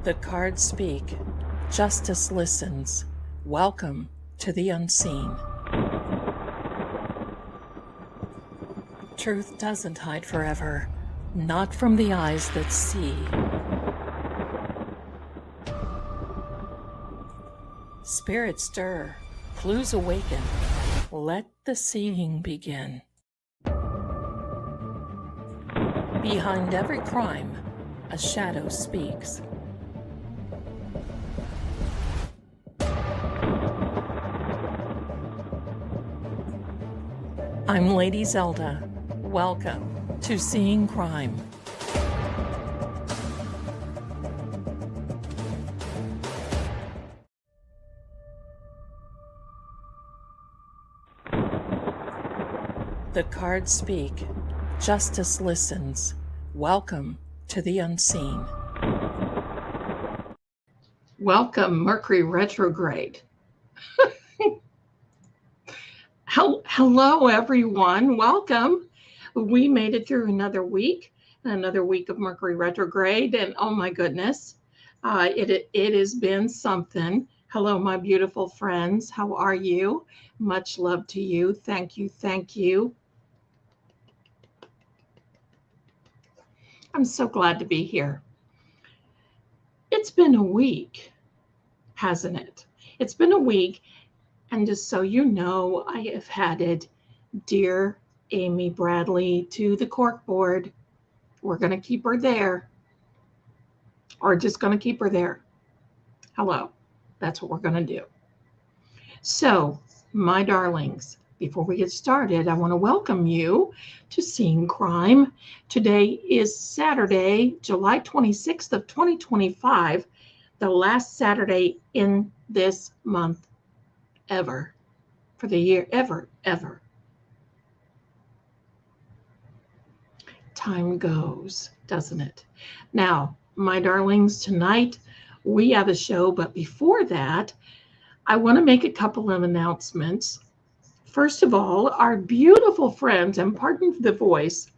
The cards speak. Justice listens. Welcome to the unseen. Truth doesn't hide forever, not from the eyes that see. Spirits stir, clues awaken. Let the seeing begin. Behind every crime, a shadow speaks. I'm Lady Zelda. Welcome to Seeing Crime. The cards speak. Justice listens. Welcome to the unseen. Welcome, Mercury retrograde. Hello, everyone. Welcome. We made it through another week of Mercury retrograde, and oh my goodness, it has been something. Hello, my beautiful friends. How are you? Much love to you. Thank you. Thank you. I'm so glad to be here. It's been a week, hasn't it? It's been a week. And just so you know, I have added dear Amy Bradley to the cork board. We're going to keep her there. Or just going to keep her there. Hello. That's what we're going to do. So, my darlings, before we get started, I want to welcome you to Seeing Crime. Today is Saturday, July 26th of 2025, the last Saturday in this month. Ever for the year, ever. Time goes, doesn't it? Now, my darlings, tonight we have a show, but before that, I want to make a couple of announcements. First of all, our beautiful friends, and pardon the voice,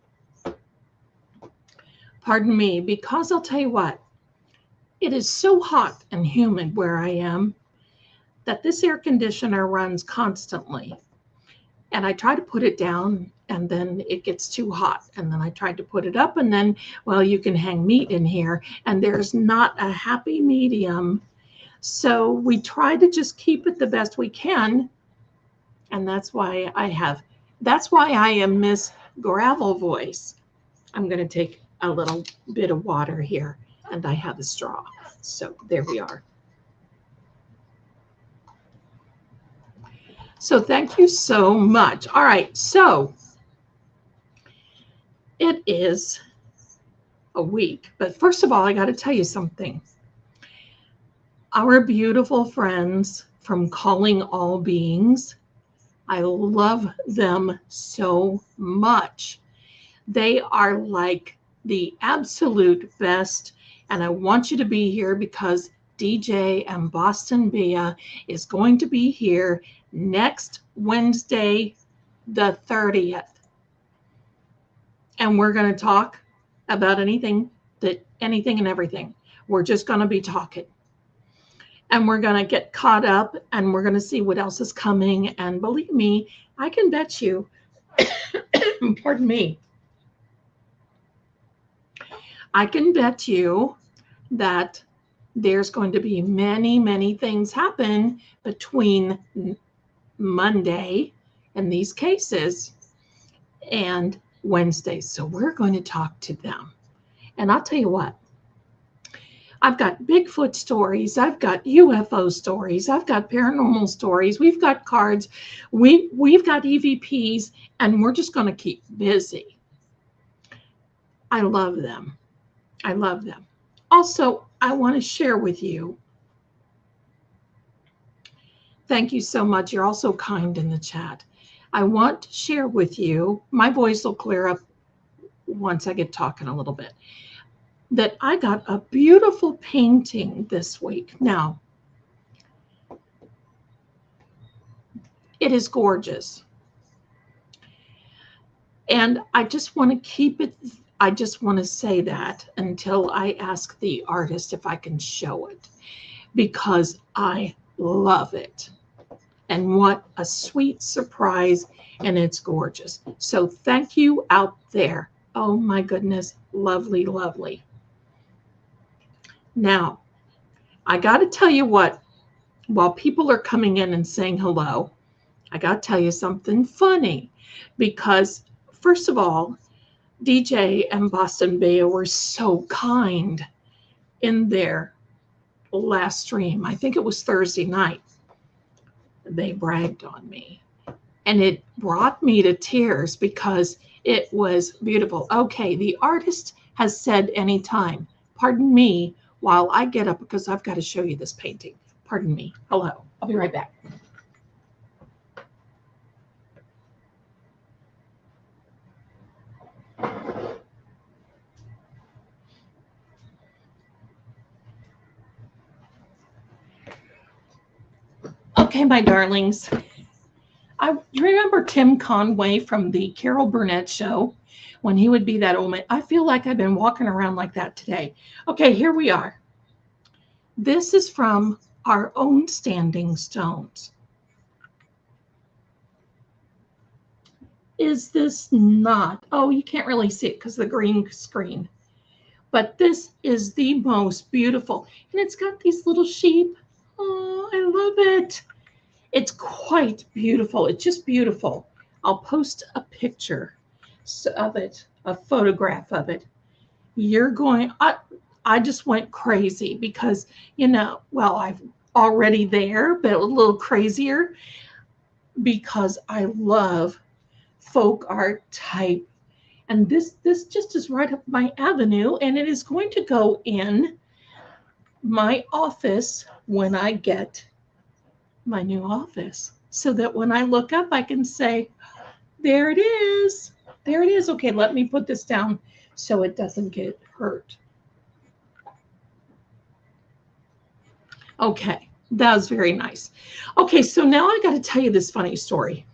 pardon me, because I'll tell you what, it is so hot and humid where I am that this air conditioner runs constantly. And I try to put it down and then it gets too hot. And then I tried to put it up and then, well, you can hang meat in here and there's not a happy medium. So we try to just keep it the best we can. And that's why I am Miss Gravel Voice. I'm going to take a little bit of water here and I have a straw. So there we are. So thank you so much. All right, so it is a week, but first of all, I got to tell you something. Our beautiful friends from Calling All Beings, I love them so much. They are like the absolute best, and I want you to be here because DJ and Boston Bia is going to be here next Wednesday, the 30th. And we're going to talk about anything and everything. We're just going to be talking. And we're going to get caught up and we're going to see what else is coming. And believe me, I can bet you, pardon me, I can bet you that there's going to be many things happen between Monday in these cases and Wednesday. So we're going to talk to them. And I'll tell you what, I've got Bigfoot stories. I've got UFO stories. I've got paranormal stories. We've got cards. We've got EVPs, and we're just going to keep busy. I love them. I love them. Also, I want to share with you. Thank you so much. You're all so kind in the chat. I want to share with you, my voice will clear up once I get talking a little bit, that I got a beautiful painting this week. Now, it is gorgeous. And I just want to keep it I just want to say that until I ask the artist if I can show it, because I love it. And what a sweet surprise, and it's gorgeous. So thank you out there. Oh my goodness, lovely, lovely. Now, I got to tell you what, while people are coming in and saying hello, I got to tell you something funny, because first of all, DJ and Boston Bay were so kind in their last stream. I think it was Thursday night. They bragged on me, and it brought me to tears because it was beautiful. Okay, the artist has said anytime, pardon me while I get up because I've got to show you this painting. Pardon me. Hello. I'll be right back. Okay, my darlings. You remember Tim Conway from the Carol Burnett show when he would be that old man? I feel like I've been walking around like that today. Okay, here we are. This is from our own Standing Stones. Is this not? Oh, you can't really see it because of the green screen. But this is the most beautiful. And it's got these little sheep. Oh, I love it. It's quite beautiful. It's just beautiful. I'll post a picture of it, a photograph of it. You're going, I just went crazy because, well, I'm already there, but a little crazier because I love folk art type. And this just is right up my avenue, and it is going to go in my office when I get my new office, so that when I look up, I can say, there it is. There it is. Okay, let me put this down so it doesn't get hurt. Okay, that was very nice. Okay, so now I got to tell you this funny story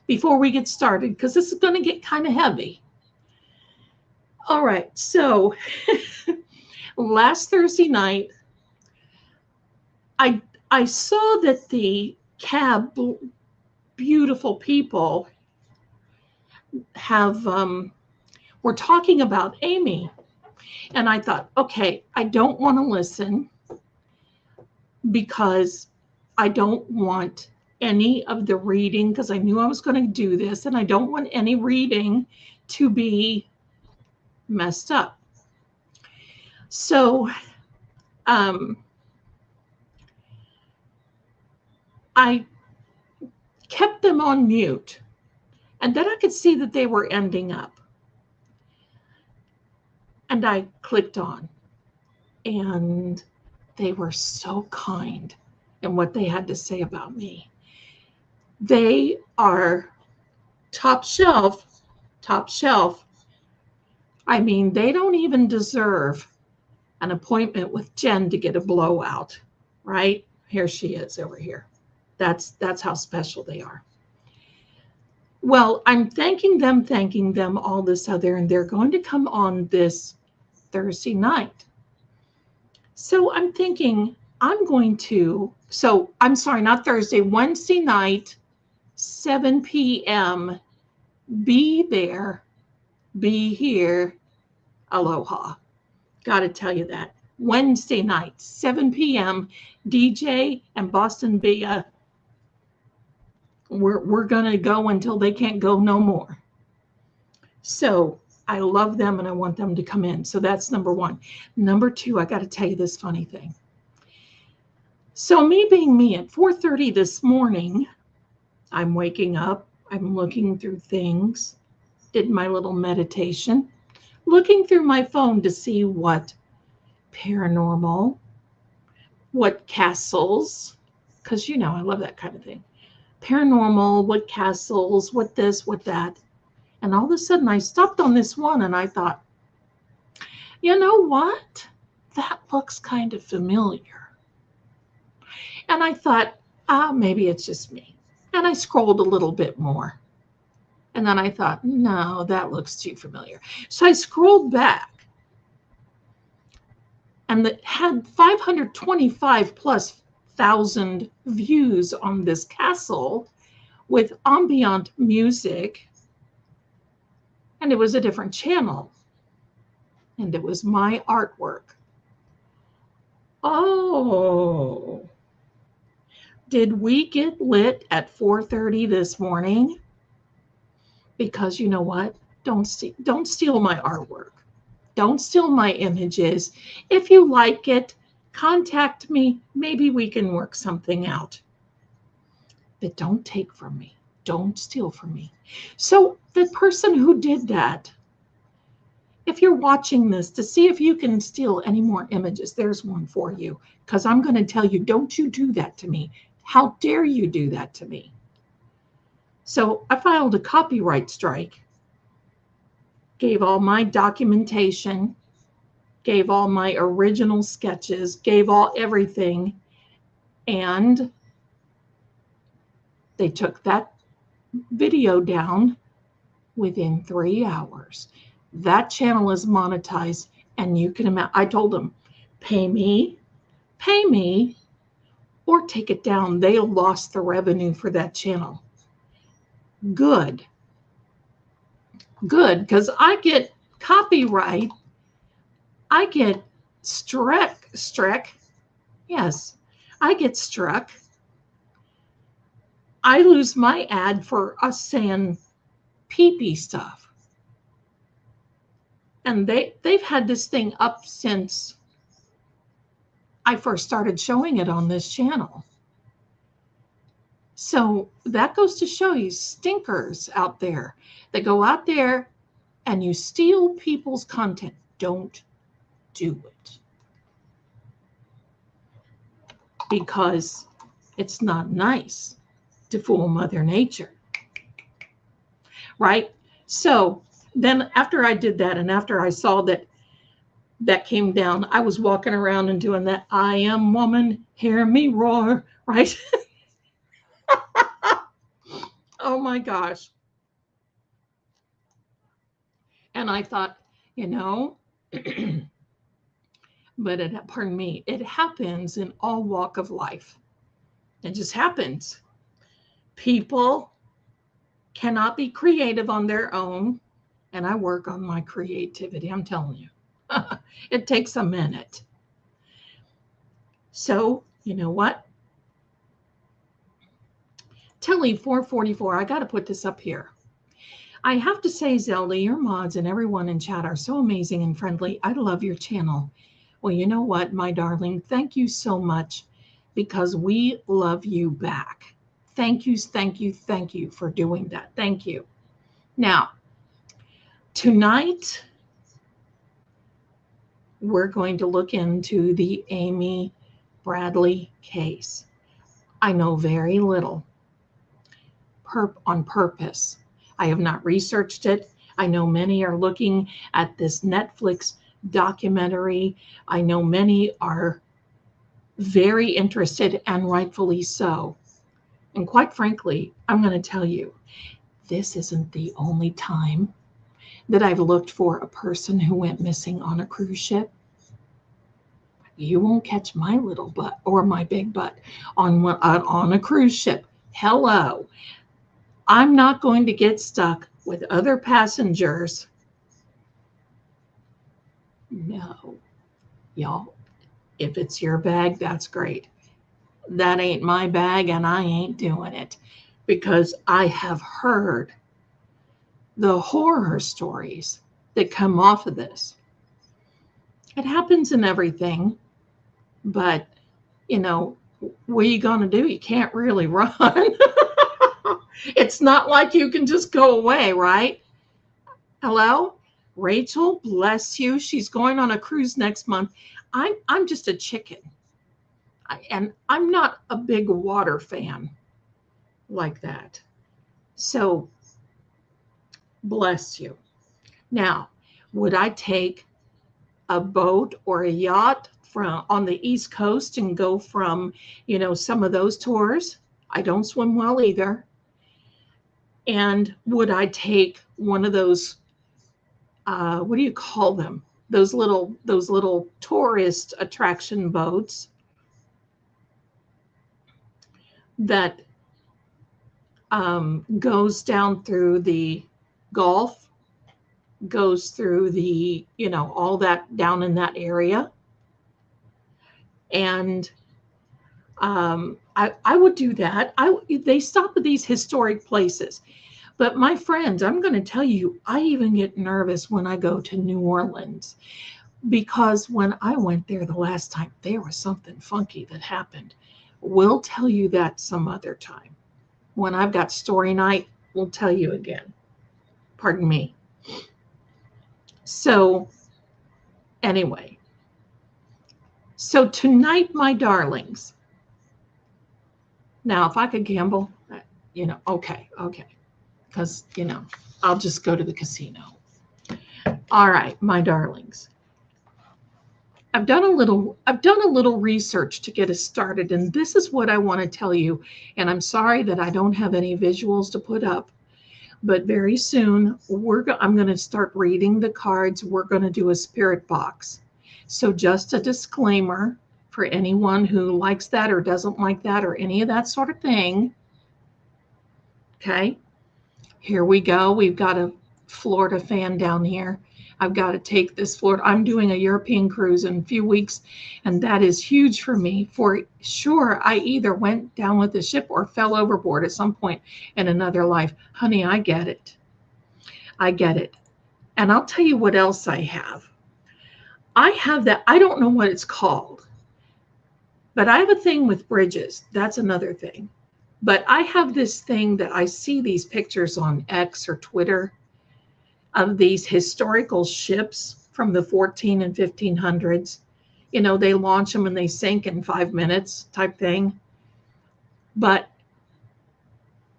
before we get started, because this is going to get kind of heavy. All right, so last Thursday night, I saw that the cab beautiful people have were talking about Amy, and I thought, okay, I don't want to listen because I don't want any of the reading, because I knew I was going to do this, and I don't want any reading to be messed up. So I kept them on mute, and then I could see that they were ending up. And I clicked on, and they were so kind in what they had to say about me. They are top shelf. I mean, they don't even deserve an appointment with Jen to get a blowout, right? Here she is over here. That's how special they are. Well, I'm thanking them, all this other, and they're going to come on this Thursday night. So I'm thinking I'm sorry, not Thursday, Wednesday night, 7 p.m., be there, be here, aloha. Got to tell you that. Wednesday night, 7 p.m., DJ and Boston Bia, we're going to go until they can't go no more. So I love them, and I want them to come in. So that's number one. Number two, I got to tell you this funny thing. So me being me, at 4:30 this morning, I'm waking up, I'm looking through things, did my little meditation, looking through my phone to see what paranormal, what castles, because I love that kind of thing. Paranormal, what castles, what this, what that. And all of a sudden I stopped on this one, and I thought, you know what? That looks kind of familiar. And I thought, maybe it's just me. And I scrolled a little bit more. And then I thought, no, that looks too familiar. So I scrolled back and it had 525 plus thousand views on this castle with ambient music. And it was a different channel. And it was my artwork. Oh, did we get lit at 4:30 this morning? Because you know what? Don't steal my artwork. Don't steal my images. If you like it, contact me. Maybe we can work something out. But don't take from me. Don't steal from me. So the person who did that, if you're watching this to see if you can steal any more images, there's one for you. Because I'm going to tell you, don't you do that to me. How dare you do that to me? So I filed a copyright strike, gave all my documentation, gave all my original sketches, gave all everything, and they took that video down within 3 hours. That channel is monetized, and you can imagine, I told them, pay me, or take it down. They lost the revenue for that channel. Good, because I get copyright, I get struck. Yes, I get struck. I lose my ad for us saying pee-pee stuff. And they've had this thing up since I first started showing it on this channel. So that goes to show you stinkers out there that go out there and you steal people's content. Don't do it. Because it's not nice to fool Mother Nature. Right? So then after I did that and after I saw that came down, I was walking around and doing that I am woman, hear me roar, right? Oh my gosh. And I thought, but pardon me, it happens in all walk of life. It just happens. People cannot be creative on their own. And I work on my creativity, I'm telling you. It takes a minute. So, you know what? Telly 444, I got to put this up here. I have to say, Zelda, your mods and everyone in chat are so amazing and friendly. I love your channel. Well, you know what, my darling? Thank you so much because we love you back. Thank you for doing that. Thank you. Now, tonight, we're going to look into the Amy Bradley case. I know very little on purpose. I have not researched it. I know many are looking at this Netflix documentary. I know many are very interested, and rightfully so. And quite frankly, I'm going to tell you, this isn't the only time that I've looked for a person who went missing on a cruise ship. You won't catch my little butt or my big butt on a cruise ship. Hello. I'm not going to get stuck with other passengers. No. Y'all, if it's your bag, that's great. That ain't my bag, and I ain't doing it because I have heard the horror stories that come off of this. It happens in everything, but, what are you going to do? You can't really run. It's not like you can just go away, right? Hello? Rachel, bless you. She's going on a cruise next month. I'm just a chicken. And I'm not a big water fan like that. So, bless you. Now, would I take a boat or a yacht on the East Coast and go from, some of those tours? I don't swim well either. And would I take one of those, what do you call them? Those little tourist attraction boats that goes down through the Gulf, goes through the, all that down in that area. And I would do that. They stop at these historic places. But my friends, I'm going to tell you, I even get nervous when I go to New Orleans, because when I went there the last time, there was something funky that happened. We'll tell you that some other time. When I've got story night, we'll tell you again. Pardon me. So anyway, so tonight, my darlings. Now, if I could gamble, okay. Because, I'll just go to the casino. All right, my darlings. I've done a little research to get us started, and this is what I want to tell you. And I'm sorry that I don't have any visuals to put up, but very soon I'm going to start reading the cards. We're going to do a spirit box. So just a disclaimer for anyone who likes that or doesn't like that or any of that sort of thing. Okay, here we go. We've got a Florida fan down here. I've got to take this Florida. I'm doing a European cruise in a few weeks, and that is huge for me. For sure, I either went down with the ship or fell overboard at some point in another life. Honey, I get it. I get it. And I'll tell you what else I have. I have that. I don't know what it's called, but I have a thing with bridges. That's another thing. But I have this thing that I see these pictures on X or Twitter of these historical ships from the 14 and 1500s. They launch them and they sink in 5 minutes type thing. But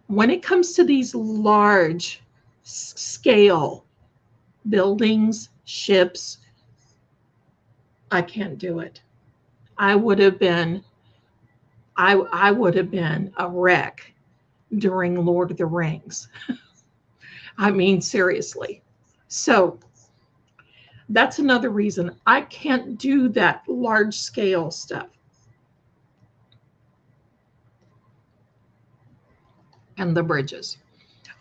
when it comes to these large scale buildings, ships, I can't do it. I would have been a wreck during Lord of the Rings. I mean, seriously. So that's another reason I can't do that large scale stuff. And the bridges.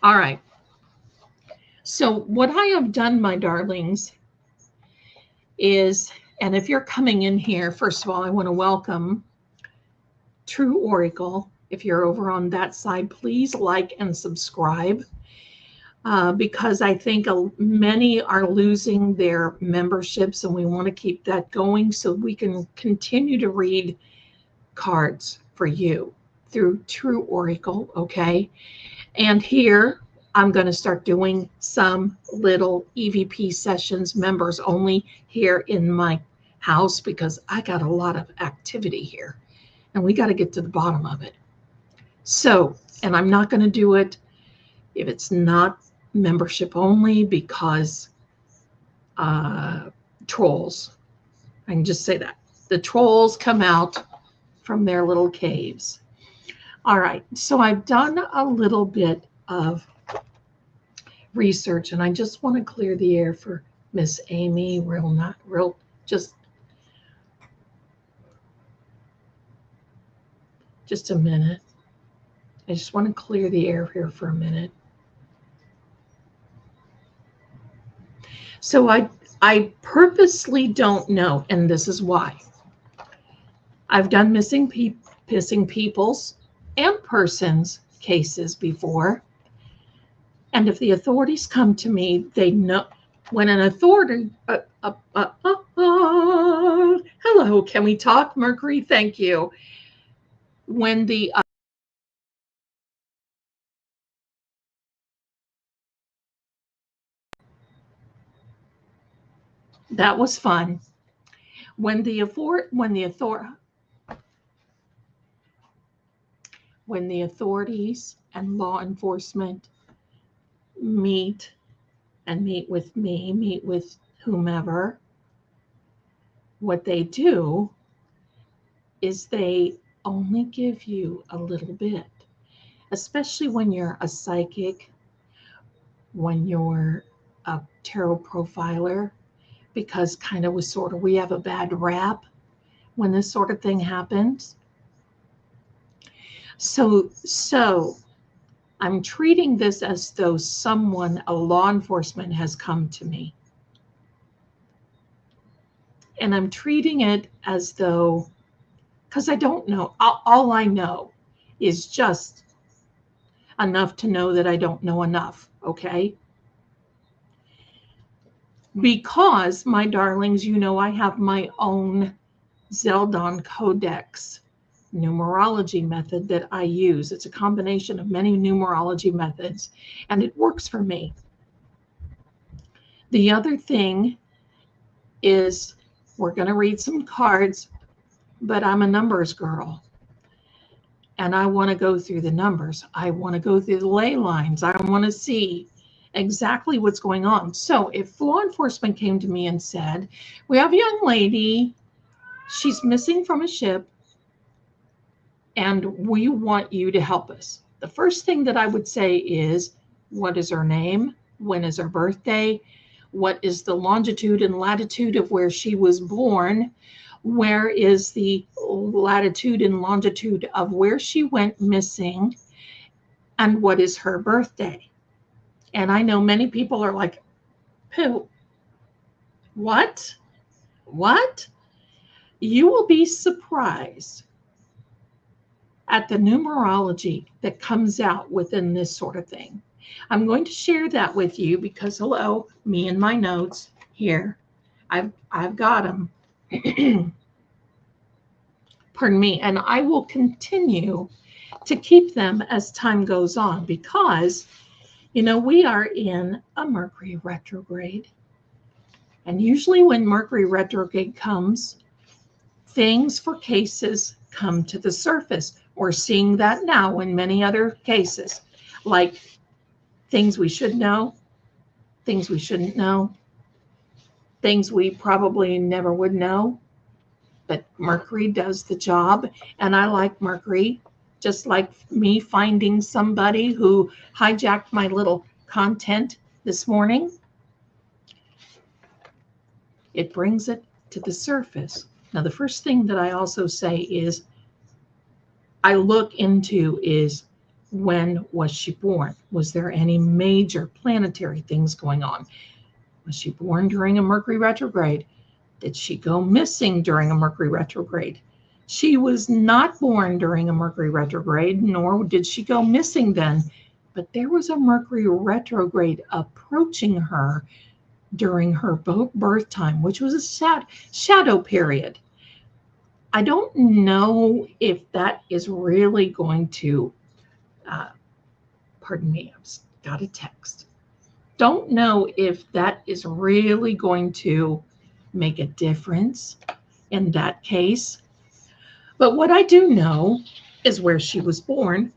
All right. So what I have done, my darlings, is, and if you're coming in here, first of all, I want to welcome True Oracle. If you're over on that side, please like and subscribe. Because I think many are losing their memberships, and we want to keep that going so we can continue to read cards for you through True Oracle, okay? And here, I'm going to start doing some little EVP sessions, members only, here in my house, because I got a lot of activity here, and we got to get to the bottom of it. So, and I'm not going to do it if it's not membership only, because trolls, I can just say that. The trolls come out from their little caves. All right, so I've done a little bit of research, and I just want to clear the air for Miss Amy, just a minute. I just want to clear the air here for a minute. So I purposely don't know, and this is why. I've done missing people's and persons cases before. And if the authorities come to me, they know when an authority, hello, can we talk, Mercury? Thank you. When the that was fun. When the authorities and law enforcement meet with me, meet with whomever, what they do is they only give you a little bit, especially when you're a psychic when you're a tarot profiler, because kind of we have a bad rap when this sort of thing happens. So I'm treating this as though a law enforcement has come to me. And I'm treating it as though, because I don't know, all I know is just enough to know that I don't know enough, okay? Because, my darlings, I have my own Zeldon Codex numerology method that I use. It's a combination of many numerology methods, and it works for me. The other thing is we're going to read some cards, but I'm a numbers girl. And I want to go through the numbers. I want to go through the ley lines. I want to see exactly what's going on. So if law enforcement came to me and said, we have a young lady, she's missing from a ship, and we want you to help us. The first thing that I would say is, what is her name? When is her birthday? What is the longitude and latitude of where she was born? Where is the latitude and longitude of where she went missing? And what is her birthday? And I know many people are like, who? What? What? You will be surprised at the numerology that comes out within this sort of thing. I'm going to share that with you because, hello, me and my notes here. I've got them. Pardon me. And I will continue to keep them as time goes on because, we are in a Mercury retrograde. And usually when Mercury retrograde comes, things for cases come to the surface. We're seeing that now in many other cases, like things we should know, things we shouldn't know, things we probably never would know. But Mercury does the job, and I like Mercury, just like me finding somebody who hijacked my little content this morning. It brings it to the surface. Now, the first thing that I also say is I look into is, when was she born? Was there any major planetary things going on? Was she born during a Mercury retrograde? Did she go missing during a Mercury retrograde? She was not born during a Mercury retrograde, nor did she go missing then. But there was a Mercury retrograde approaching her during her birth time, which was a shadow period. I don't know if that is really going to, pardon me, I've got a text. Don't know if that is really going to make a difference in that case. But what I do know is where she was born.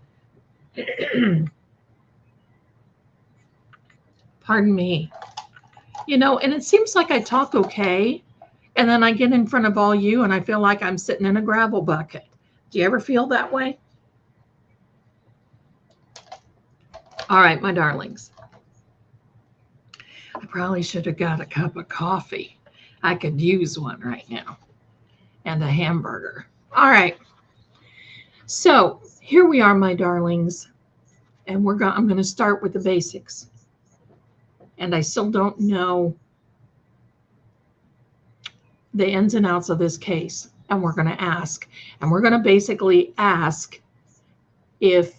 Pardon me. And it seems like I talk okay, and then I get in front of all you and I feel like I'm sitting in a gravel bucket. Do you ever feel that way? All right, my darlings. I probably should have got a cup of coffee. I could use one right now. And a hamburger. All right. So here we are, my darlings. And I'm going to start with the basics. And I still don't know the ins and outs of this case. And we're going to ask. And we're going to basically ask if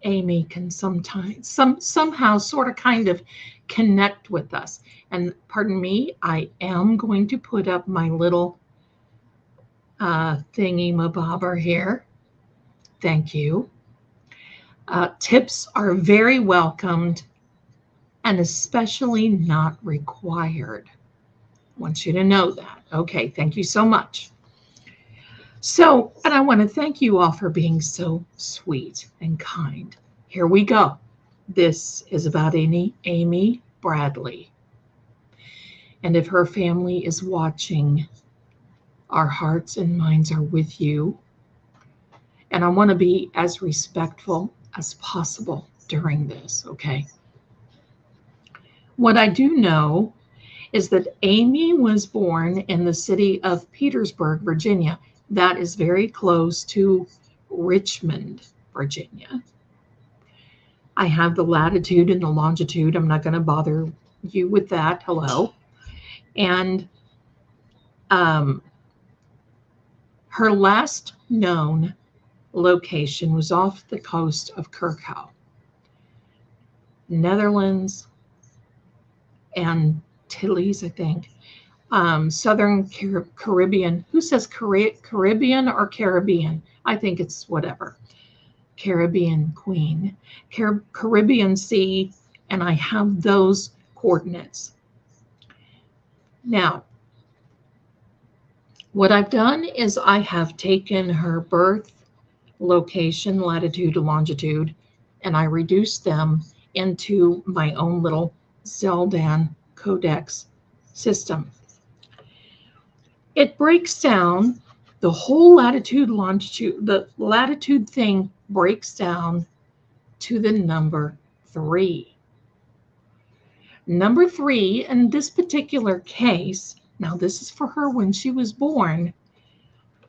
Amy can somehow sort of kind of connect with us. And pardon me, I am going to put up my little thingy-mabobber here. Thank you. Tips are very welcomed and especially not required. I want you to know that. Okay, thank you so much. So, and I want to thank you all for being so sweet and kind. Here we go. This is about Amy Bradley. And if her family is watching, our hearts and minds are with you. And I want to be as respectful as possible during this, okay? What I do know is that Amy was born in the city of Petersburg, Virginia. That is very close to Richmond, Virginia. I have the latitude and the longitude. I'm not going to bother you with that. Hello. And her last known location was off the coast of Curacao, Netherlands, Antilles, I think. Southern Caribbean. Who says Caribbean or Caribbean? I think it's whatever. Caribbean Queen. Caribbean Sea, and I have those coordinates. Now, what I've done is I have taken her birth location, latitude, longitude, and I reduced them into my own little Zeldan codex system. It breaks down the whole latitude, longitude, the latitude thing breaks down to the number 3. Number 3, in this particular case, now this is for her when she was born,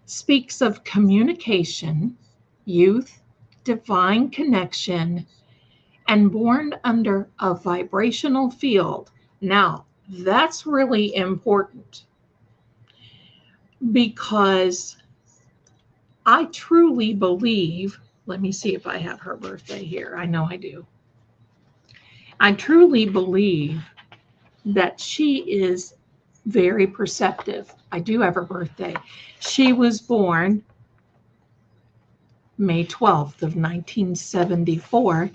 speaks of communication, youth, divine connection, and born under a vibrational field. Now, that's really important because I truly believe, let me see if I have her birthday here. I know I do. I truly believe that she is very perceptive. I do have her birthday. She was born May 12th of 1974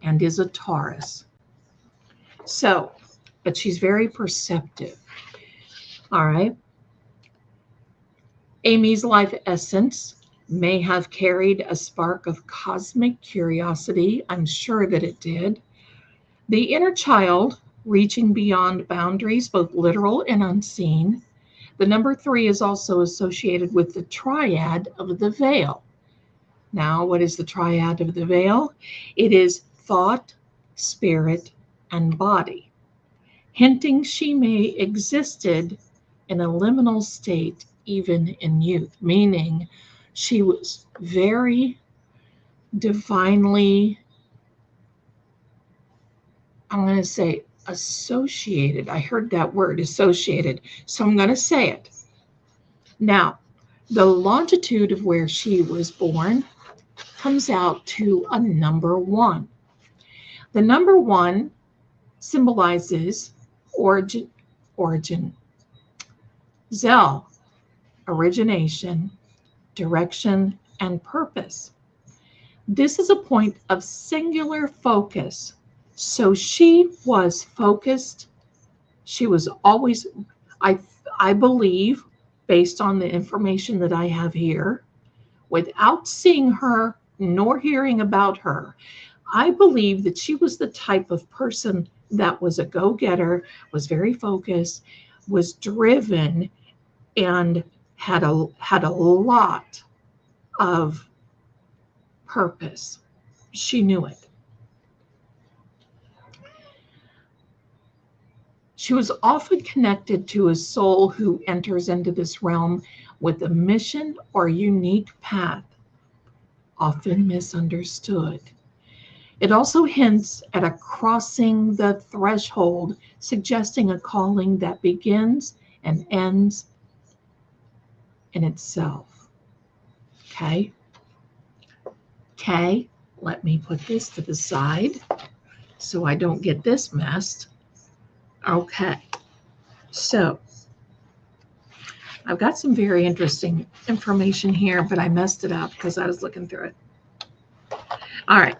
and is a Taurus. So, but she's very perceptive. All right. Amy's life essence may have carried a spark of cosmic curiosity. I'm sure that it did. The inner child reaching beyond boundaries, both literal and unseen. The number 3 is also associated with the triad of the veil. Now, what is the triad of the veil? It is thought, spirit, and body, hinting she may existed in a liminal state even in youth, meaning she was very divinely, I'm going to say associated. I heard that word, associated, so I'm going to say it. Now, the longitude of where she was born comes out to a number 1. The number 1 symbolizes origin, Zel, origination, direction, and purpose. This is a point of singular focus. So she was focused. She was always, I believe, based on the information that I have here, without seeing her nor hearing about her, I believe that she was the type of person that was a go-getter, was very focused, was driven, and had a lot of purpose. She knew it. She was often connected to a soul who enters into this realm with a mission or unique path, often misunderstood. It also hints at a crossing the threshold, suggesting a calling that begins and ends in itself. Okay? Okay, let me put this to the side so I don't get this messed. Okay, so I've got some very interesting information here, but I messed it up because I was looking through it. All right.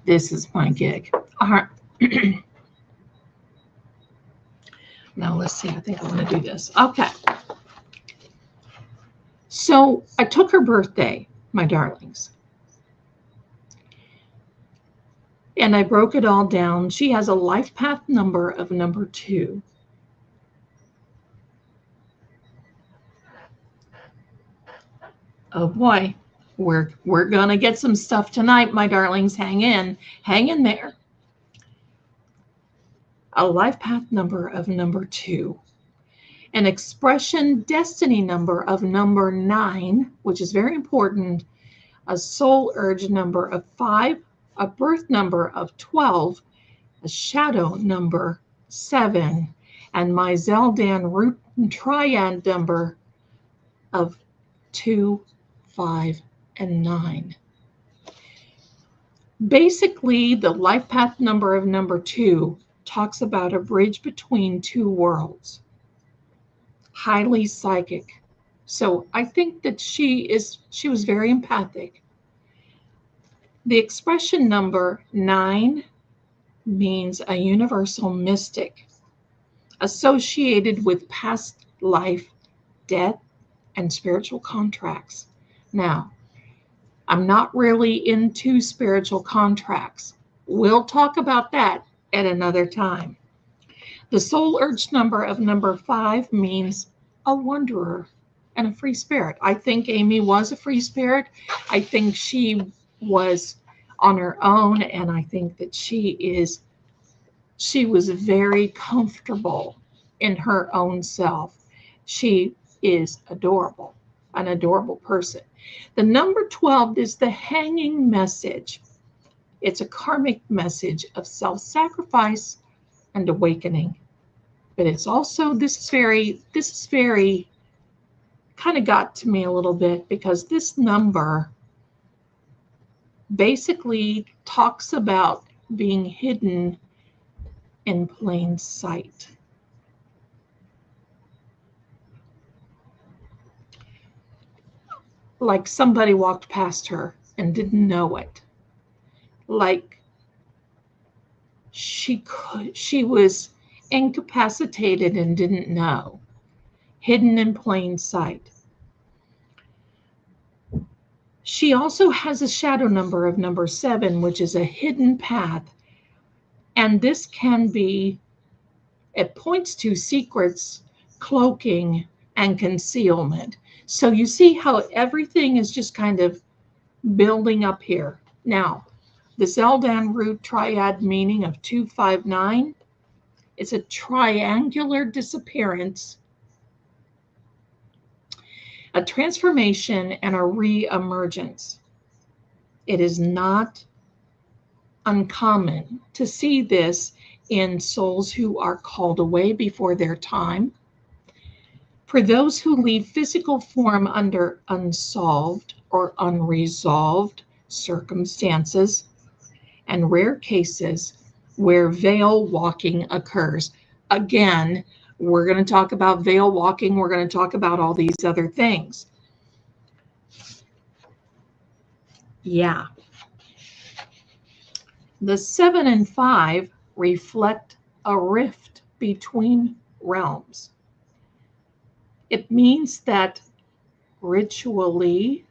This is my gig. All right. Now let's see. I think I want to do this. Okay. So I took her birthday, my darlings, and I broke it all down. She has a life path number of number 2. Oh boy, we're gonna get some stuff tonight, my darlings. Hang in there. A life path number of number 2, an expression destiny number of number 9, which is very important, a soul urge number of 5, a birth number of 12, a shadow number 7, and my Zeldan root and triad number of 2, 5, and 9. Basically, the life path number of number 2 talks about a bridge between two worlds. Highly psychic. So I think that she was very empathic. The expression number 9 means a universal mystic associated with past life, death, and spiritual contracts. Now, I'm not really into spiritual contracts. We'll talk about that at another time. The soul urge number of number 5 means a wanderer and a free spirit. I think Amy was a free spirit. I think she was on her own, and I think that she was very comfortable in her own self. She is adorable, an adorable person. The number 12 is the hanging message. It's a karmic message of self-sacrifice and awakening. But it's also, this is very kind of got to me a little bit, because this number basically talks about being hidden in plain sight. Like somebody walked past her and didn't know it. Like she was incapacitated and didn't know. Hidden in plain sight. She also has a shadow number of number 7, which is a hidden path. And this can be, it points to secrets, cloaking, and concealment. So you see how everything is just kind of building up here. Now, the Zeldan root triad meaning of 259 is a triangular disappearance, a transformation, and a re-emergence. It is not uncommon to see this in souls who are called away before their time. For those who leave physical form under unsolved or unresolved circumstances, and rare cases where veil walking occurs. Again, we're going to talk about veil walking. We're going to talk about all these other things. Yeah. The 7 and 5 reflect a rift between realms. It means that ritually,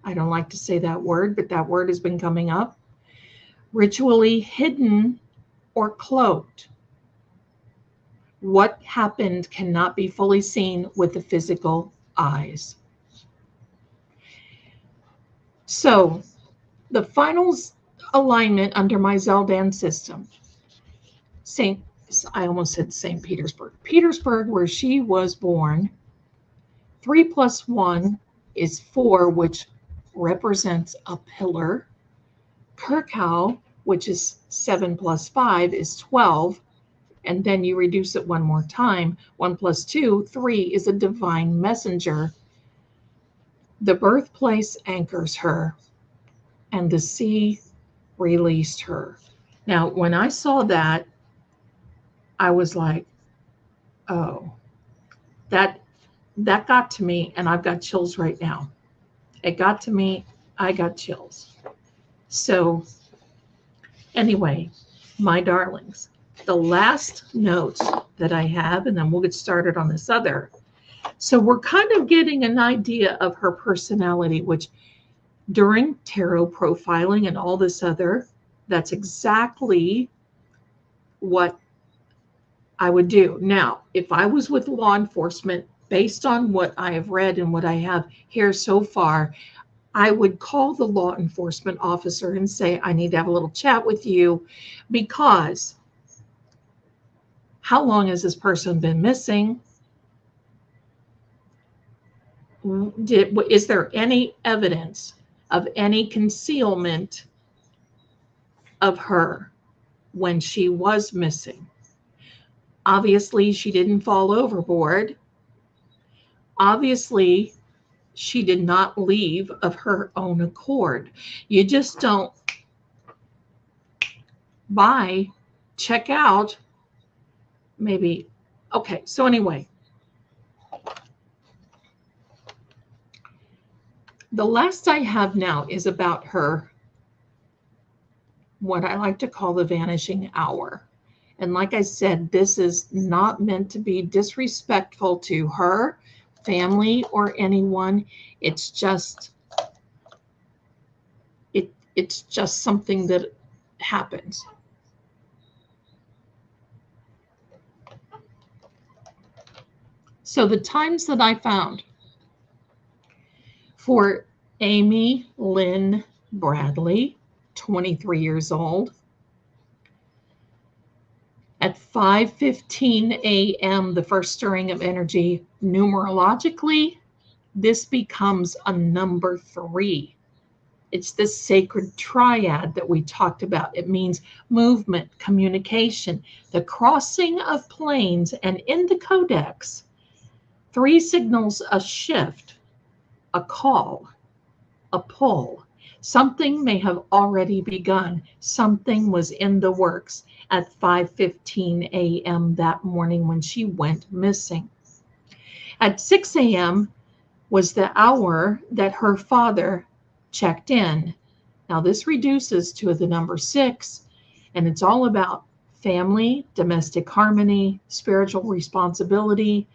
I don't like to say that word, but that word has been coming up, ritually hidden or cloaked. What happened cannot be fully seen with the physical eyes. So the final alignment under my Zeldan system, I almost said St. Petersburg. Petersburg, where she was born, 3 plus 1 is 4, which represents a pillar. Kirkow, which is 7 plus 5, is 12. And then you reduce it one more time. 1 plus 2, 3 is a divine messenger. The birthplace anchors her, and the sea released her. Now, when I saw that, I was like, oh, that got to me, and I've got chills right now. It got to me, I got chills. So anyway, my darlings, the last notes that I have, and then we'll get started on this other. So we're kind of getting an idea of her personality, which during tarot profiling and all this other, that's exactly what I would do. Now, if I was with law enforcement, based on what I have read and what I have here so far, I would call the law enforcement officer and say, I need to have a little chat with you, because how long has this person been missing? Is there any evidence of any concealment of her when she was missing? Obviously, she didn't fall overboard. Obviously, she did not leave of her own accord. You just don't buy, check out, maybe. Okay, so anyway, the last I have now is about her, what I like to call the vanishing hour. And like I said, this is not meant to be disrespectful to her, family, or anyone. It's just it's just something that happens. So the times that I found for Amy Lynn Bradley, 23 years old, at 5:15 a.m., the first stirring of energy, numerologically, this becomes a number 3. It's the sacred triad that we talked about. It means movement, communication, the crossing of planes, and in the codex, 3 signals a shift, a call, a pull. Something may have already begun. Something was in the works at 5:15 a.m. that morning when she went missing. At 6 a.m. was the hour that her father checked in. Now this reduces to the number 6, and it's all about family, domestic harmony, spiritual responsibility.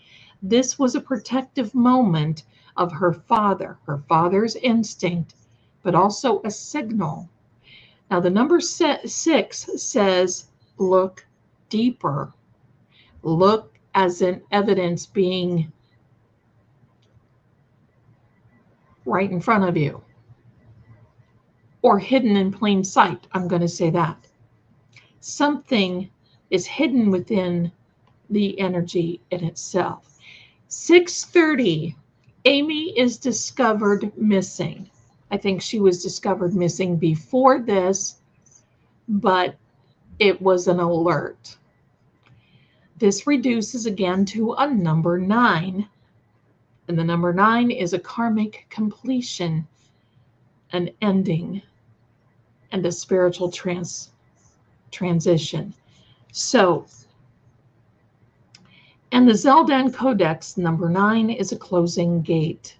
This was a protective moment of her father's instinct, but also a signal. Now the number 6 says, look deeper. Look as in evidence being right in front of you, or hidden in plain sight. I'm going to say that. Something is hidden within the energy in itself. 6:30, Amy is discovered missing. I think she was discovered missing before this, but it was an alert. This reduces again to a number 9. And the number 9 is a karmic completion, an ending, and a spiritual transition. So, and the Zelda Codex, number 9, is a closing gate.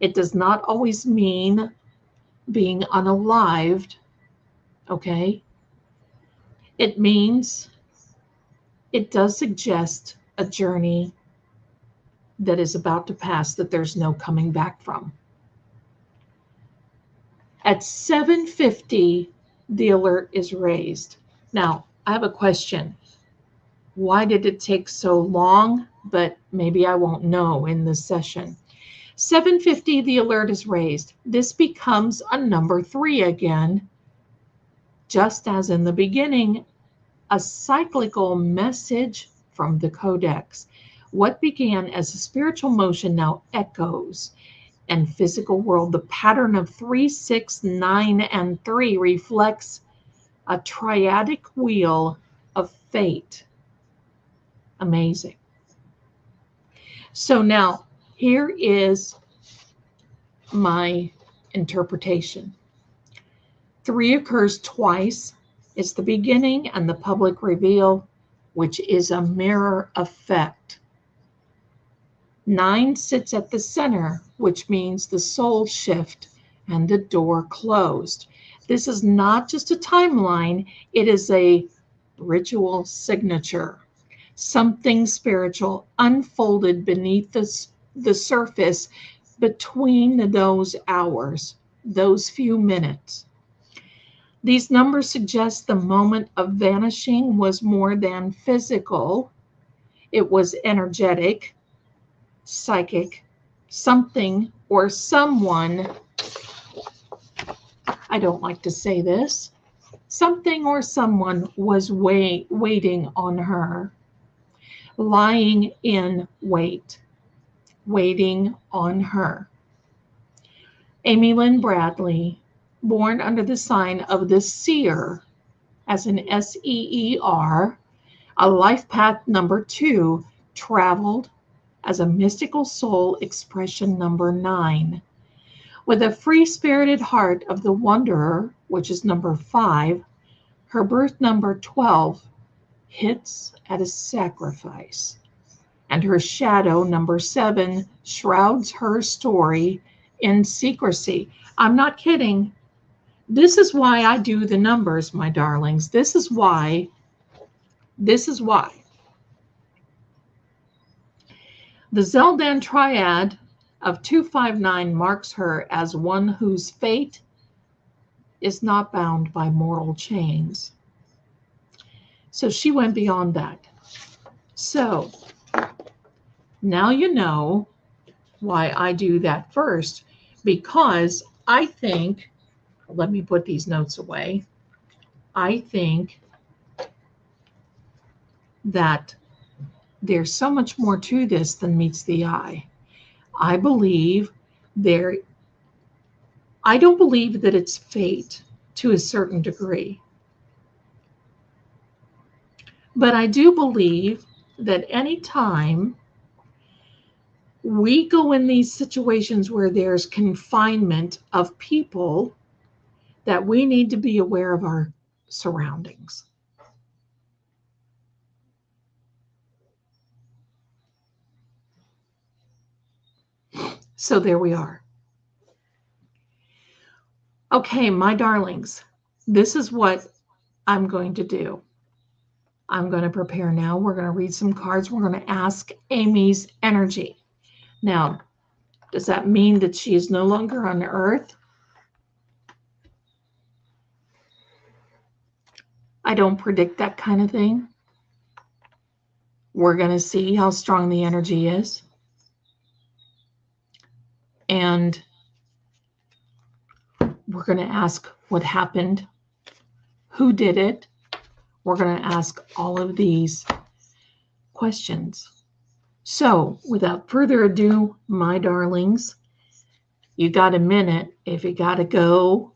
It does not always mean being unalived, okay? It means, it does suggest a journey that is about to pass that there's no coming back from. At 7:50, the alert is raised. Now, I have a question. Why did it take so long? But maybe I won't know in this session. 7:50, the alert is raised. This becomes a number 3 again, just as in the beginning, a cyclical message from the Codex. What began as a spiritual motion now echoes, and physical world, the pattern of 3, 6, 9, and 3 reflects a triadic wheel of fate. Amazing. So now here is my interpretation. 3 occurs twice. It's the beginning and the public reveal, which is a mirror effect. 9 sits at the center, which means the soul shift and the door closed. This is not just a timeline, it is a ritual signature. Something spiritual unfolded beneath the surface between those hours, those few minutes. These numbers suggest the moment of vanishing was more than physical. It was energetic. psychic, something or someone, I don't like to say this, something or someone was waiting on her, lying in wait, waiting on her. Amy Lynn Bradley, born under the sign of the seer, as in SEER, a life path number 2, traveled as a mystical soul expression number 9. With a free-spirited heart of the wanderer, which is number 5, her birth number 12 hits at a sacrifice. And her shadow, number 7, shrouds her story in secrecy. I'm not kidding. This is why I do the numbers, my darlings. This is why. The Zeldan triad of 259 marks her as one whose fate is not bound by mortal chains. So she went beyond that. So now you know why I do that first, because I think, let me put these notes away. I think that there's so much more to this than meets the eye. I don't believe that it's fate to a certain degree. But I do believe that any time we go in these situations where there's confinement of people, that we need to be aware of our surroundings. So there we are. Okay, my darlings, this is what I'm going to do. I'm going to prepare now. We're going to read some cards. We're going to ask Amy's energy. Now, does that mean that she is no longer on Earth? I don't predict that kind of thing. We're going to see how strong the energy is. And we're going to ask what happened, who did it. We're going to ask all of these questions. So, without further ado, my darlings, you got a minute. If you got to go,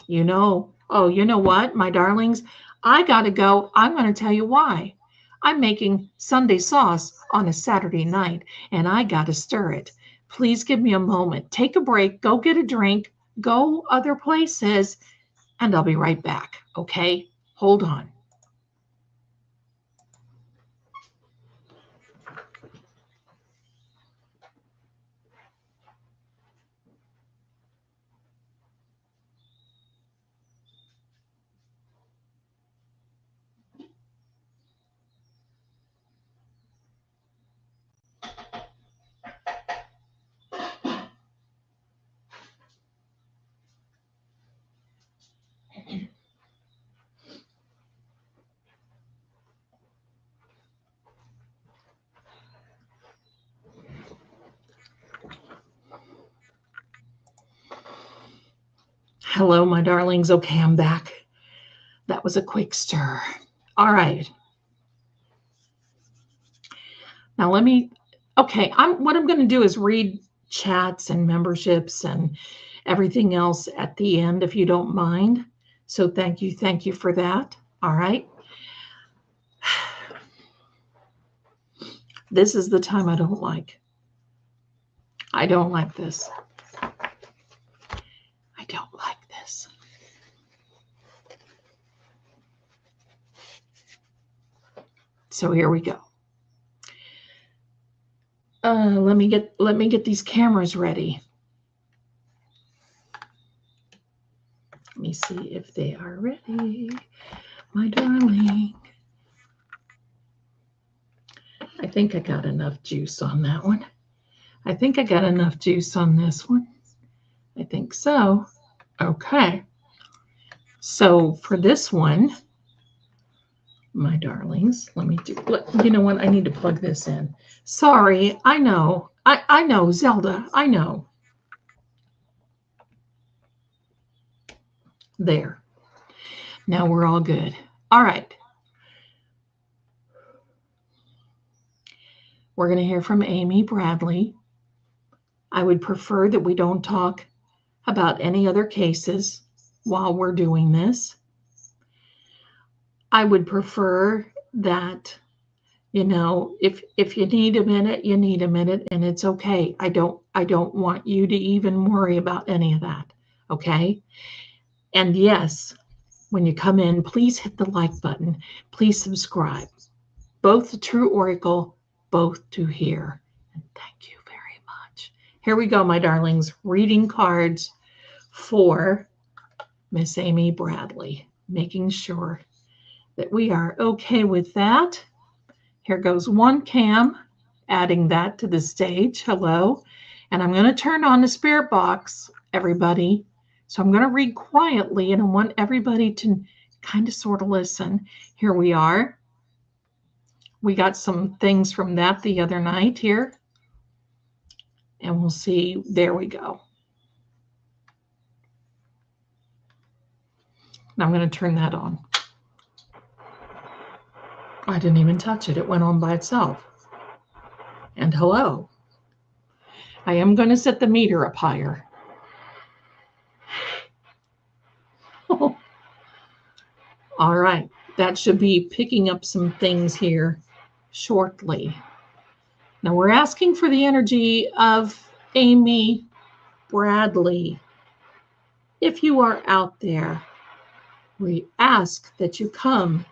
you know. Oh, you know what, my darlings? I got to go. I'm going to tell you why. I'm making Sunday sauce on a Saturday night, and I got to stir it. Please give me a moment. Take a break. Go get a drink. Go other places, and I'll be right back, okay? Hold on. Hello, my darlings. Okay, I'm back. That was a quick stir. All right. Now what I'm going to do is read chats and memberships and everything else at the end, if you don't mind. So thank you for that. All right. This is the time I don't like. I don't like this. I don't like this. So here we go. Let me get these cameras ready. Let me see if they are ready, my darling. I think I got enough juice on that one. I think I got enough juice on this one. I think so. Okay. So for this one, my darlings, you know what? I need to plug this in. Sorry, I know I know, Zelda. I know. There. Now we're all good. All right. We're going to hear from Amy Bradley. I would prefer that we don't talk about any other cases while we're doing this. I would prefer that, you know, if you need a minute, you need a minute, and it's okay. I don't want you to even worry about any of that. Okay? And yes, when you come in, please hit the like button. Please subscribe. Both the True Oracle, both to hear. And thank you very much. Here we go, my darlings. Reading cards for Miss Amy Bradley, making sure that we are okay with that. Here goes one cam, adding that to the stage. Hello. And I'm going to turn on the spirit box, everybody. So I'm going to read quietly, and I want everybody to kind of sort of listen. Here we are. We got some things from that the other night here. And we'll see. There we go. Now I'm going to turn that on. I didn't even touch it. It went on by itself. And hello. I am going to set the meter up higher. All right. That should be picking up some things here shortly. Now we're asking for the energy of Amy Bradley. If you are out there, we ask that you come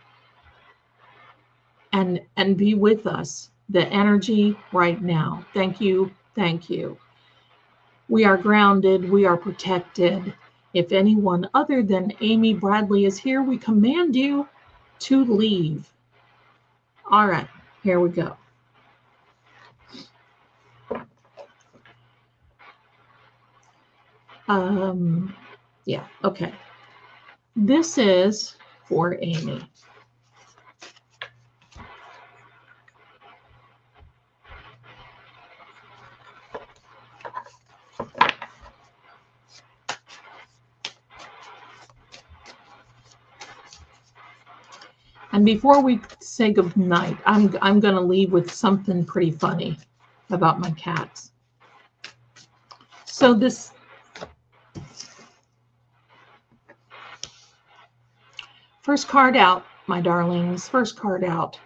and be with us. The energy right now. Thank you. Thank you. We are grounded. We are protected. If anyone other than Amy Bradley is here, we command you to leave. All right, here we go. Yeah, okay. This is for Amy. And before we say goodnight, I'm going to leave with something pretty funny about my cats. So this first card out, my darlings, first card out.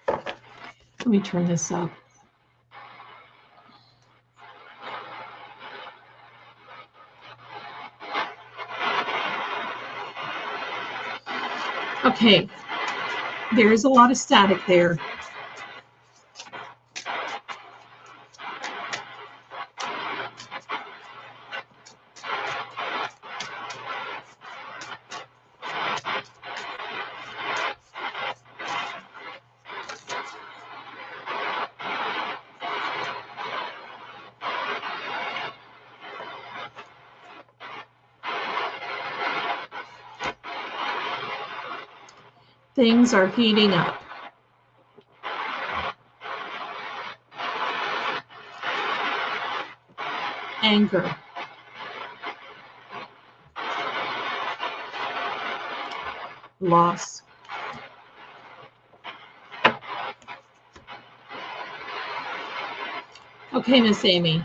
Let me turn this up. Okay, there is a lot of static there. Things are heating up. Anger. Loss. Okay, Miss Amy.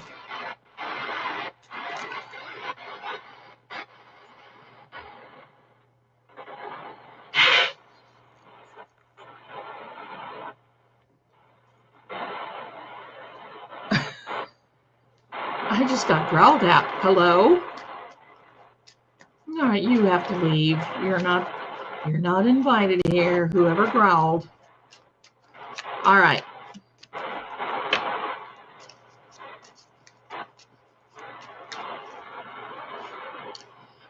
I just got growled at. Hello? All right, you have to leave. You're not invited here, whoever growled. All right.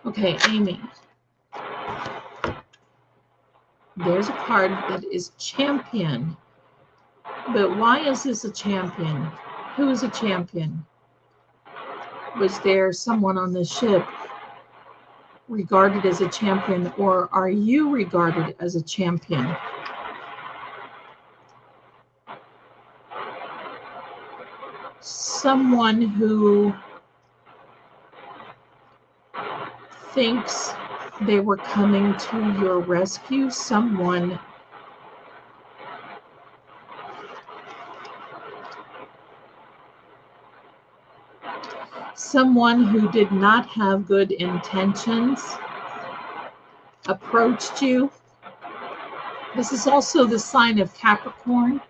Okay, Amy. There's a card that is champion. But why is this a champion? Who is a champion? Was there someone on the ship regarded as a champion, or are you regarded as a champion? Someone who thinks they were coming to your rescue, someone who did not have good intentions approached you. This is also the sign of Capricorn.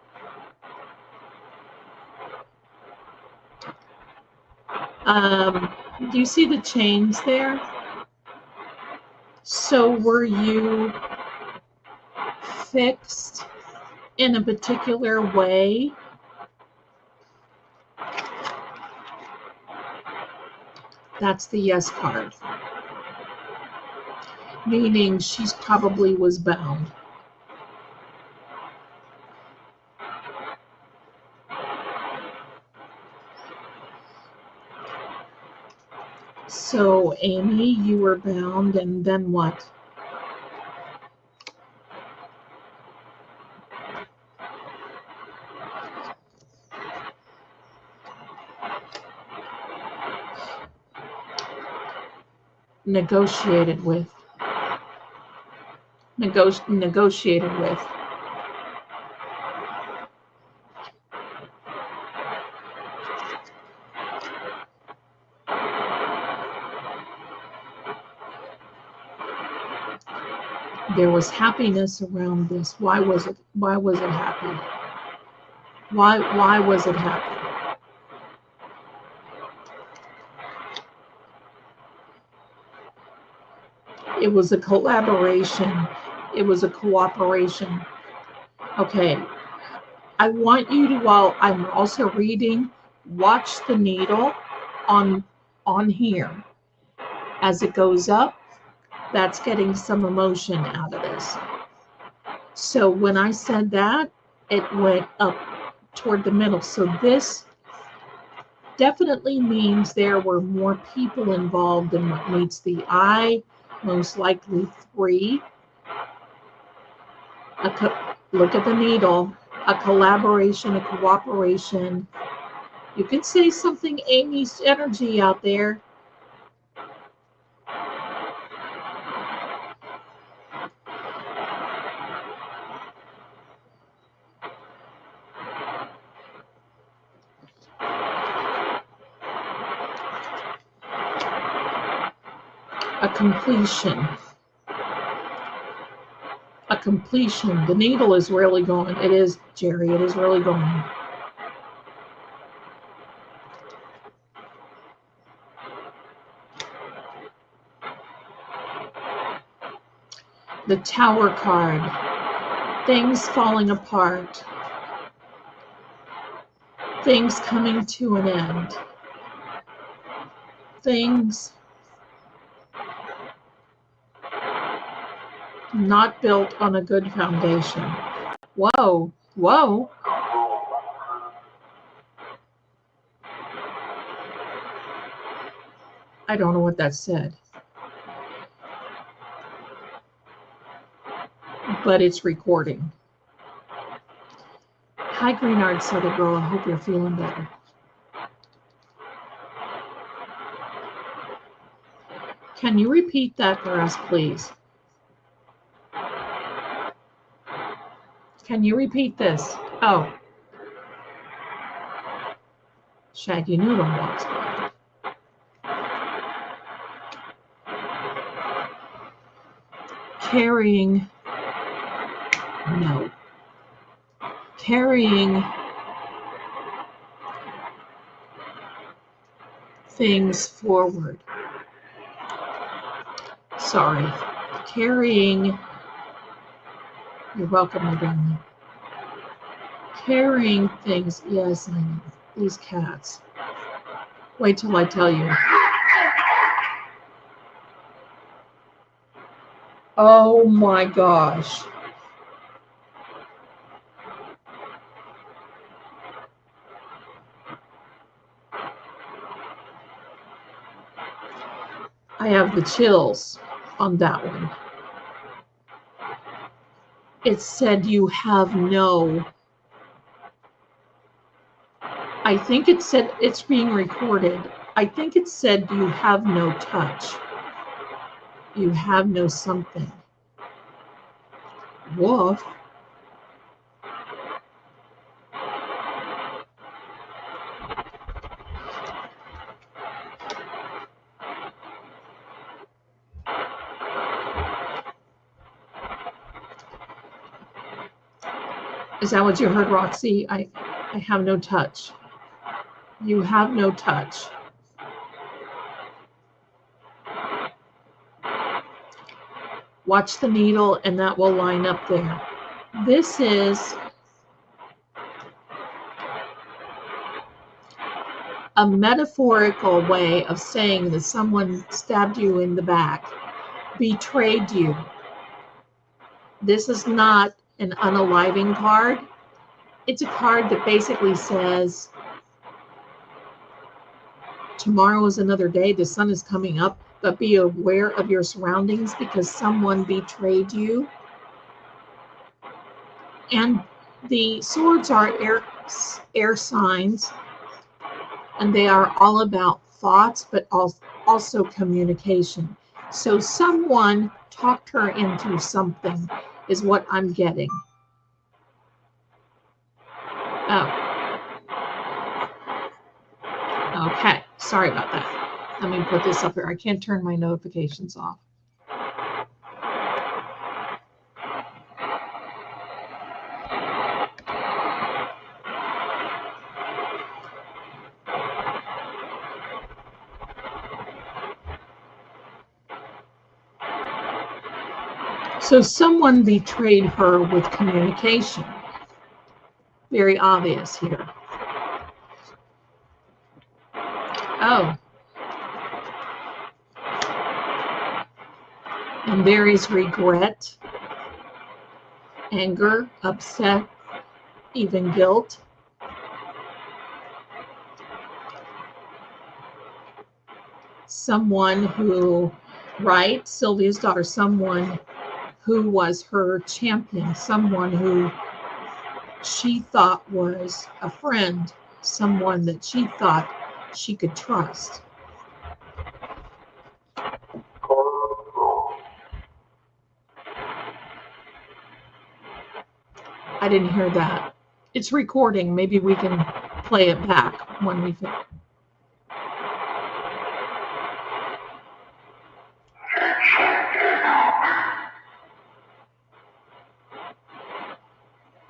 Do you see the chains there? So were you fixed in a particular way? That's the yes card. Meaning she probably was bound. So, Amy, you were bound, and then what? Negotiated with. Negotiated with. There was happiness around this. Why was it happy? Why was it happy? It was a collaboration. It was a cooperation. Okay. I want you to, while I'm also reading, watch the needle on here. As it goes up, that's getting some emotion out of this. So when I said that, it went up toward the middle. So this definitely means there were more people involved than what meets the eye, most likely 3. Look at the needle, a collaboration, a cooperation. You can say something, Amy's energy out there. A completion. A completion. The needle is really going. It is, Jerry, it is really going. The Tower card. Things falling apart. Things coming to an end. Things not built on a good foundation. Whoa, whoa. I don't know what that said. But it's recording. Hi, Greenard Southern Girl. I hope you're feeling better. Can you repeat that for us, please? Can you repeat this? Oh. Shaggy Noodle walks by. Carrying. No. Carrying things forward. Sorry. Carrying. You're welcome, my darling. Carrying things. Yes, I know. These cats. Wait till I tell you. Oh my gosh. I have the chills. on that one. It said you have no. I think it said it's being recorded. I think it said you have no touch. You have no something. Woof. Is that what you heard, Roxy? I have no touch. You have no touch. Watch the needle, and that will line up there. This is a metaphorical way of saying that someone stabbed you in the back, betrayed you. This is not an unaliving card. It's a card that basically says, tomorrow is another day, the sun is coming up, but be aware of your surroundings because someone betrayed you. And the swords are air signs, and they are all about thoughts, but also communication. So someone talked her into something is what I'm getting. Oh. Okay, sorry about that. Let me put this up here. I can't turn my notifications off. So someone betrayed her with communication. Very obvious here. Oh. And there is regret, anger, upset, even guilt. Someone who, right, Sylvia's daughter, someone who was her champion, someone who she thought was a friend, someone that she thought she could trust. I didn't hear that. It's recording. Maybe we can play it back when we finish.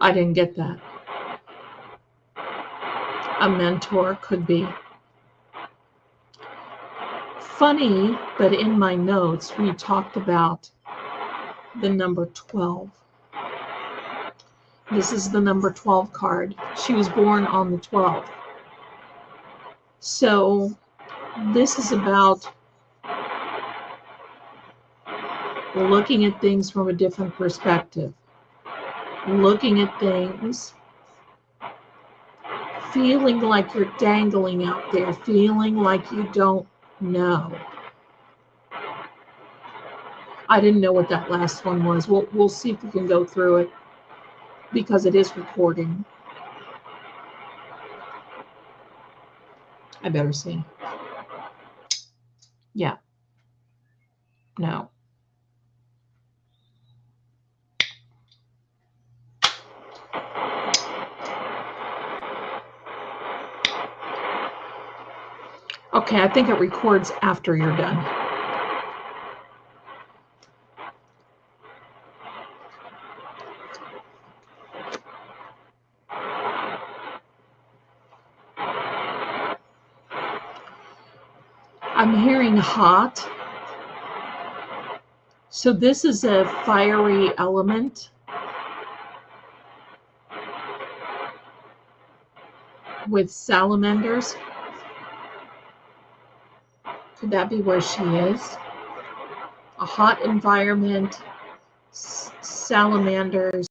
I didn't get that. A mentor could be. Funny, but in my notes, we talked about the number 12. This is the number 12 card. She was born on the 12th. So this is about looking at things from a different perspective. Looking at things, feeling like you're dangling out there, feeling like you don't know. I didn't know what that last one was. We'll see if we can go through it because it is recording. I better see. Yeah. No. Okay, I think it records after you're done. I'm hearing hot. So this is a fiery element. With salamanders. Could that be where she is? A hot environment, salamanders.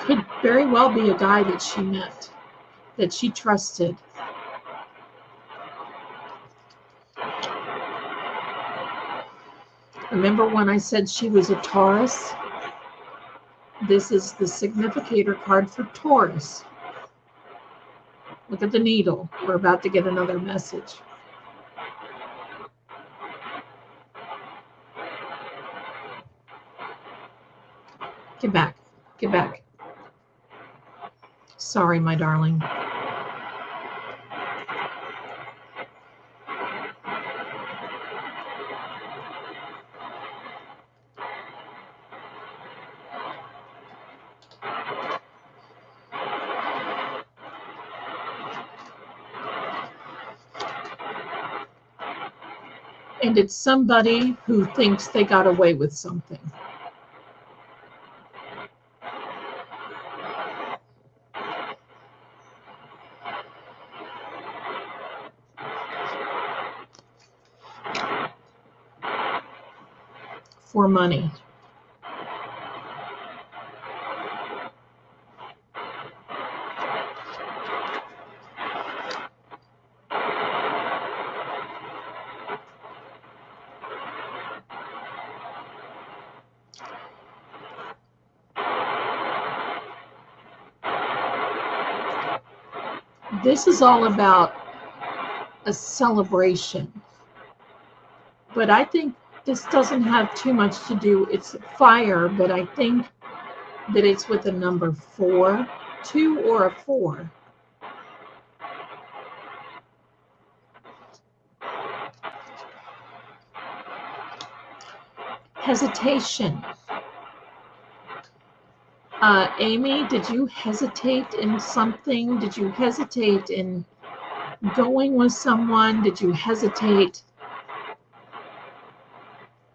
Could very well be a guy that she met. that she trusted. Remember when I said she was a Taurus? This is the significator card for Taurus. Look at the needle. We're about to get another message. Get back. Get back. Sorry, my darling. And it's somebody who thinks they got away with something. For money. This is all about a celebration. But I think this doesn't have too much to do. It's fire, but I think that it's with a number 4, 2 or a 4. Hesitation. Amy, did you hesitate in something? Did you hesitate in going with someone? Did you hesitate?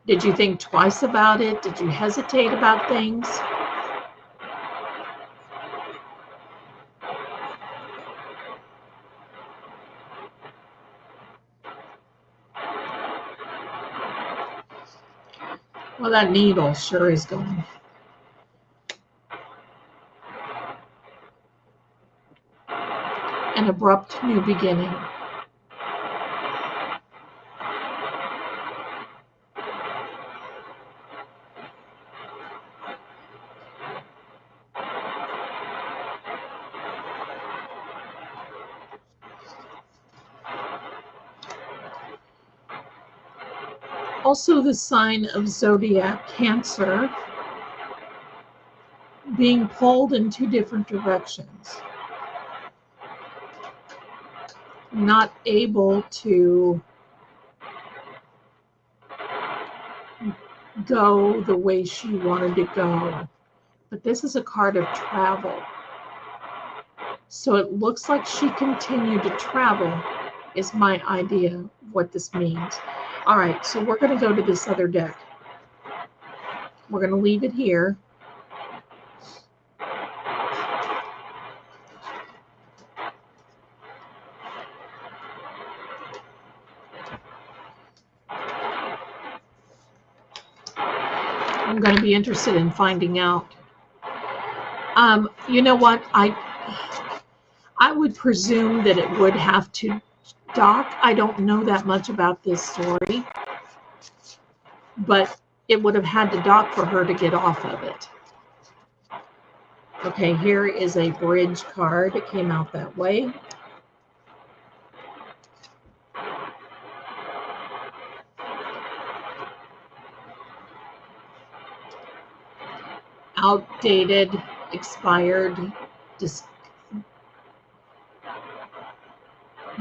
Did you think twice about it? Did you hesitate about things? Well, that needle sure is going. An abrupt new beginning. Also the sign of zodiac Cancer being pulled in 2 different directions. Not able to go the way she wanted to go. But this is a card of travel. So it looks like she continued to travel, is my idea of what this means. All right, so we're going to go to this other deck. We're going to leave it here. I'm going to be interested in finding out. You know what? I would presume that it would have to dock. I don't know that much about this story, but it would have had to dock for her to get off of it. Okay, here is a bridge card. It came out that way. Outdated, expired,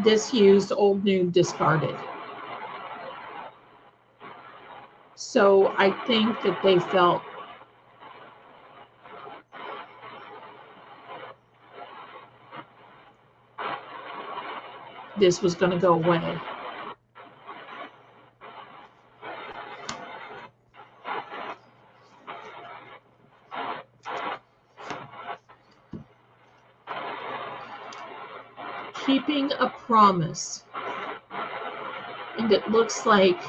disused, old, new, discarded. So I think that they felt this was going to go away. Keeping a promise. And it looks like,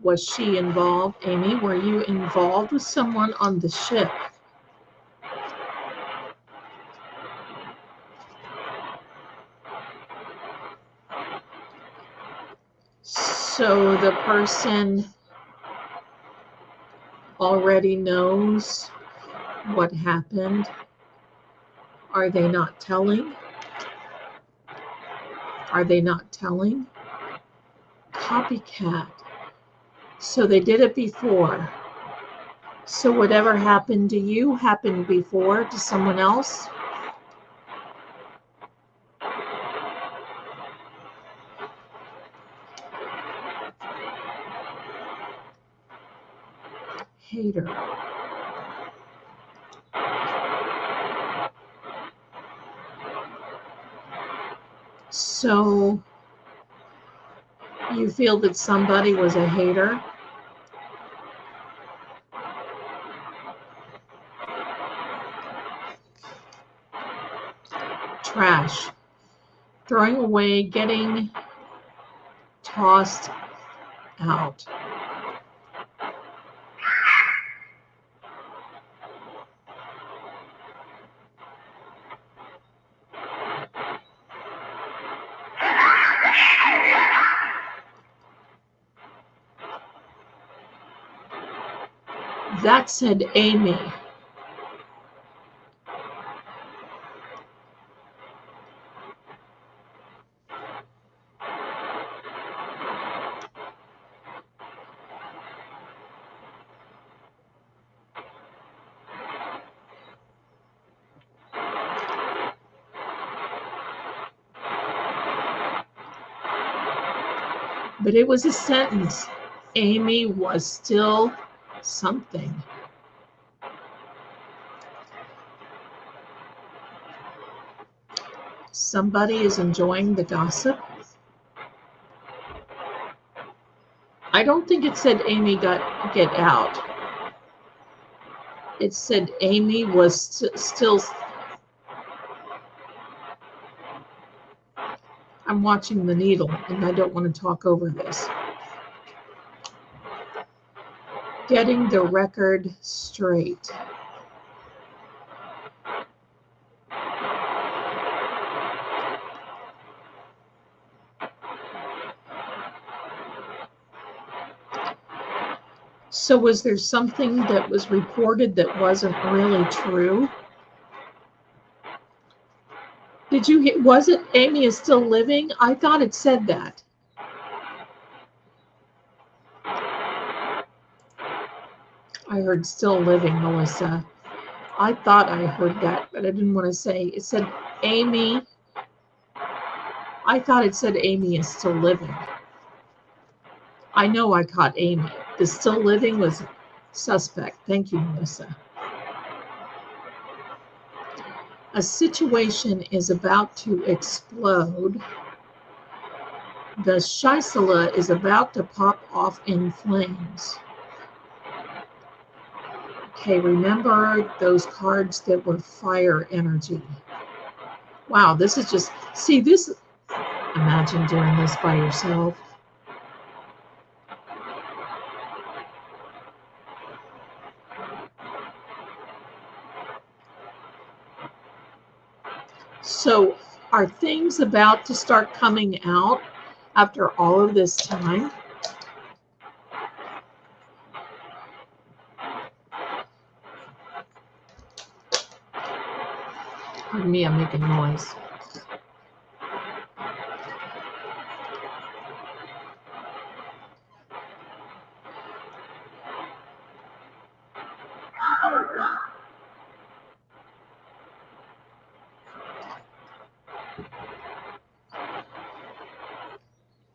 was she involved? Amy, were you involved with someone on the ship? So the person already knows what happened. Are they not telling? Are they not telling? Copycat. So they did it before. So whatever happened to you happened before to someone else? Hater. So you feel that somebody was a hater? Trash. Throwing away, getting tossed out. That said Amy. But it was a sentence. Amy was still something. Somebody is enjoying the gossip. I don't think it said Amy got get out. It said Amy was still. I'm watching the needle and I don't want to talk over this. Getting the record straight. So was there something that was reported that wasn't really true? Did you hear, was it Amy is still living? I thought it said that. I heard still living, Melissa. I thought I heard that, but I didn't want to say. It said Amy. I thought it said Amy is still living. I know I caught Amy. The still living was suspect. Thank you, Melissa. A situation is about to explode. The Shisela is about to pop off in flames. Okay, remember those cards that were fire energy. Wow, this is just, see this, imagine doing this by yourself. So are things about to start coming out after all of this time? Pardon me, I'm making noise.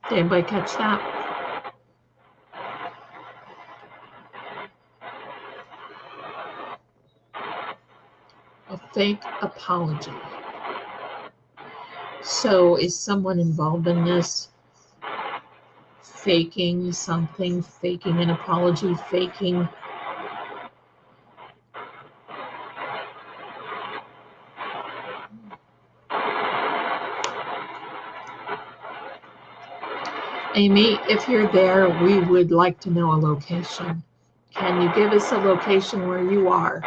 Did anybody catch that? A fake apology. So is someone involved in this? Faking something, faking an apology, faking. Amy, if you're there, we would like to know a location. Can you give us a location where you are?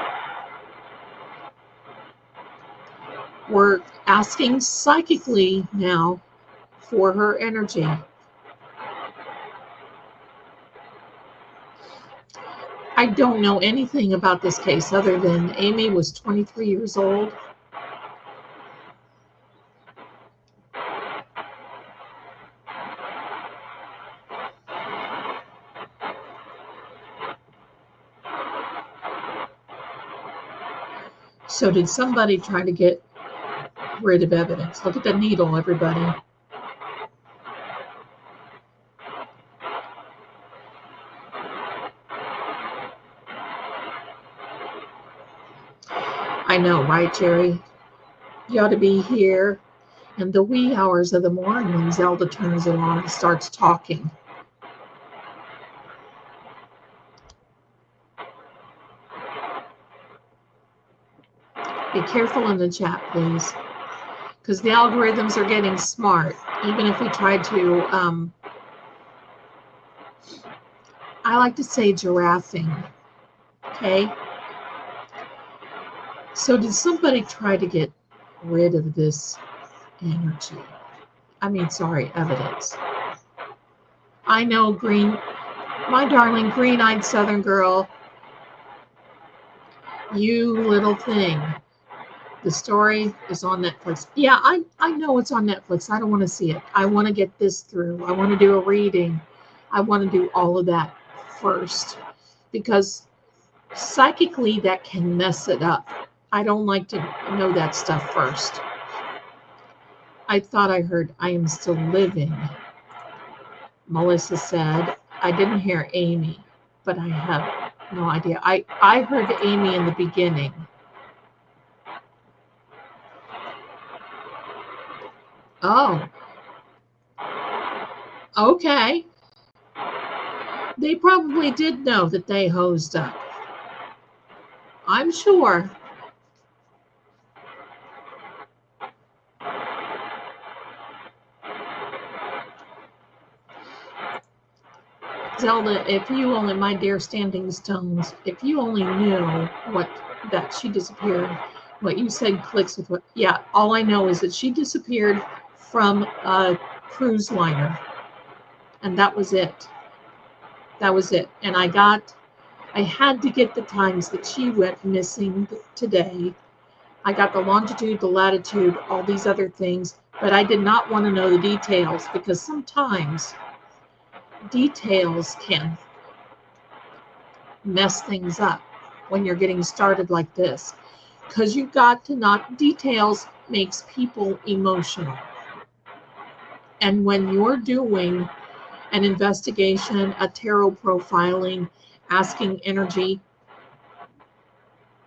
We're asking psychically now for her energy. I don't know anything about this case other than Amy was 23 years old. So did somebody try to get rid of evidence? Look at the needle, everybody. I know, right, Jerry? You ought to be here in the wee hours of the morning when Zelda turns it on and starts talking. Be careful in the chat, please, because the algorithms are getting smart. Even if we try to, I like to say giraffing, okay? So did somebody try to get rid of this energy? Evidence. I know, Green, my darling green-eyed Southern girl, you little thing. The story is on Netflix. Yeah, I know it's on Netflix. I don't want to see it. I want to get this through. I want to do a reading. I want to do all of that first, because psychically that can mess it up. I don't like to know that stuff first. I thought I heard I am still living. Melissa said, I didn't hear Amy, but I have no idea. I heard Amy in the beginning. Oh, okay. They probably did know that they hosed up. I'm sure. Zelda, if you only, my dear Standing Stones, if you only knew that she disappeared, what you said clicks with what, yeah, all I know is that she disappeared from a cruise liner, and that was it. That was it. And I had to get the times that she went missing today. I got the longitude, the latitude, all these other things, but I did not want to know the details, because sometimes details can mess things up when you're getting started like this, because you've got to not, details makes people emotional. And when you're doing an investigation, a tarot profiling, asking energy,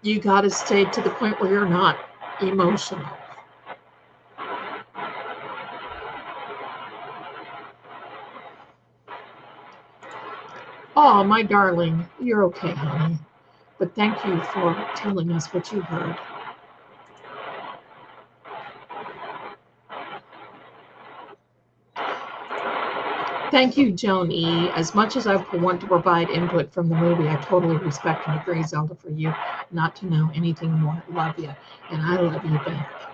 you got to stay to the point where you're not emotional. Oh, my darling, you're okay, honey. But thank you for telling us what you heard. Thank you, Joan E. As much as I want to provide input from the movie, I totally respect and agree, Zelda, for you not to know anything more. Love you, and I love you back.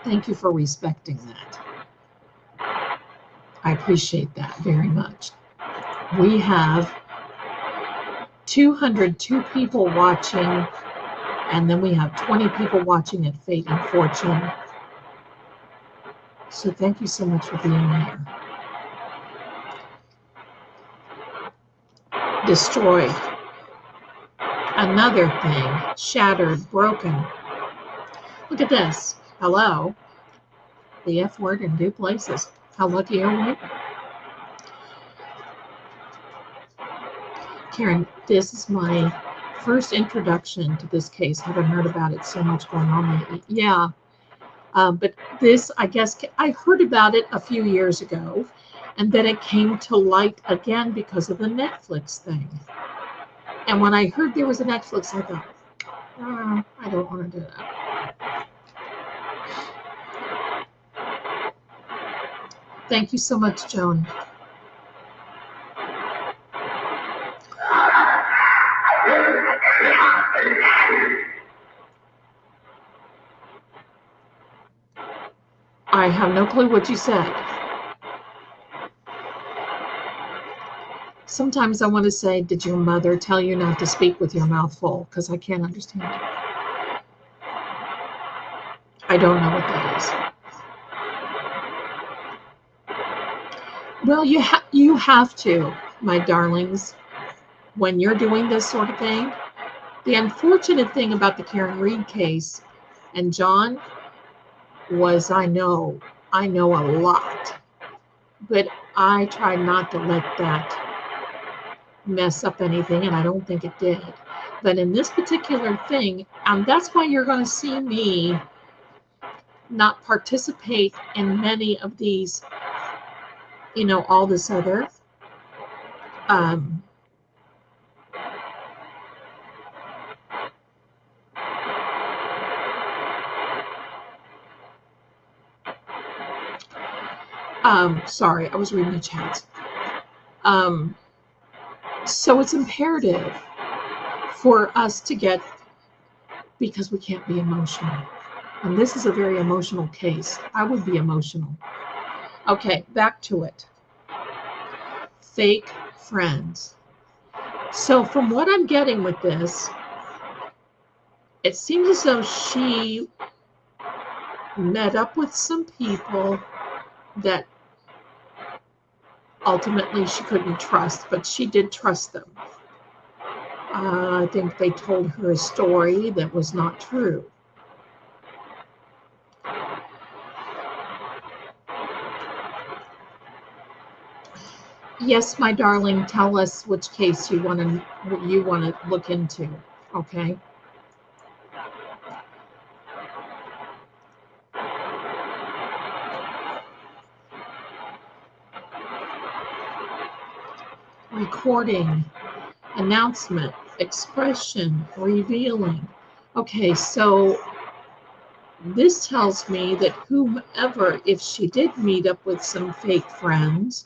Thank you for respecting that. I appreciate that very much. We have 202 people watching, and then we have 20 people watching at Fate and Fortune. So thank you so much for being here. Destroyed. Another thing. Shattered. Broken. Look at this. Hello. The F word in two places. How lucky are we? Karen, this is my first introduction to this case. Haven't heard about it, so much going on lately. Yeah. But this, I guess, I heard about it a few years ago, and then it came to light again because of the Netflix thing. And when I heard there was a Netflix, I thought, oh, I don't want to do that. Thank you so much, Joan. I have no clue what you said. Sometimes I want to say, did your mother tell you not to speak with your mouth full? Because I can't understand it. I don't know what that is. Well, you have to, my darlings, when you're doing this sort of thing. The unfortunate thing about the Karen Reed case and John was I know a lot, but I tried not to let that mess up anything, and I don't think it did. But in this particular thing, and that's why you're going to see me not participate in many of these, all this other sorry, I was reading the chat. So it's imperative for us to get, because we can't be emotional. And this is a very emotional case. I would be emotional. Okay, back to it. Fake friends. So from what I'm getting with this, it seems as though she met up with some people that ultimately she couldn't trust, but she did trust them. I think they told her a story that was not true. Yes, my darling, tell us which case you want to look into, okay? Recording, announcement, expression, revealing. Okay, so this tells me that whomever, if she did meet up with some fake friends,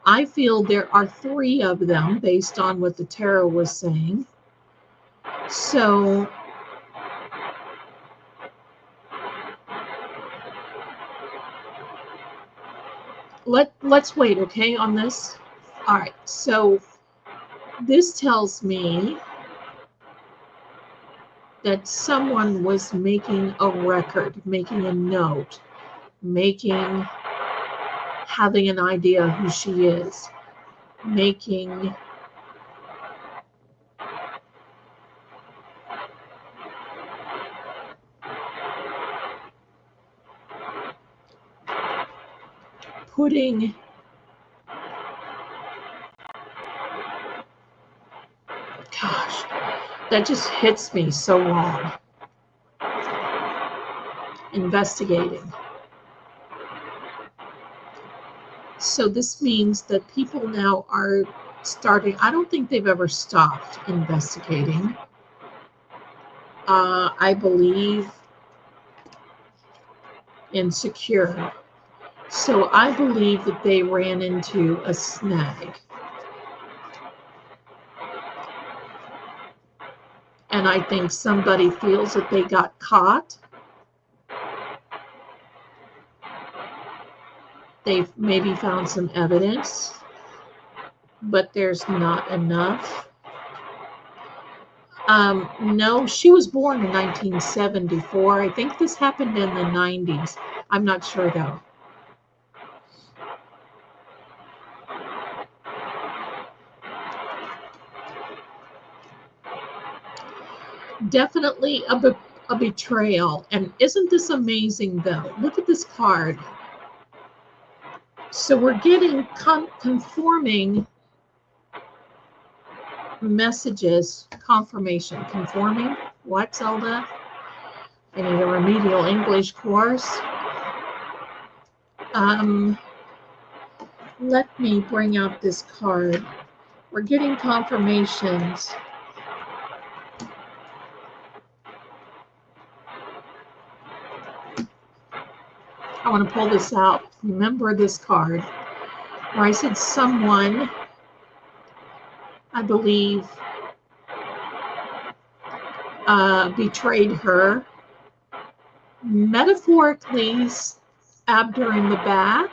I feel there are 3 of them based on what the tarot was saying. So let's wait, okay, on this. All right, so this tells me that someone was making a record, making a note, having an idea who she is, putting gosh, that just hits me so wrong. Investigating. So this means that people now are starting, I don't think they've ever stopped investigating. I believe insecure. So I believe that they ran into a snag. And I think somebody feels that they got caught. They've maybe found some evidence, but there's not enough. No, she was born in 1974. I think this happened in the 90s. I'm not sure though. Definitely a betrayal. And isn't this amazing though? Look at this card. So we're getting conforming messages, confirmation, conforming. What, Zelda? I need a remedial English course. Let me bring out this card. We're getting confirmations. I want to pull this out. Remember this card where I said someone, I believe, betrayed her, metaphorically stabbed her in the back,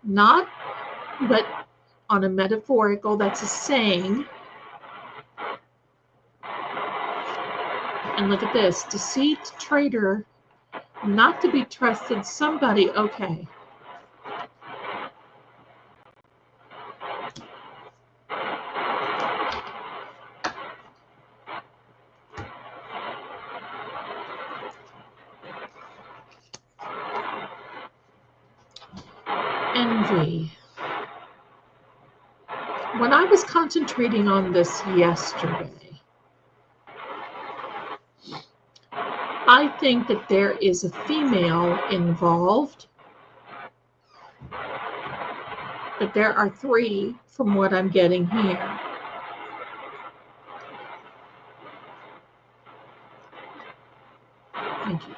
not, but on a metaphorical, that's a saying. And look at this, deceit, traitor, not to be trusted, somebody, okay. Envy. When I was concentrating on this yesterday, I think that there is a female involved, but there are 3 from what I'm getting here. Thank you.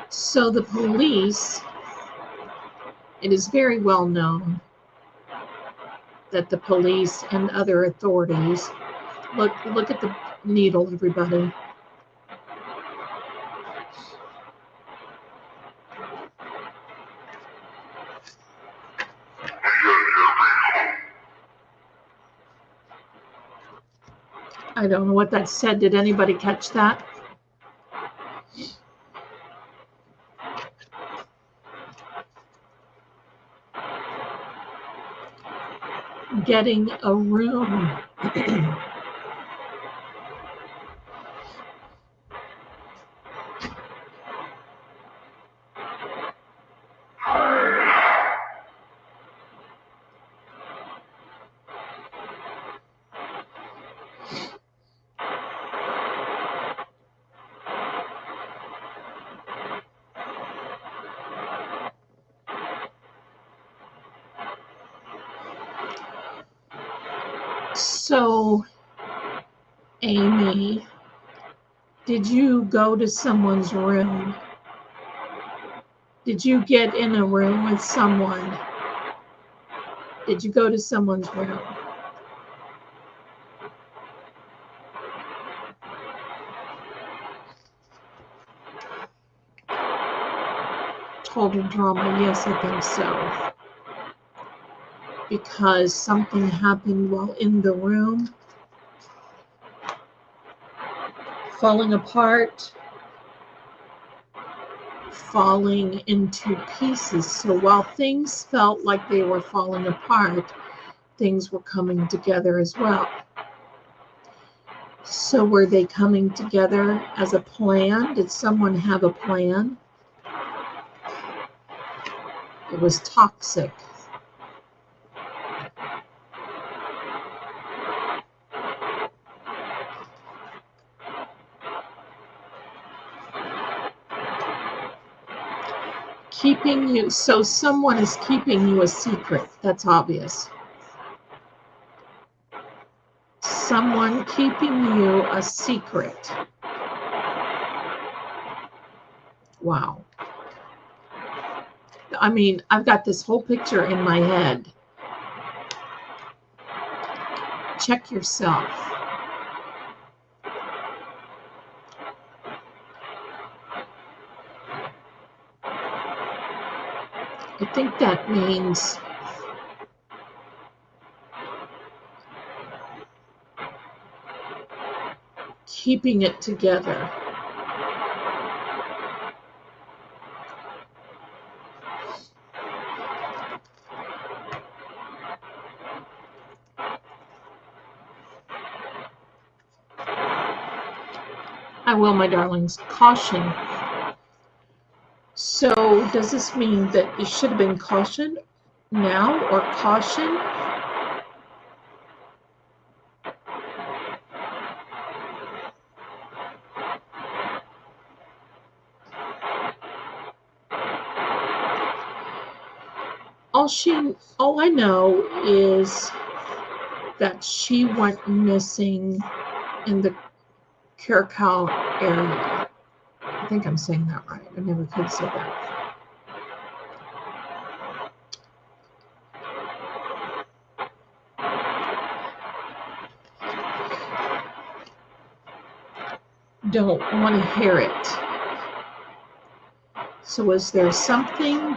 So the police, it is very well known that the police and other authorities, look at the needle, everybody. I don't know what that said. Did anybody catch that? Getting a room. So, Amy, did you go to someone's room? Did you get in a room with someone? Did you go to someone's room? Total drama, yes, I think so. Because something happened while in the room. Falling apart. Falling into pieces. So while things felt like they were falling apart, things were coming together as well. So were they coming together as a plan? Did someone have a plan? It was toxic. Keeping you, so someone is keeping you a secret. That's obvious. Someone keeping you a secret. Wow. I mean, I've got this whole picture in my head. Check yourself. I think that means keeping it together. I will, my darlings. Caution. So does this mean that it should have been caution now or caution? All I know is that she went missing in the Curacao area. I think I'm saying that right. I never could say that. Don't want to hear it. So was there something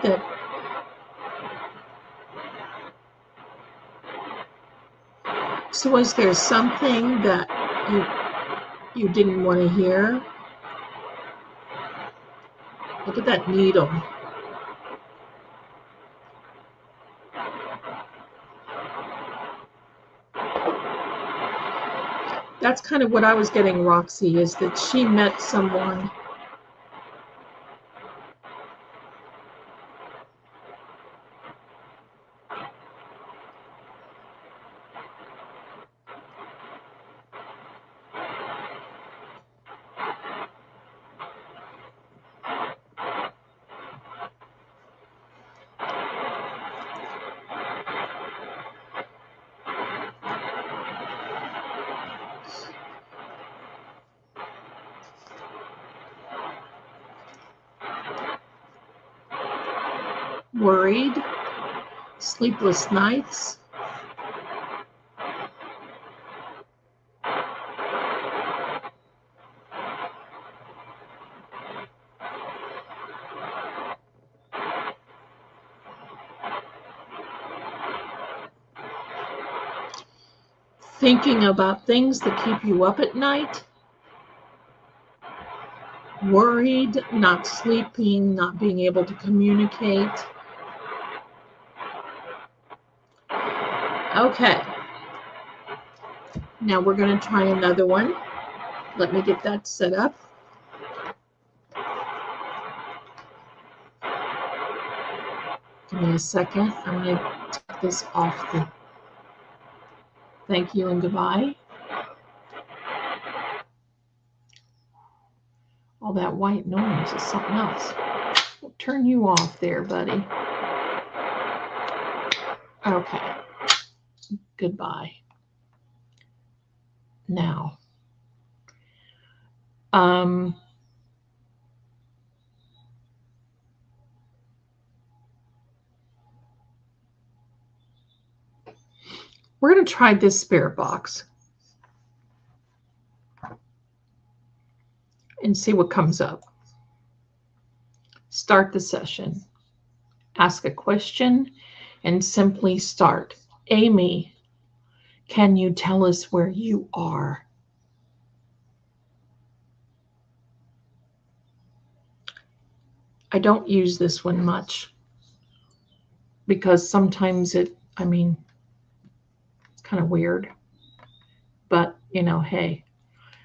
that you didn't want to hear? Look at that needle. That's kind of what I was getting, Roxy, is that she met someone. Worried, sleepless nights. Thinking about things that keep you up at night. Worried, not sleeping, not being able to communicate. Okay. Now we're going to try another one. Let me get that set up. Give me a second. I'm going to take this off the thank you and goodbye. All that white noise is something else. We'll turn you off there, buddy. Okay. Goodbye. Now, we're going to try this spirit box and see what comes up. Start the session. Ask a question and simply start. Amy, can you tell us where you are? I don't use this one much because sometimes it's kind of weird. But, hey.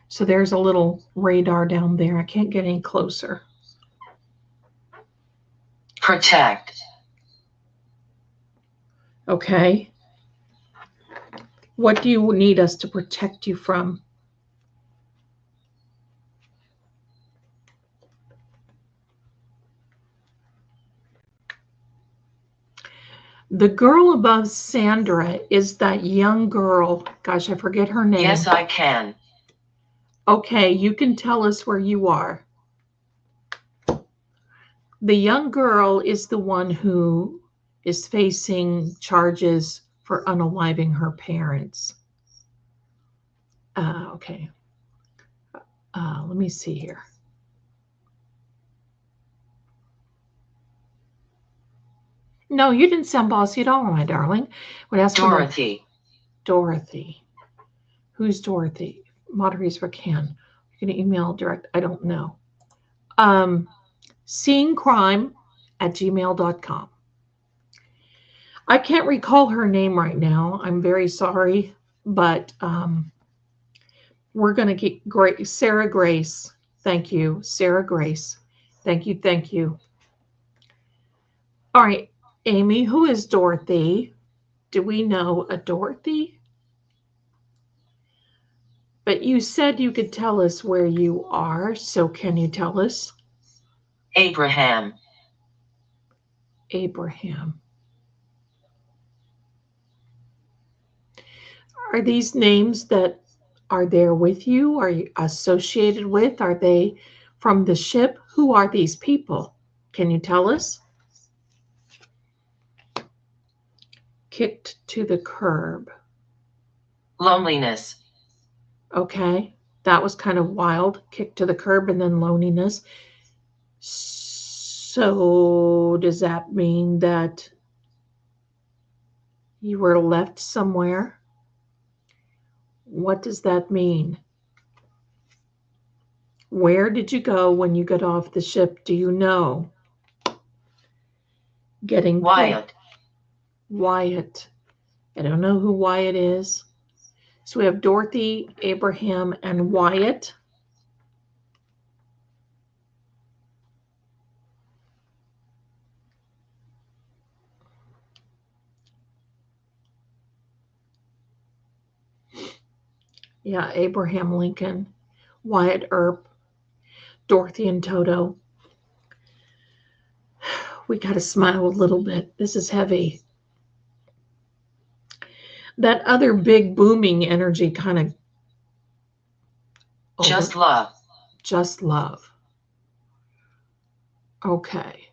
So there's a little radar down there. I can't get any closer. Protect. Okay. What do you need us to protect you from? The girl above Sandra is that young girl. Gosh, I forget her name. Yes, I can. Okay, you can tell us where you are. The young girl is the one who is facing charges for unaliving her parents. Okay. Let me see here. No, you didn't sound bossy at all, my darling. What else? Dorothy. Dorothy. Who's Dorothy? Moderators for Ken. You're going to email direct. I don't know. seeingcrime@gmail.com. I can't recall her name right now. I'm very sorry, but we're going to get Sarah Grace. Thank you, Sarah Grace. Thank you, thank you. All right, Amy, who is Dorothy? Do we know a Dorothy? But you said you could tell us where you are, so can you tell us? Abraham. Abraham. Are these names that are there with you? Are you associated with? Are they from the ship? Who are these people? Can you tell us? Kicked to the curb. Loneliness. Okay, that was kind of wild. Kicked to the curb and then loneliness. So does that mean that you were left somewhere? What does that mean? Where did you go when you got off the ship? Do you know? Getting Wyatt. Wyatt. I don't know who Wyatt is. So we have Dorothy, Abraham, and Wyatt. Yeah, Abraham Lincoln, Wyatt Earp, Dorothy and Toto. We got to smile a little bit. This is heavy. That other big booming energy kind of. Just love. Just love. Okay.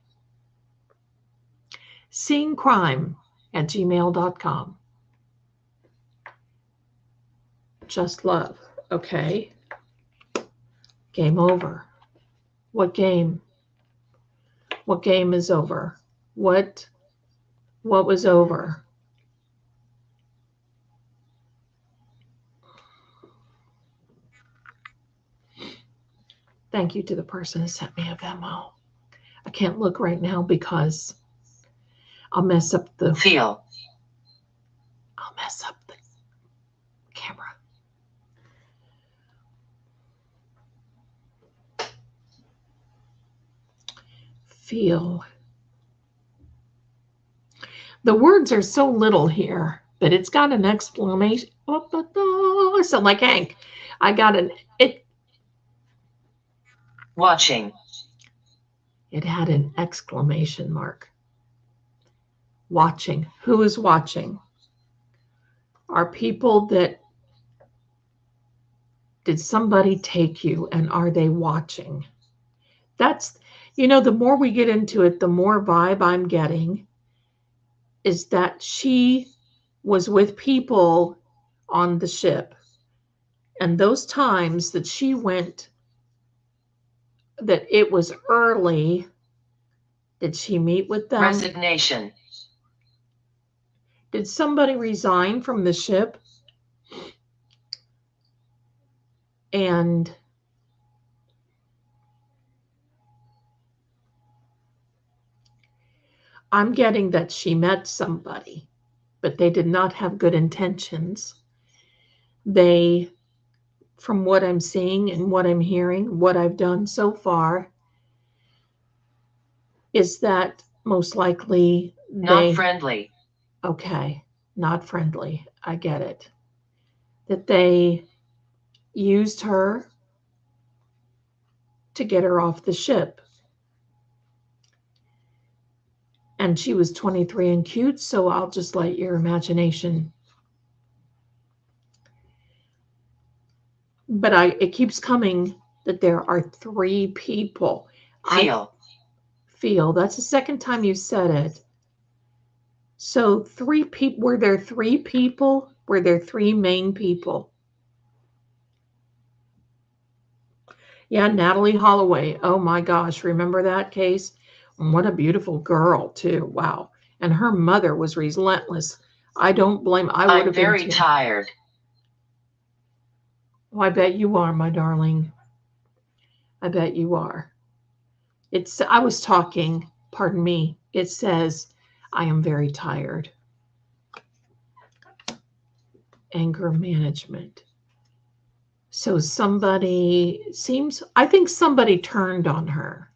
seeingcrime@gmail.com. Just love. Okay. Game over. What game? What game is over? What was over? Thank you to the person who sent me a Venmo. I can't look right now because I'll mess up the Feel. I'll mess up the camera. Feel. The words are so little here, but it's got an exclamation. I sound like Hank. I got it. Watching. It had an exclamation mark. Watching. Who is watching? Are people that did somebody take you and are they watching? That's, the more we get into it, the more vibe I'm getting is that she was with people on the ship. And those times that she went, that it was early, did she meet with them? Resignation. Did somebody resign from the ship? And I'm getting that she met somebody, but they did not have good intentions. They, from what I'm seeing and what I'm hearing, what I've done so far, is that most likely Not friendly. Okay, not friendly. I get it. That they used her to get her off the ship. And she was 23 and cute, so I'll just let your imagination. But it keeps coming that there are 3 people. Feel. That's the second time you said it. So 3 people. Were there 3 people? Were there 3 main people? Yeah, Natalie Holloway. Oh my gosh, remember that case? What a beautiful girl, too. Wow. And her mother was relentless. I don't blame. I'm very tired. Oh, I bet you are, my darling. I bet you are. I was talking, pardon me. It says, I am very tired. Anger management. So I think somebody turned on her,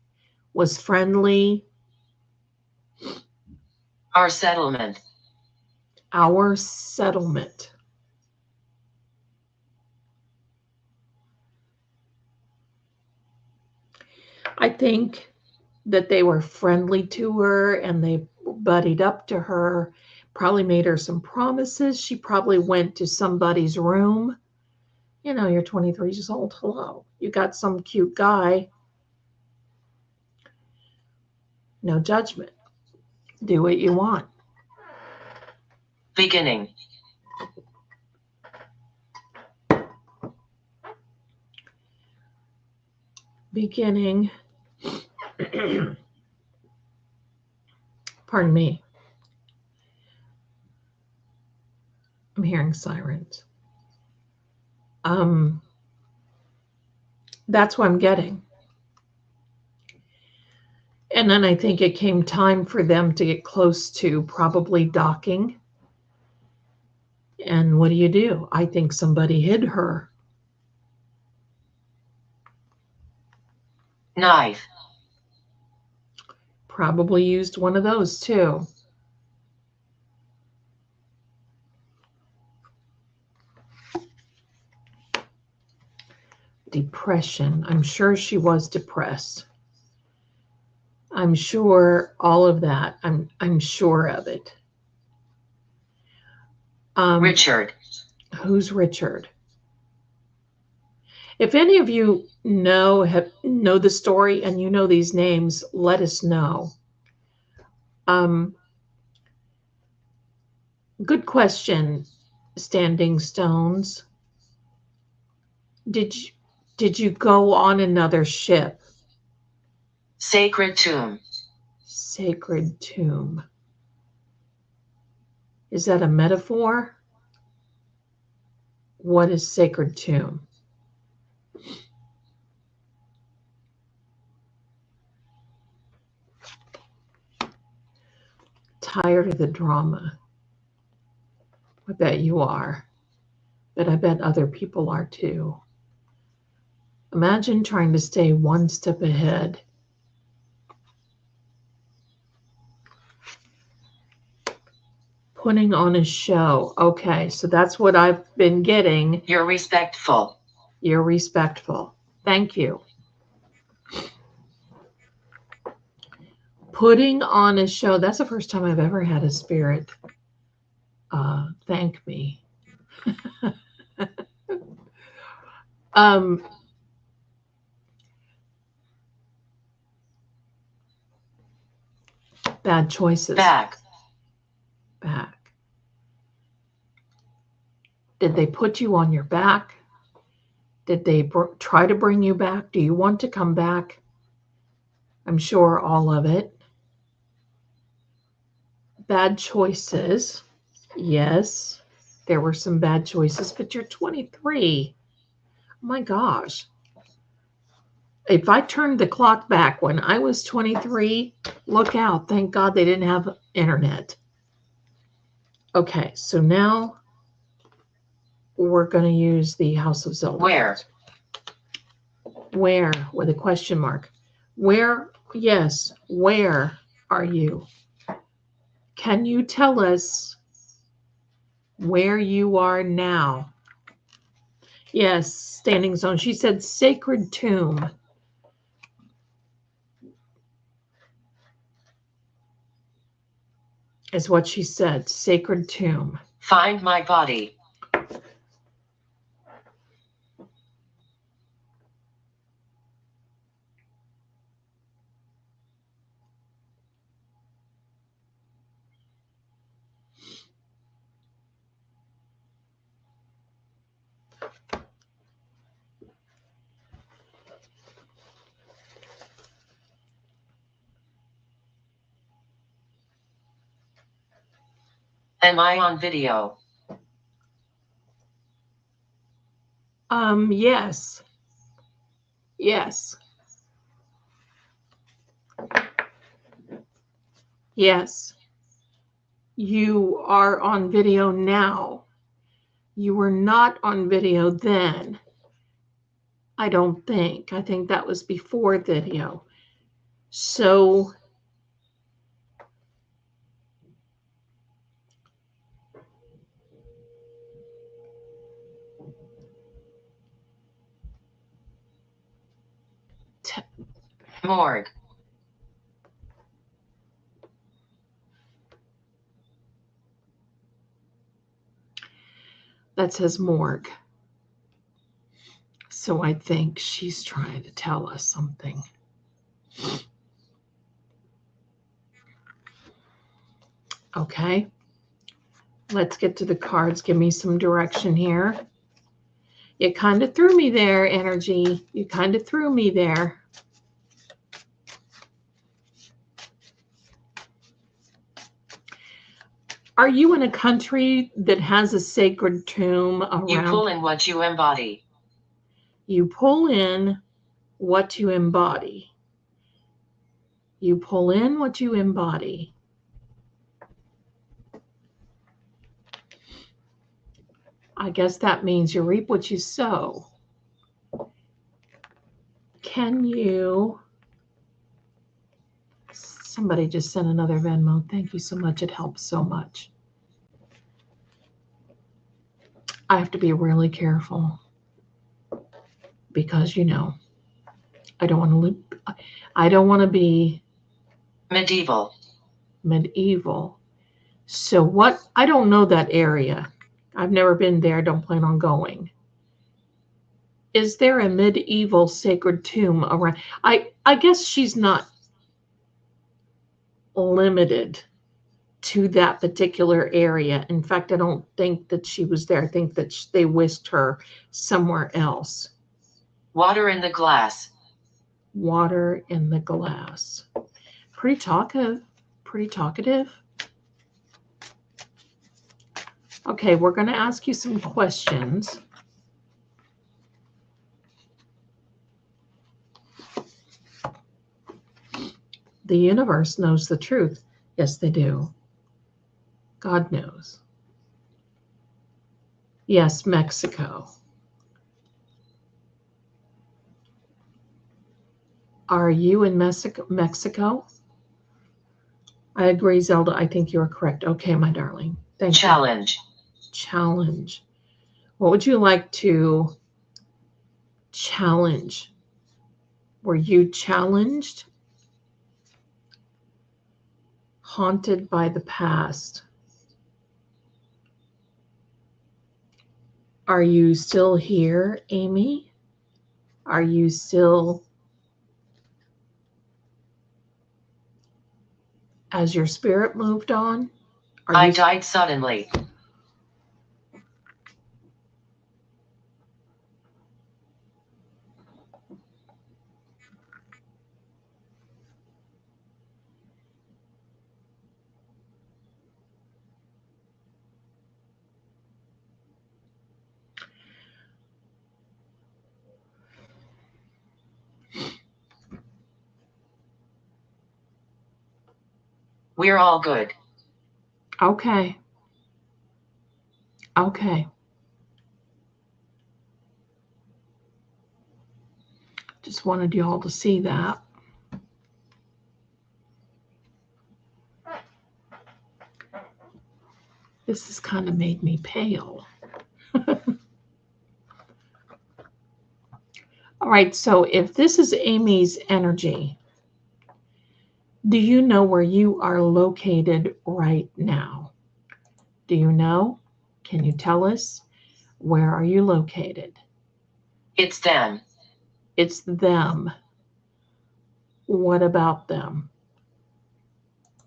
was friendly. Our settlement. Our settlement. I think that they were friendly to her and they buddied up to her, probably made her some promises. She probably went to somebody's room. You're 23 years old. Hello. You got some cute guy. No judgment. Do what you want. Beginning. Beginning. Pardon me. I'm hearing sirens. That's what I'm getting. And then I think it came time for them to get close to probably docking. And what do? I think somebody hid her. Knife. Probably used one of those too. Depression. I'm sure she was depressed. I'm sure all of that. I'm sure of it. Richard. Who's Richard? If any of you know the story and you know these names, let us know. Good question, Standing Stones. Did you go on another ship? Sacred tomb. Sacred tomb. Is that a metaphor? What is sacred tomb? Tired of the drama. I bet you are. But I bet other people are too. Imagine trying to stay one step ahead. Putting on a show. Okay, so that's what I've been getting. You're respectful. You're respectful. Thank you. Putting on a show. That's the first time I've ever had a spirit thank me. Bad choices. Back. Did they put you on your back? Did they try to bring you back? Do you want to come back? I'm sure all of it. Bad choices. Yes, there were some bad choices, but you're 23. Oh my gosh. If I turned the clock back when I was 23, look out. Thank God they didn't have internet. Okay, so now we're going to use the House of Zelda. Where? Where, with a question mark. Where, yes, where are you? Can you tell us where you are now? Yes, Standing Zone. She said sacred tomb. Is what she said. Sacred tomb. Find my body. Am I on video? Yes. Yes. Yes. You are on video now. You were not on video then. I don't think. I think that was before video. So Morgue. that says morgue. So I think she's trying to tell us something. Okay. Let's get to the cards. Give me some direction here. You kind of threw me there, energy. You kind of threw me there. Are you in a country that has a sacred tomb around? You pull in what you embody. You pull in what you embody. You pull in what you embody. I guess that means you reap what you sow. Can you... Somebody just sent another Venmo. Thank you so much. It helps so much. I have to be really careful because, you know, I don't want to be Medieval. medieval. So what? I don't know that area. I've never been there. Don't plan on going. Is there a medieval sacred tomb around? I guess she's not limited to that particular area. In fact, I don't think that she was there. I think that they whisked her somewhere else. Water in the glass. Water in the glass. Pretty talkative. Pretty talkative. Okay, we're going to ask you some questions. The universe knows the truth. Yes, they do. God knows. Yes, Mexico. Are you in Mexico? I agree, Zelda. I think you're correct. Okay, my darling. Thank you. Challenge. Challenge. What would you like to challenge? Were you challenged? Haunted by the past. Are you still here, Amy? Are you still, as your spirit moved on? I died suddenly. We're all good. Okay. Okay. Just wanted you all to see that. This has kind of made me pale. All right, so if this is Amy's energy, do you know where you are located right now? Do you know? Can you tell us? Where are you located? It's them. It's them. What about them?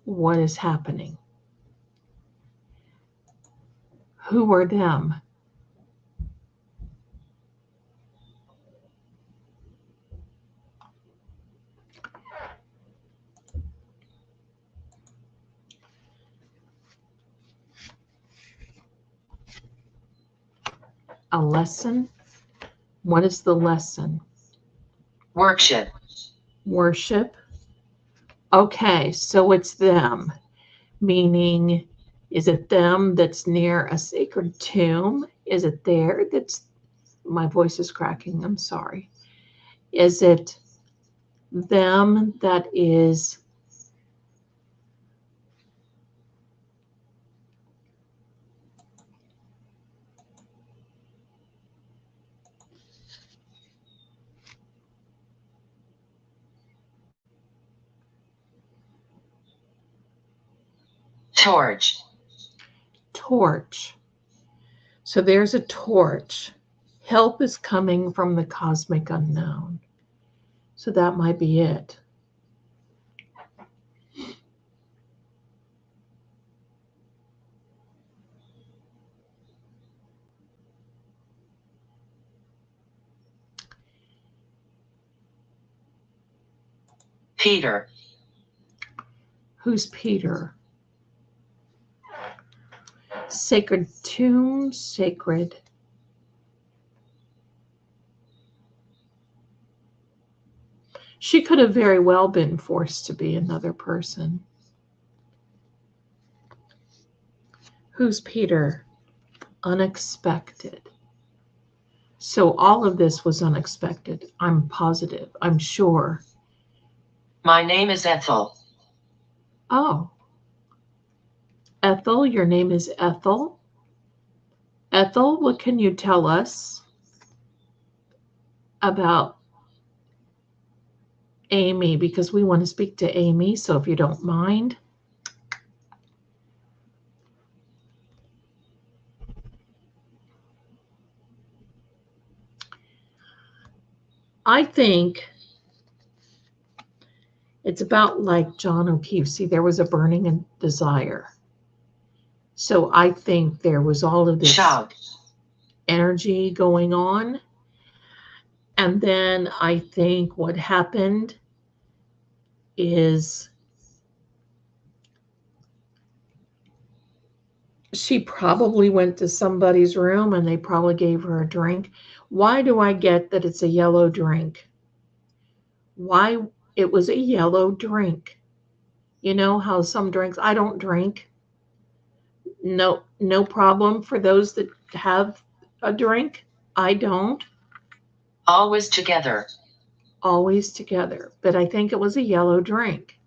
What is happening? Who are them? A lesson? What is the lesson? Worship. Worship. Okay, so it's them, meaning, is it them that's near a sacred tomb? Is it there that's, my voice is cracking, I'm sorry. Is it them that is Torch. torch? So there's a torch. Help is coming from the cosmic unknown. So that might be it. Peter. Who's Peter? Sacred tomb, sacred. She could have very well been forced to be another person. Who's Peter? Unexpected. So all of this was unexpected. I'm positive. I'm sure. My name is Ethel. Oh. Ethel, your name is Ethel. Ethel, what can you tell us about Amy? Because we want to speak to Amy, so if you don't mind. I think it's about like John O'Keefe. See, there was a burning desire. So I think there was all of this Shout. energy going on. And then I think what happened is she probably went to somebody's room and they probably gave her a drink. Why do I get that it's a yellow drink? Why it was a yellow drink? You know how some drinks, I don't drink. No problem for those that have a drink. I don't. Always together. Always together. But I think it was a yellow drink.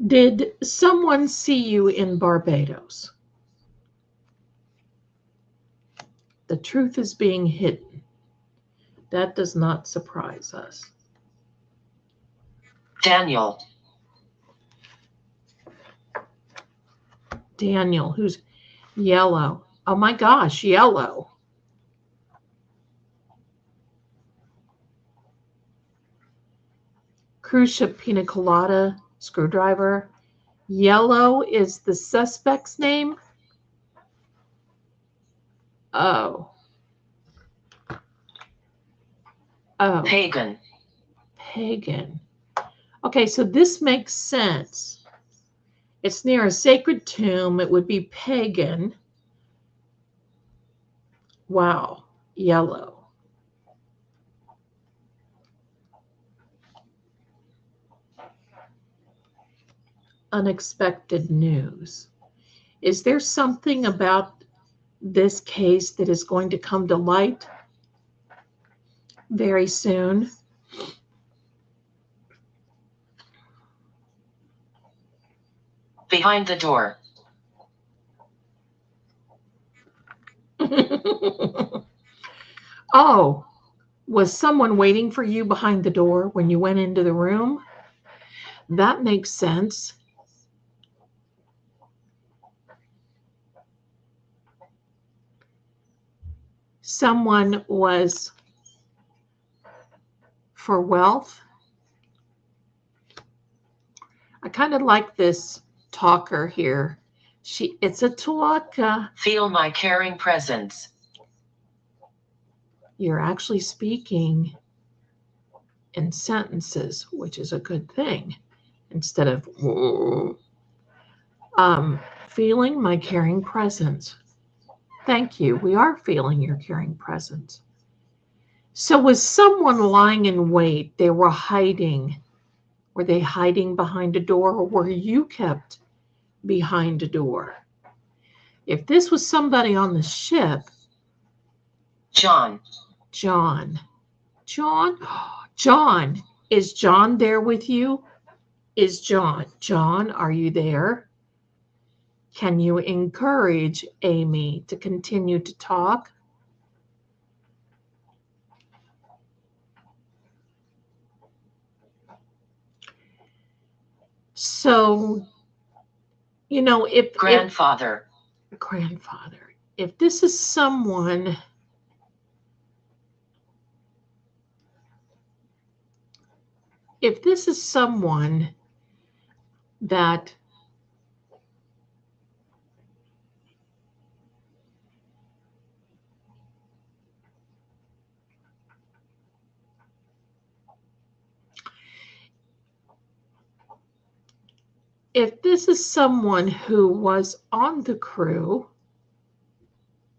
Did someone see you in Barbados? The truth is being hidden. That does not surprise us. Daniel. Daniel, who's yellow. Oh my gosh, yellow. Cruise ship pina colada, screwdriver. Yellow is the suspect's name. Oh. Oh. Pagan. Pagan. Okay, so this makes sense. It's near a sacred tomb. It would be pagan. Wow, yellow. Unexpected news. Is there something about this case that is going to come to light very soon? Behind the door. Oh, was someone waiting for you behind the door when you went into the room? That makes sense. Someone was for wealth. I kind of like this talker here. It's a talker. Feel my caring presence. You're actually speaking in sentences, which is a good thing, instead of feeling my caring presence. Thank you. We are feeling your caring presence. So was someone lying in wait? They were hiding. Were they hiding behind a door, or were you kept behind a door? If this was somebody on the ship, John. John, is John there with you? Is John, are you there? Can you encourage Amy to continue to talk? So, you know, Grandfather. If this is someone that If this is someone who was on the crew,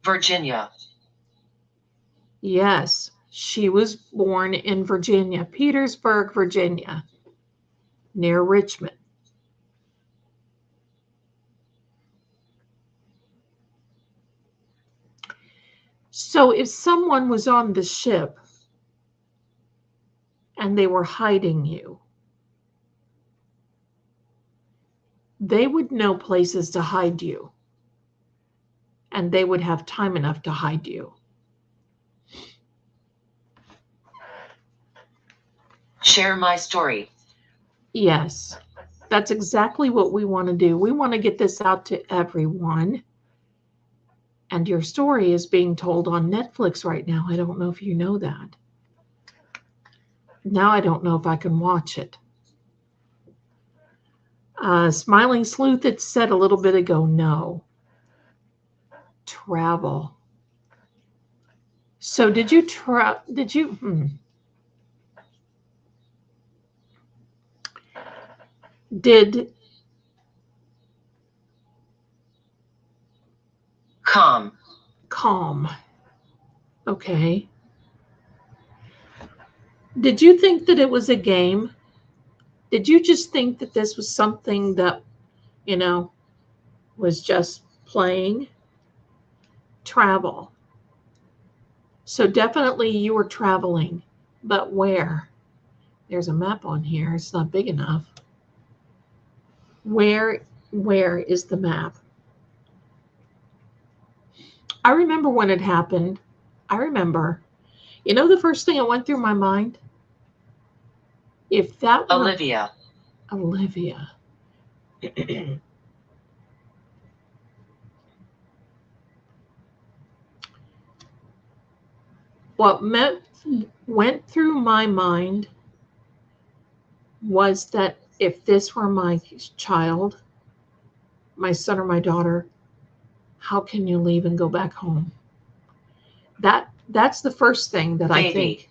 Virginia. yes, she was born in Virginia, Petersburg, Virginia, near Richmond. So if someone was on the ship and they were hiding you, they would know places to hide you, and they would have time enough to hide you. Share my story. Yes, that's exactly what we want to do. We want to get this out to everyone. And your story is being told on Netflix right now. I don't know if you know that. Now I don't know if I can watch it. Smiling Sleuth had said a little bit ago, no. Travel. So did you did Calm. Okay. Did you think that it was a game? Did you just think that this was something that, was just playing? Travel. So definitely you were traveling, but where? There's a map on here. It's not big enough. Where is the map? I remember when it happened. I remember. The first thing that went through my mind? If that were Olivia. Olivia. What went through my mind was that if this were my child, my son or my daughter, how can you leave and go back home? That's the first thing that I think.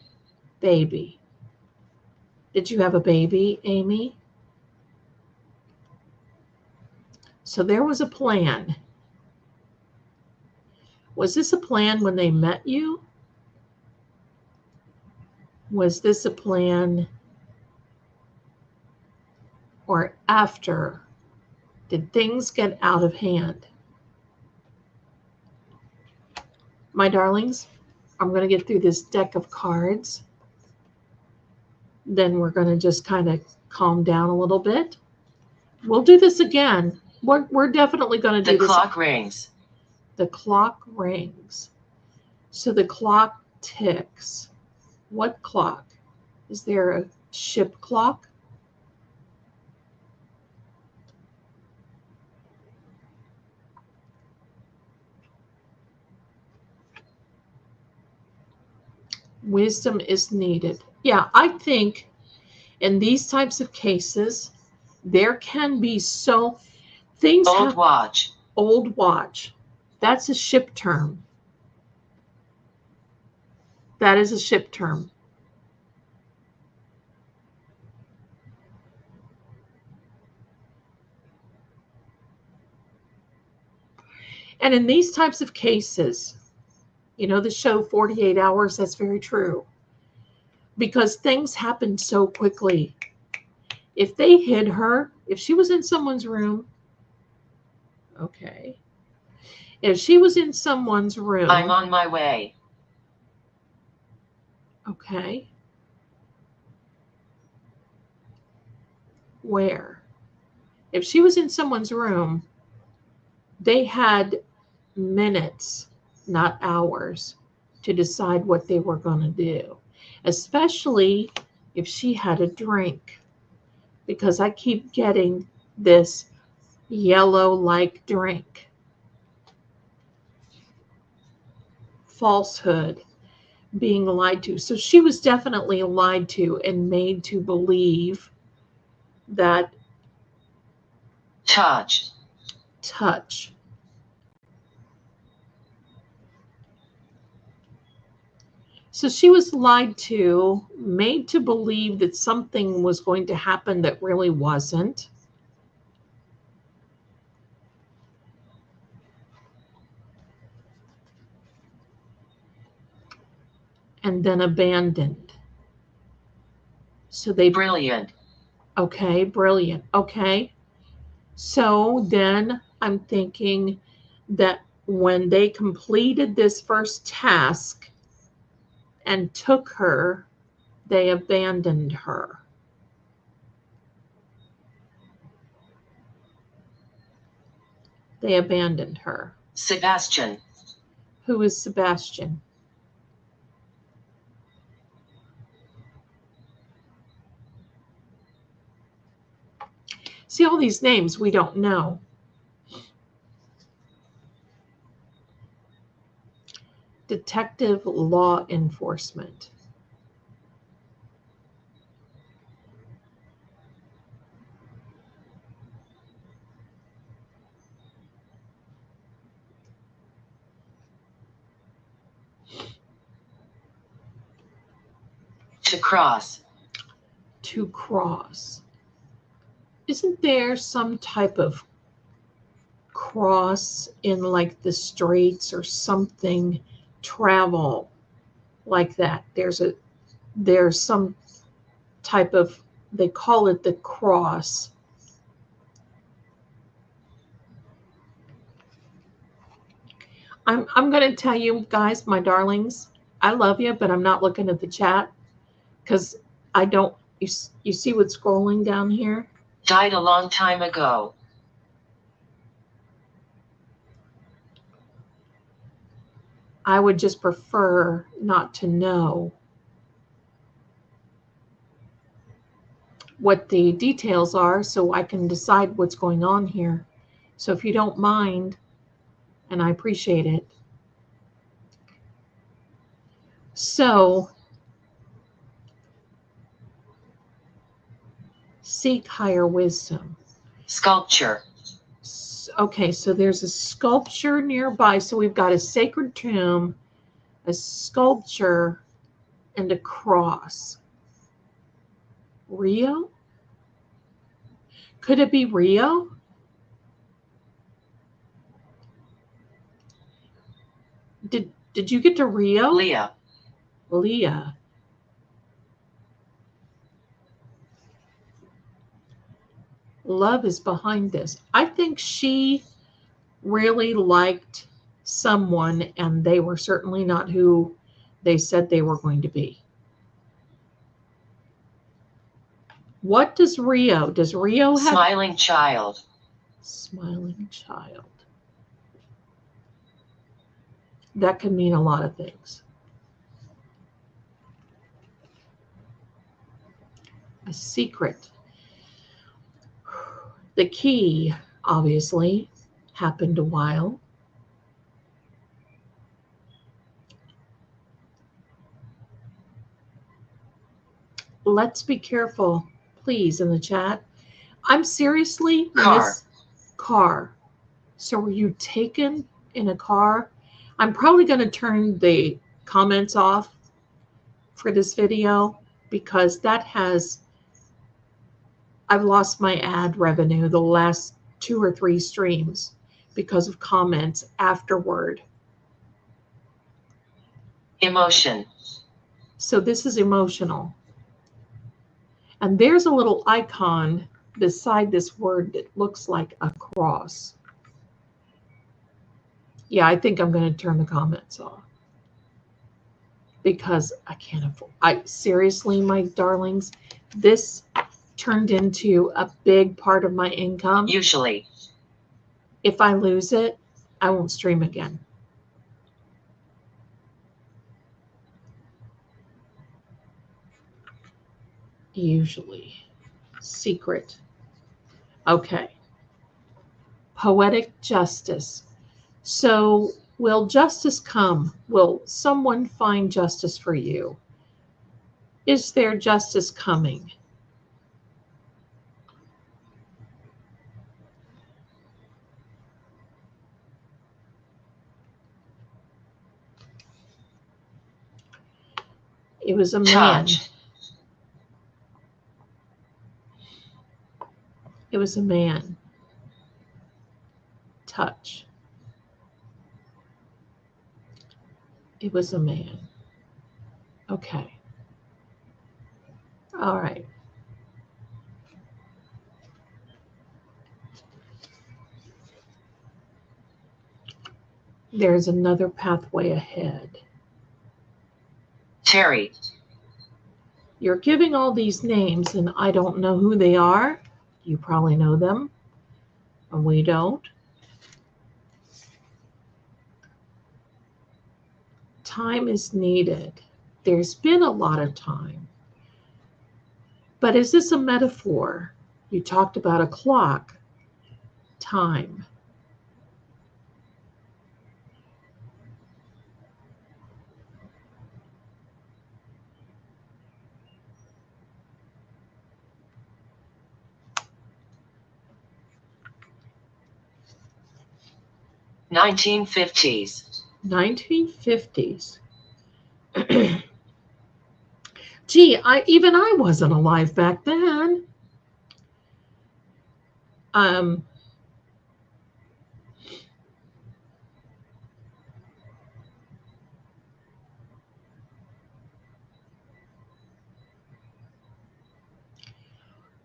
Baby. Did you have a baby, Amy? So there was a plan. Was this a plan when they met you? Was this a plan or after? Did things get out of hand? My darlings, I'm going to get through this deck of cards. Then we're going to just kind of calm down a little bit. We'll do this again. We're definitely going to do this. The clock rings. The clock rings. So the clock ticks. What clock? Is there a ship clock? Wisdom is needed. Yeah, I think in these types of cases, there can be things. Old watch. Old watch. That's a ship term. That is a ship term. And in these types of cases, the show 48 Hours, that's very true. Because things happen so quickly. If they hid her, if she was in someone's room, okay. If she was in someone's room. I'm on my way. Okay. Where? If she was in someone's room, they had minutes, not hours, to decide what they were going to do, especially if she had a drink, because I keep getting this yellow-like drink. Falsehood, being lied to. So she was definitely lied to and made to believe that touch. So she was lied to, made to believe that something was going to happen that really wasn't. and then abandoned. So they, Brilliant. okay, brilliant. Okay. So then I'm thinking that when they completed this first task and took her, they abandoned her. They abandoned her. Sebastian. Who is Sebastian? See, all these names we don't know. Detective law enforcement. To cross. To cross. Isn't there some type of cross in like the straits or something? Travel like that. There's some type of, they call it the cross. I'm going to tell you guys, my darlings, I love you, but I'm not looking at the chat because I don't, you see what's scrolling down here? Died a long time ago. I would just prefer not to know what the details are so I can decide what's going on here. So if you don't mind, and I appreciate it. So seek higher wisdom. Sculpture. Okay, so there's a sculpture nearby. So we've got a sacred tomb, a sculpture, and a cross. Rio? Could it be Rio? Did you get to Rio? Leah. Leah. Love is behind this. I think she really liked someone and they were certainly not who they said they were going to be. What does Rio have? Smiling child. Smiling child. That could mean a lot of things. A secret. The key, obviously, happened a while. Let's be careful, please, in the chat. I'm seriously, Car. Car. So were you taken in a car? I'm probably going to turn the comments off for this video because I've lost my ad revenue the last 2 or 3 streams because of comments afterward. Emotion. So this is emotional. And there's a little icon beside this word that looks like a cross. Yeah, I think I'm going to turn the comments off because I can't afford. Seriously, my darlings, this turned into a big part of my income. Usually. If I lose it, I won't stream again. Usually. Secret. Okay. Poetic justice. So will justice come? Will someone find justice for you? Is there justice coming? It was a man. Touch. It was a man. Touch. It was a man. Okay. All right. There's another pathway ahead. Terry. You're giving all these names, and I don't know who they are. You probably know them, and we don't. Time is needed. There's been a lot of time. But is this a metaphor? You talked about a clock. Time. (1950s). 1950s. Gee, I wasn't alive back then.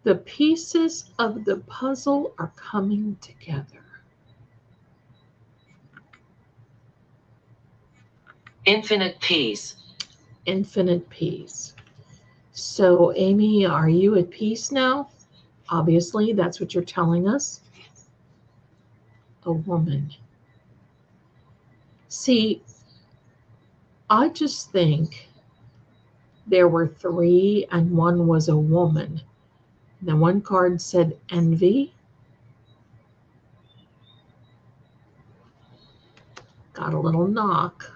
The pieces of the puzzle are coming together. Infinite peace. Infinite peace. So, Amy, are you at peace now? Obviously, that's what you're telling us. A woman. See, I just think there were three and one was a woman. The one card said envy. Got a little knock.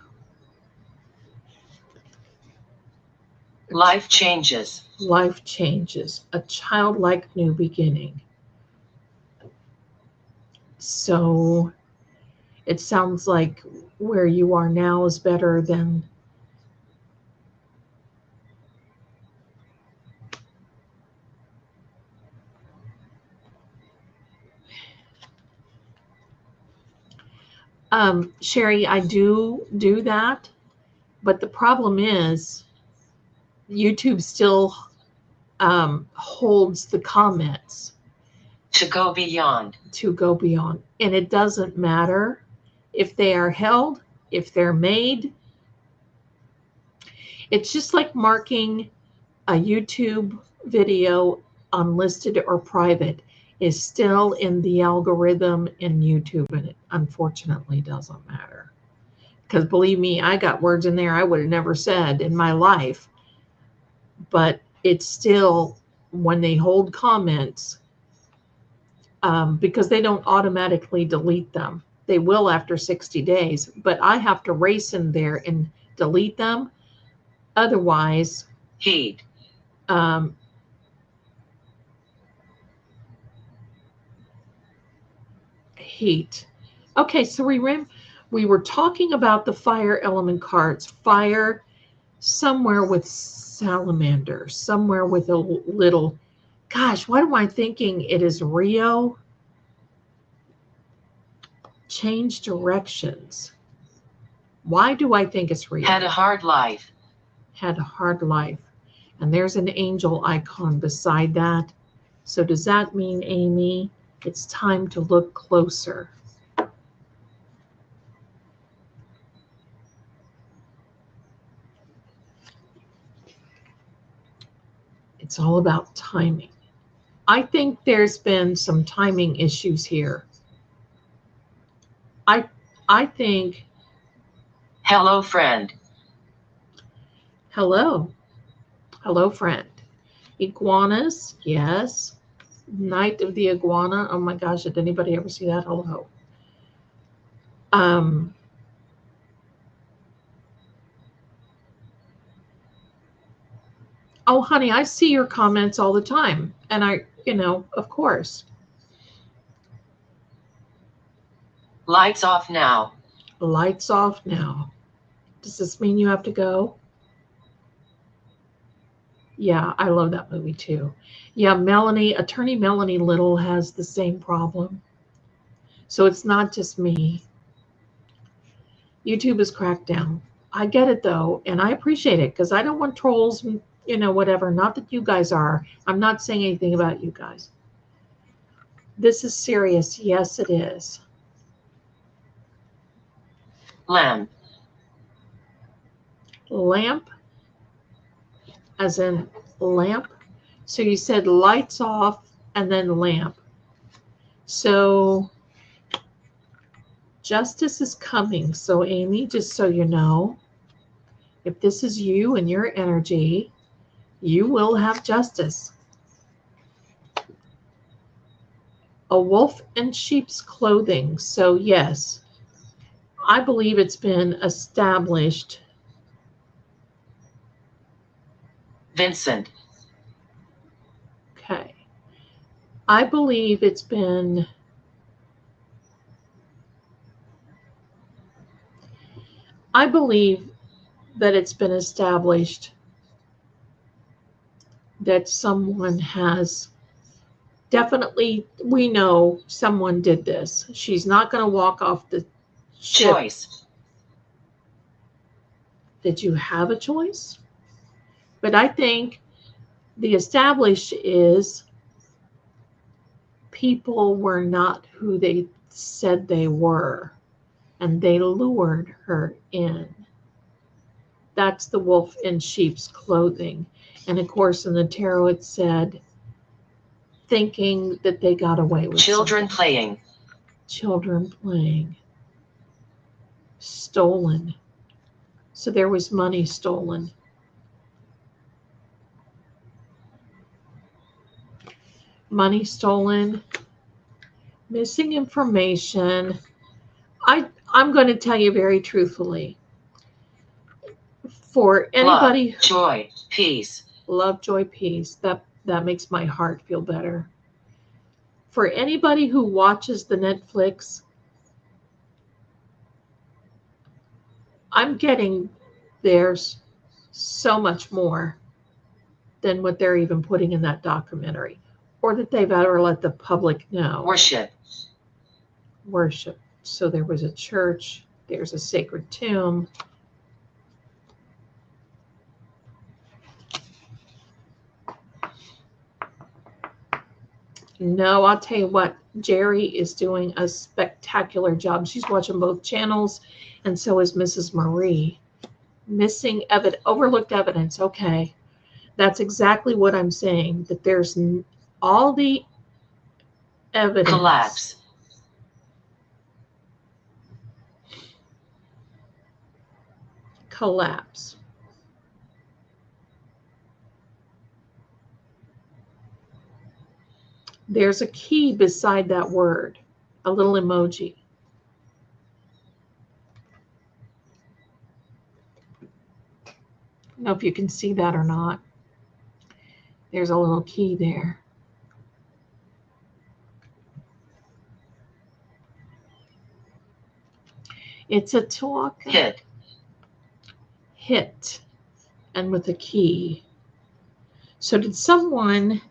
Life changes. Life changes. A childlike new beginning. So it sounds like where you are now is better than Sherry, I do that, but the problem is YouTube still holds the comments To go beyond. And it doesn't matter if they are held, if they're made. It's just like marking a YouTube video unlisted or private is still in the algorithm in YouTube, and it unfortunately doesn't matter. Because believe me, I got words in there I would have never said in my life. But it's still, when they hold comments, because they don't automatically delete them. They will after 60 days, but I have to race in there and delete them. Otherwise, Heat. Heat. Okay, so we were talking about the fire element cards. Fire, somewhere with salamander, somewhere with a little, gosh, what am I thinking? It is Rio. Change directions. Why do I think it's Rio? Had a hard life. Had a hard life. And there's an angel icon beside that. So does that mean, Amy, it's time to look closer? It's all about timing. I think there's been some timing issues here. I think. Hello, friend. Hello. Hello, friend. Iguanas, yes. Night of the Iguana. Oh my gosh, did anybody ever see that? Hello. Oh, honey, I see your comments all the time. And of course. Lights off now. Lights off now. Does this mean you have to go? Yeah, I love that movie too. Yeah, Attorney Melanie Little has the same problem. So it's not just me. YouTube is cracked down. I get it though, and I appreciate it because I don't want trolls, whatever. Not that you guys are. I'm not saying anything about you guys. This is serious. Yes, it is. Lamp. Lamp, as in lamp. So you said lights off and then lamp. So justice is coming. So Amy, just so you know, if this is you and your energy, you will have justice. A wolf in sheep's clothing. So yes, I believe it's been established. Vincent. Okay. I believe it's been I believe that it's been established that someone has definitely, we know someone did this. She's not going to walk off the ship. Choice. Did you have a choice? But I think the established is people were not who they said they were, and they lured her in. That's the wolf in sheep's clothing. And of course, in the tarot, it said, thinking that they got away with Children something. playing. Children playing. Stolen. So there was money stolen. Money stolen. Missing information. I'm going to tell you very truthfully. For anybody, Love, joy, peace. love, joy, peace. That makes my heart feel better. For anybody who watches the Netflix, I'm getting there's so much more than what they're even putting in that documentary, or that they've ever let the public know. Worship. Worship. So there was a church, there's a sacred tomb. No, I'll tell you what, Jerry is doing a spectacular job. She's watching both channels, and so is Mrs. Marie. Missing evidence, overlooked evidence. Okay, that's exactly what I'm saying, that there's all the evidence. Collapse. Collapse. There's a key beside that word, a little emoji. I don't know if you can see that or not. There's a little key there. It's a talk. Hit. Hit. And with a key. So did someone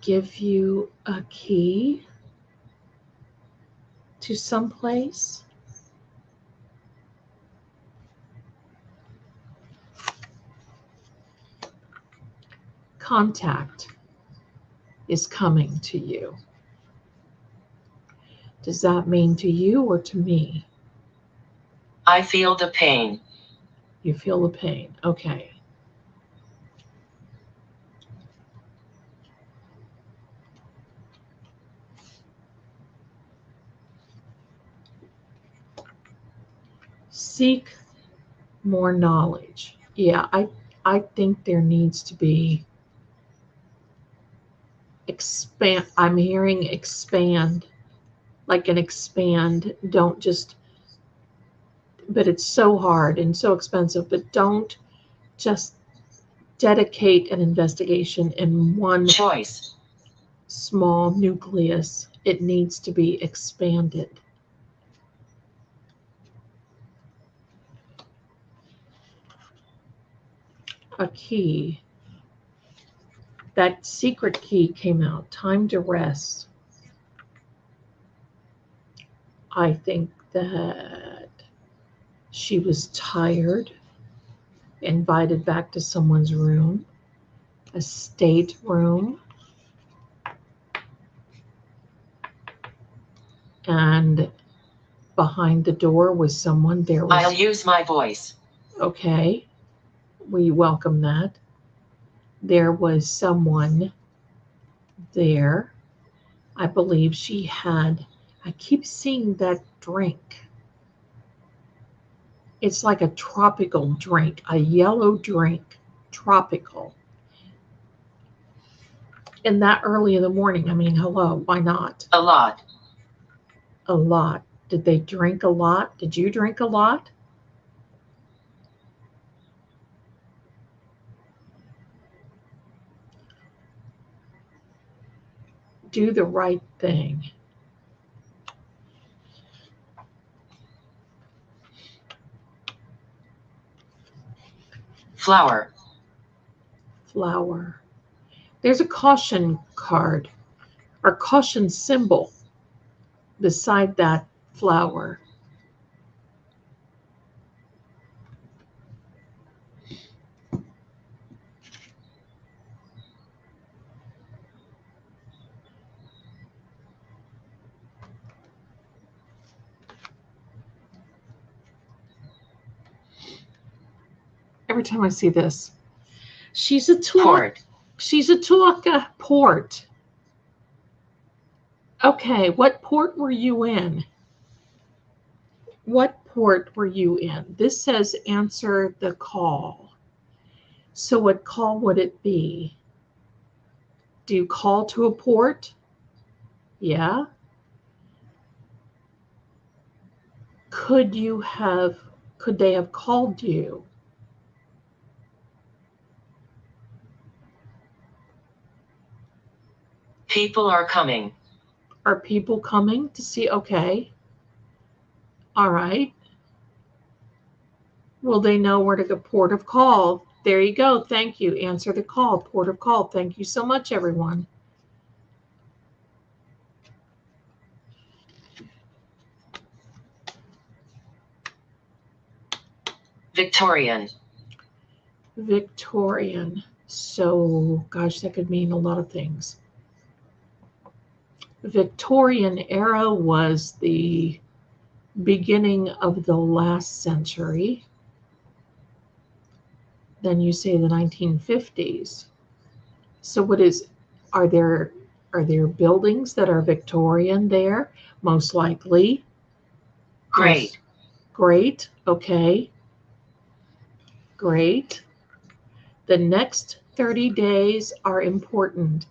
give you a key to some place? Contact is coming to you. Does that mean to you or to me? I feel the pain. You feel the pain. Okay. Seek more knowledge. Yeah, I think there needs to be expand. I'm hearing expand, like an expand. Don't just, but it's so hard and so expensive, but don't just dedicate an investigation in one Choice. small nucleus. It needs to be expanded. A key. That secret key came out. Time to rest. I think that she was tired, invited back to someone's room, a stateroom, and behind the door was someone. There was. I'll use my voice. Okay, we welcome that. There was someone there. I believe she had, I keep seeing that drink. It's like a tropical drink, a yellow drink, tropical. And that early in the morning, I mean, hello, why not? A lot. A lot. Did they drink a lot? Did you drink a lot? Do the right thing. Flower. Flower. There's a caution card or caution symbol beside that flower. Every time I see this, she's a talk. Port. She's a talker. Port. Okay, what port were you in? What port were you in? This says answer the call. So what call would it be? Do you call to a port? Yeah. Could they have called you? People are coming. Are people coming to see? Okay. All right. Will they know where to go? Port of call. There you go. Thank you. Answer the call. Port of call. Thank you so much, everyone. Victorian. Victorian. So, gosh, that could mean a lot of things. Victorian era was the beginning of the last century. Then you say the 1950s. So are there buildings that are Victorian there? Most likely. Great. Great. Okay. Great. The next 30 days are important.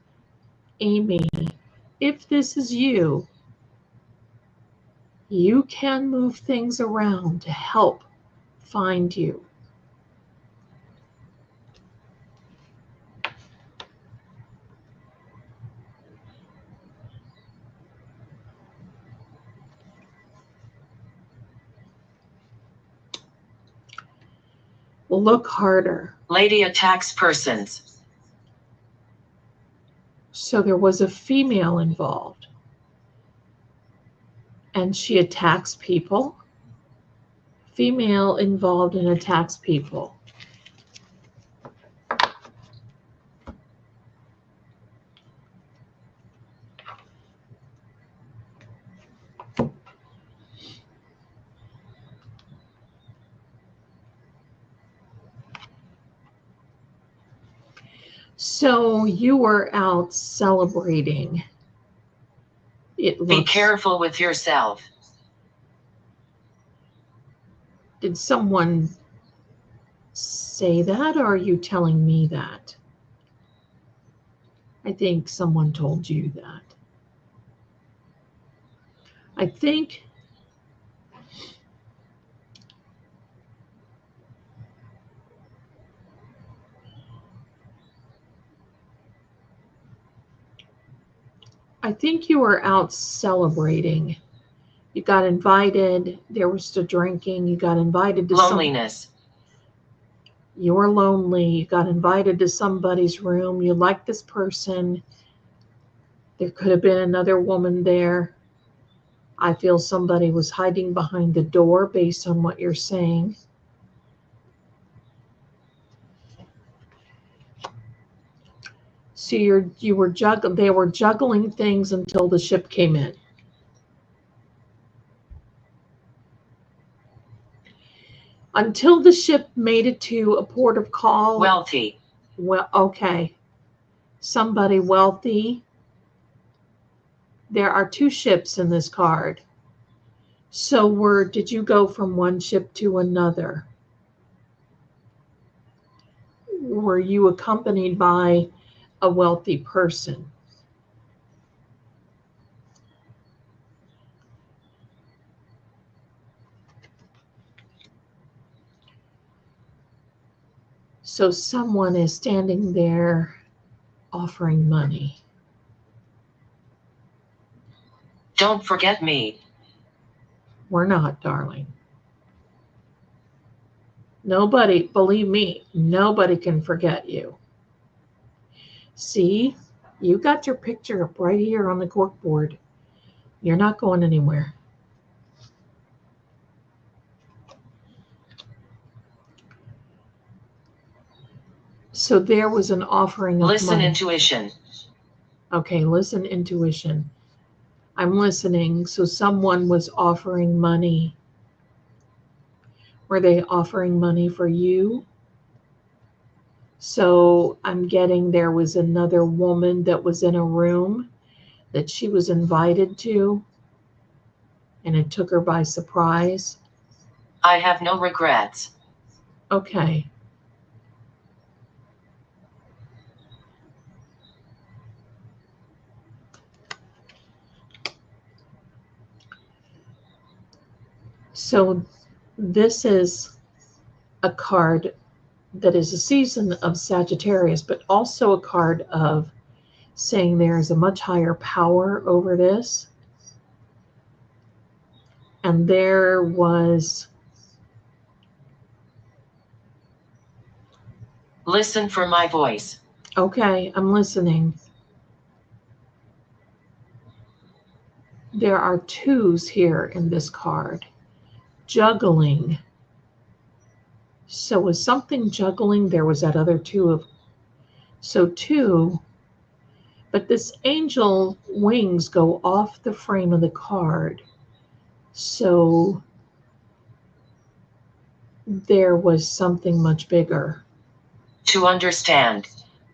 Amy, if this is you, you can move things around to help find you. Look harder. Lady attacks persons. So there was a female involved. And she attacks people. Female involved and attacks people. So you were out celebrating. Be careful with yourself. Did someone say that, or are you telling me that? I think someone told you that. I think you were out celebrating. You got invited. There was the drinking. You got invited to loneliness. You were lonely. You got invited to somebody's room. You liked this person. There could have been another woman there. I feel somebody was hiding behind the door based on what you're saying. So they were juggling things until the ship came in. Until the ship made it to a port of call. Wealthy. Well, okay. Somebody wealthy. There are 2 ships in this card. So did you go from one ship to another? Were you accompanied by a wealthy person? So someone is standing there offering money. Don't forget me. We're not, darling. Nobody, believe me, nobody can forget you. See, you got your picture up right here on the corkboard. You're not going anywhere. So there was an offering of Listen, money. intuition. Okay, listen, intuition. I'm listening. So someone was offering money. Were they offering money for you? So I'm getting there was another woman that was in a room that she was invited to, and it took her by surprise. I have no regrets. Okay. So this is a card that is a season of Sagittarius, but also a card of saying there is a much higher power over this. And there was... Listen for my voice. Okay, I'm listening. There are 2s here in this card. Juggling. So was something juggling? There was that other 2 of... So 2, but this angel wings go off the frame of the card. So there was something much bigger. To understand.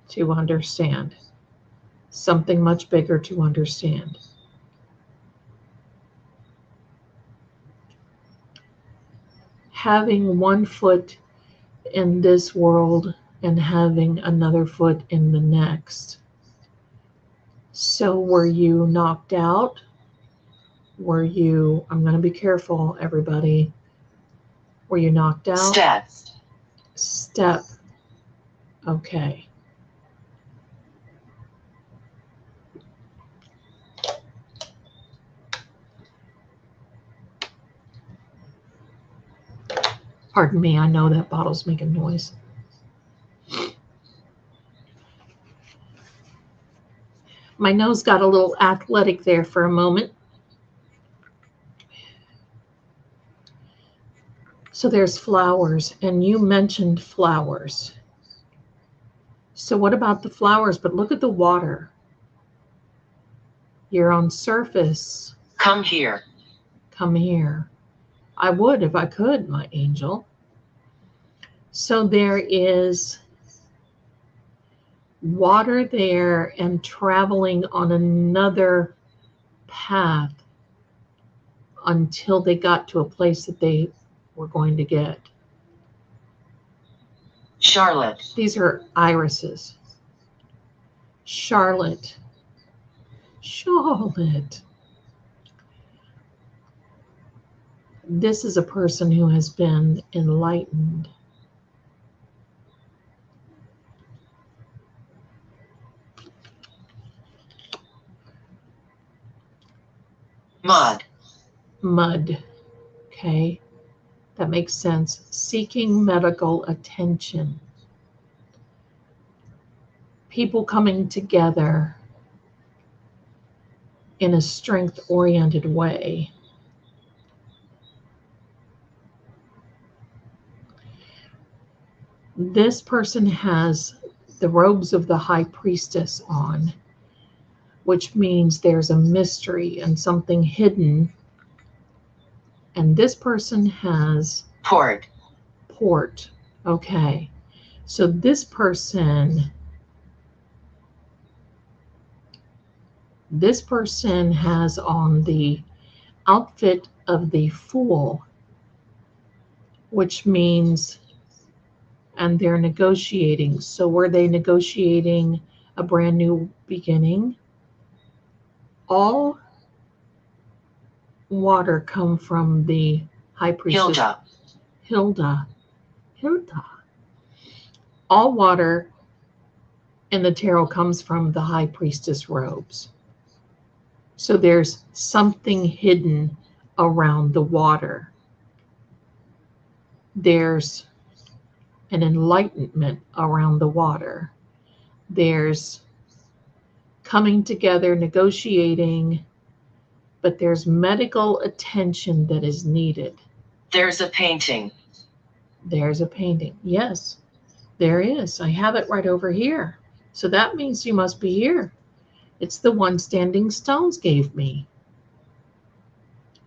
To understand. Something much bigger to understand. Having one foot in this world and having another foot in the next. So were you knocked out? Were you... I'm going to be careful, everybody. Were you knocked out? Step. Step. Okay. Pardon me, I know that bottle's making noise. My nose got a little athletic there for a moment. So there's flowers, and you mentioned flowers. So what about the flowers? But look at the water. You're on surface. Come here. Come here. I would if I could, my angel. So there is water there and traveling on another path until they got to a place that they were going to get. Charlotte. These are irises. Charlotte. Charlotte. This is a person who has been enlightened. Mud. Mud. Okay. That makes sense. Seeking medical attention. People coming together. in a strength-oriented way. This person has the robes of the high priestess on, which means there's a mystery and something hidden. And this person has port. Port. Okay. So this person has on the outfit of the Fool, which means, and they're negotiating. So were they negotiating a brand new beginning? All water come from the high priestess. Hilda. All water in the tarot comes from the high priestess robes. So there's something hidden around the water. There's an enlightenment around the water. There's coming together, negotiating, but there's medical attention that is needed. There's a painting. There's a painting. Yes, there is. I have it right over here. So that means you must be here. It's the one Standing Stones gave me.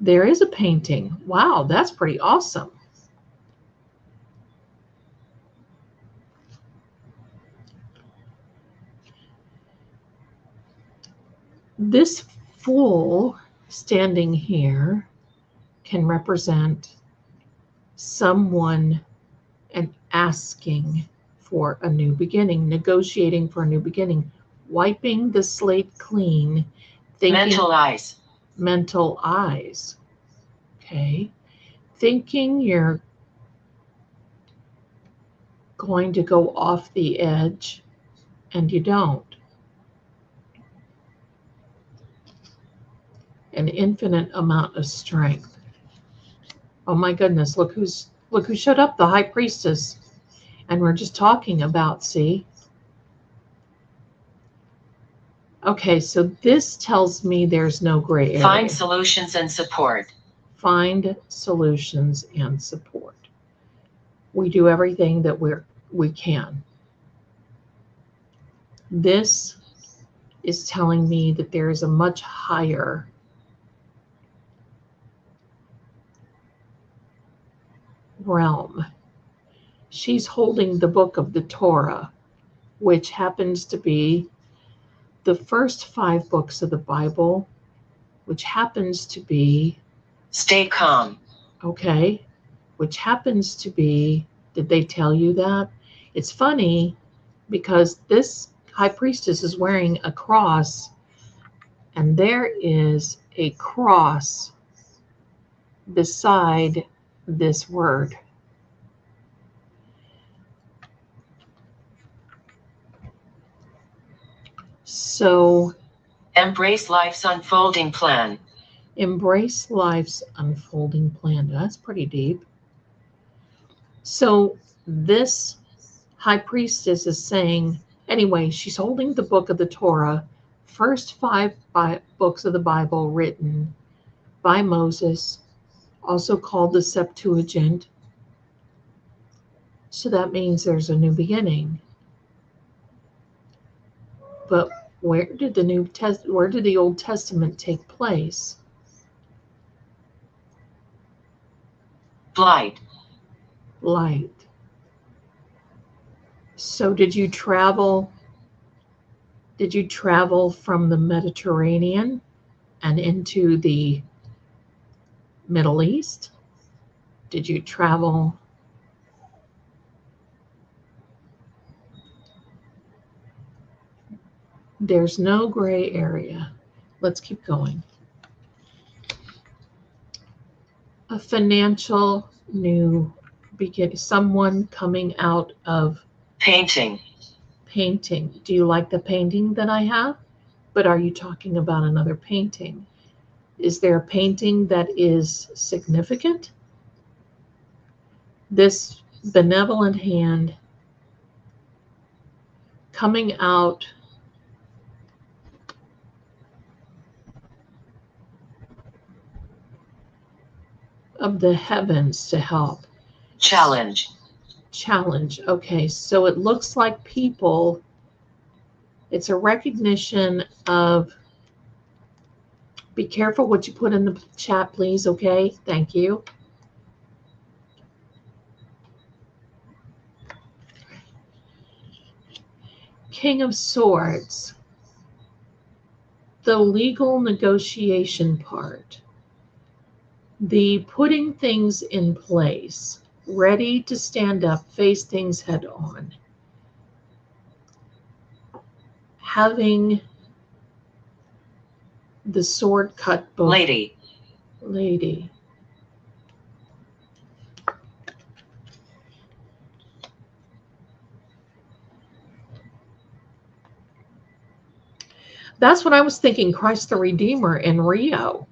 There is a painting. Wow, that's pretty awesome. This Fool standing here can represent someone and asking for a new beginning, negotiating for a new beginning, wiping the slate clean, thinking. Mental eyes. Okay. Thinking you're going to go off the edge and you don't. An infinite amount of strength. Oh my goodness, look who showed up, the high priestess. And we're just talking about, see? Okay, so this tells me there's no gray area. Find solutions and support. Find solutions and support. We do everything that we can. This is telling me that there is a much higher realm. She's holding the book of the Torah, which happens to be the first 5 books of the Bible, which happens to be stay calm. Okay, which happens to be, did they tell you that? It's funny because this high priestess is wearing a cross, and there is a cross beside this word. So, embrace life's unfolding plan. Embrace life's unfolding plan. That's pretty deep. So this high priestess is saying, anyway, she's holding the book of the Torah, first 5 books of the Bible written by Moses, also called the Septuagint. So that means there's a new beginning. But where did the Old Testament take place? Light. So did you travel from the Mediterranean and into the Middle East? Did you travel? There's no gray area. Let's keep going. A financial new beginning, someone coming out of painting. Do you like the painting that I have? But are you talking about another painting? Is there a painting that is significant? This benevolent hand coming out of the heavens to help. Challenge. Challenge. Okay, so it looks like people, it's a recognition of, be careful what you put in the chat, please, okay? Thank you. King of Swords. The legal negotiation part. The putting things in place. Ready to stand up, face things head on. Having the sword cut both. Lady. Lady. That's what I was thinking, Christ the Redeemer in Rio.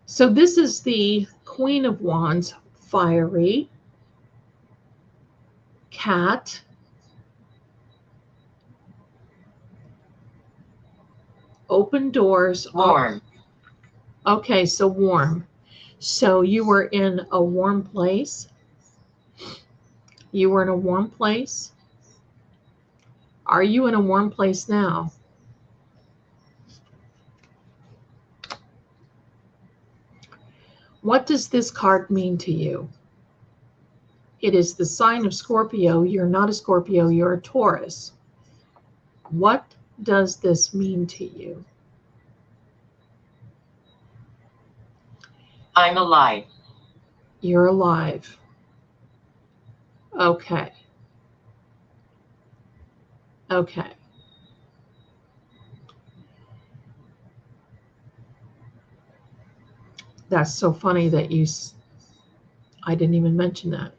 So this is the Queen of Wands, fiery, cat, open doors. Warm. Okay, so warm. So you were in a warm place. You were in a warm place. Are you in a warm place now? What does this card mean to you? It is the sign of Scorpio. You're not a Scorpio, you're a Taurus. What does this mean to you? I'm alive. You're alive. Okay. Okay. That's so funny that I didn't even mention that.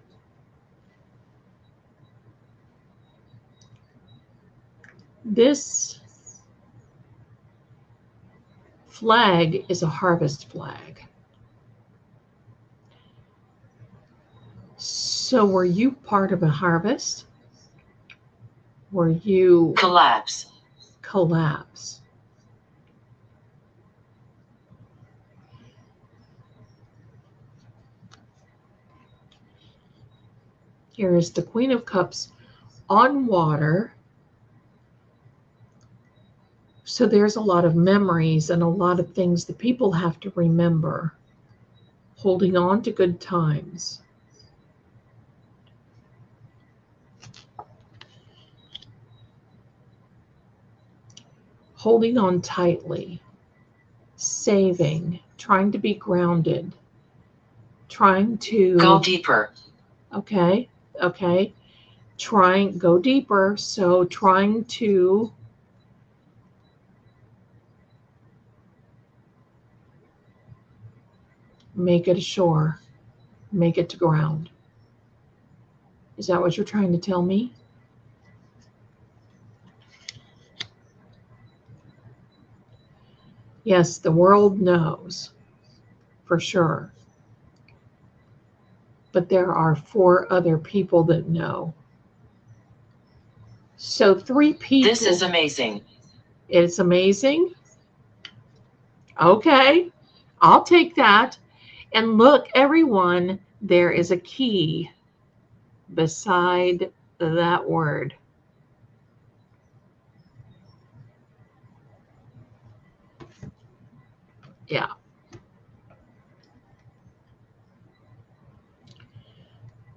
This flag is a harvest flag. So were you part of a harvest? Were you Collapse. collapse? Here is the Queen of Cups on water. So there's a lot of memories and a lot of things that people have to remember. Holding on to good times. Holding on tightly. Saving. Trying to be grounded. Trying to Go deeper. Okay. Okay. Go deeper. So trying to make it ashore. Make it to ground. Is that what you're trying to tell me? Yes, the world knows for sure. But there are 4 other people that know. So 3 people. This is amazing. It's amazing. Okay, I'll take that. And look, everyone, there is a key beside that word. Yeah.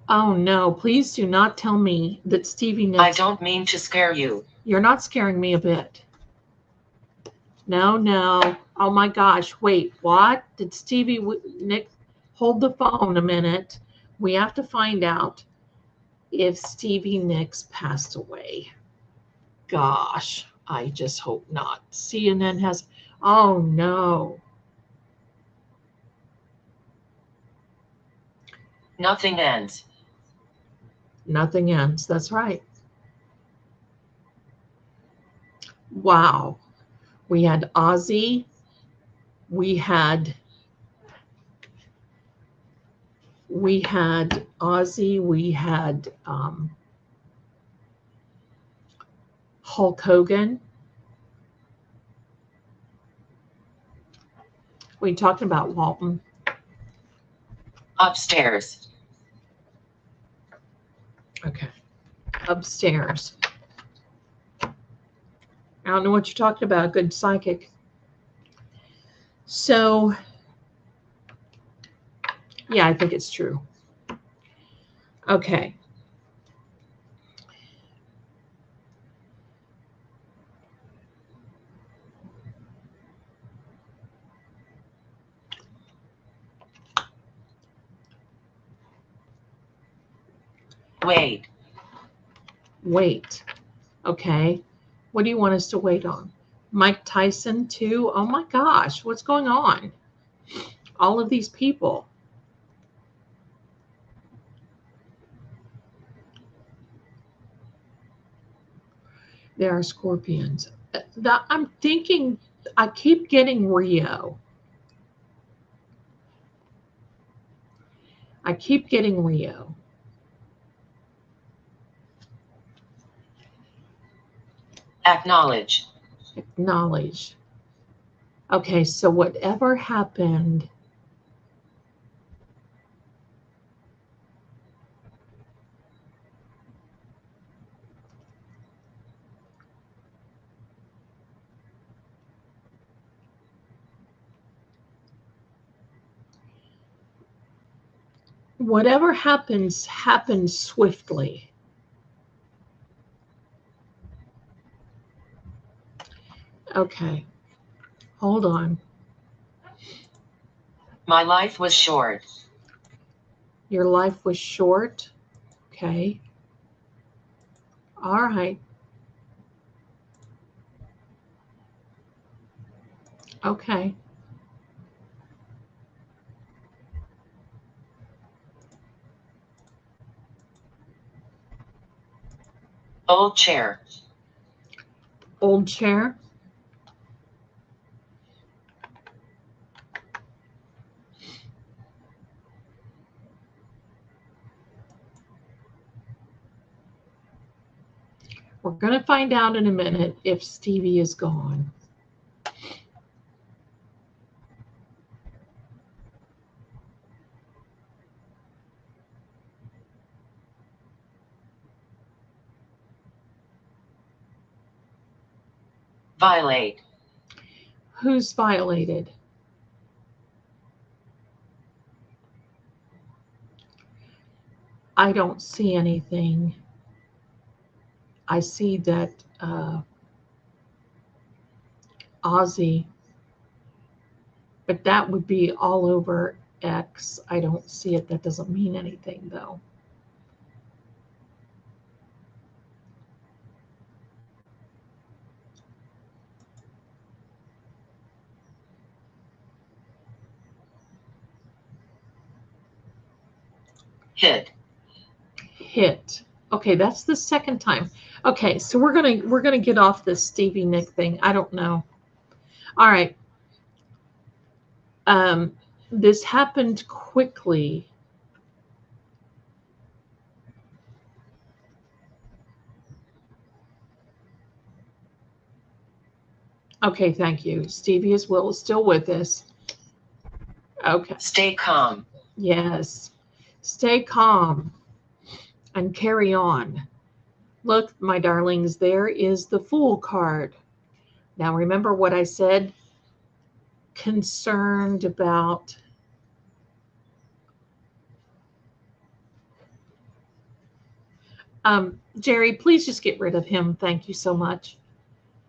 Oh no, please do not tell me that Stevie Nicks. I don't mean to scare you. You're not scaring me a bit. No, no. Oh my gosh, wait, what? Did Stevie Nicks hold the phone a minute? We have to find out if Stevie Nicks passed away. Gosh, I just hope not. CNN has, oh no. Nothing ends. Nothing ends. That's right. Wow. We had Ozzy. We had Ozzy. We had Hulk Hogan. We talked about Walton. Upstairs. Okay. Upstairs. I don't know what you're talking about, good psychic. So, yeah, I think it's true. Okay. Wait. Wait. Okay. What do you want us to wait on? Mike Tyson, too? Oh my gosh, what's going on? All of these people. They are Scorpions. I'm thinking, I keep getting Rio. I keep getting Rio. Acknowledge. Acknowledge. Okay, so whatever happened, whatever happens, happens swiftly. Okay, hold on. My life was short. Your life was short. Okay. All right. Okay. Old chair. Old chair. We're going to find out in a minute if Stevie is gone. Violate. Who's violated? I don't see anything. I see that Ozzy, but that would be all over X. I don't see it. That doesn't mean anything, though. Hit. Hit. Okay, that's the second time. Okay, so we're gonna get off this Stevie Nick thing. I don't know. All right. This happened quickly. Okay, thank you. Stevie is still with us. Okay. Stay calm. Yes. Stay calm and carry on. Look, my darlings, there is the Fool card. Now remember what I said? Concerned about Jerry, please just get rid of him. Thank you so much.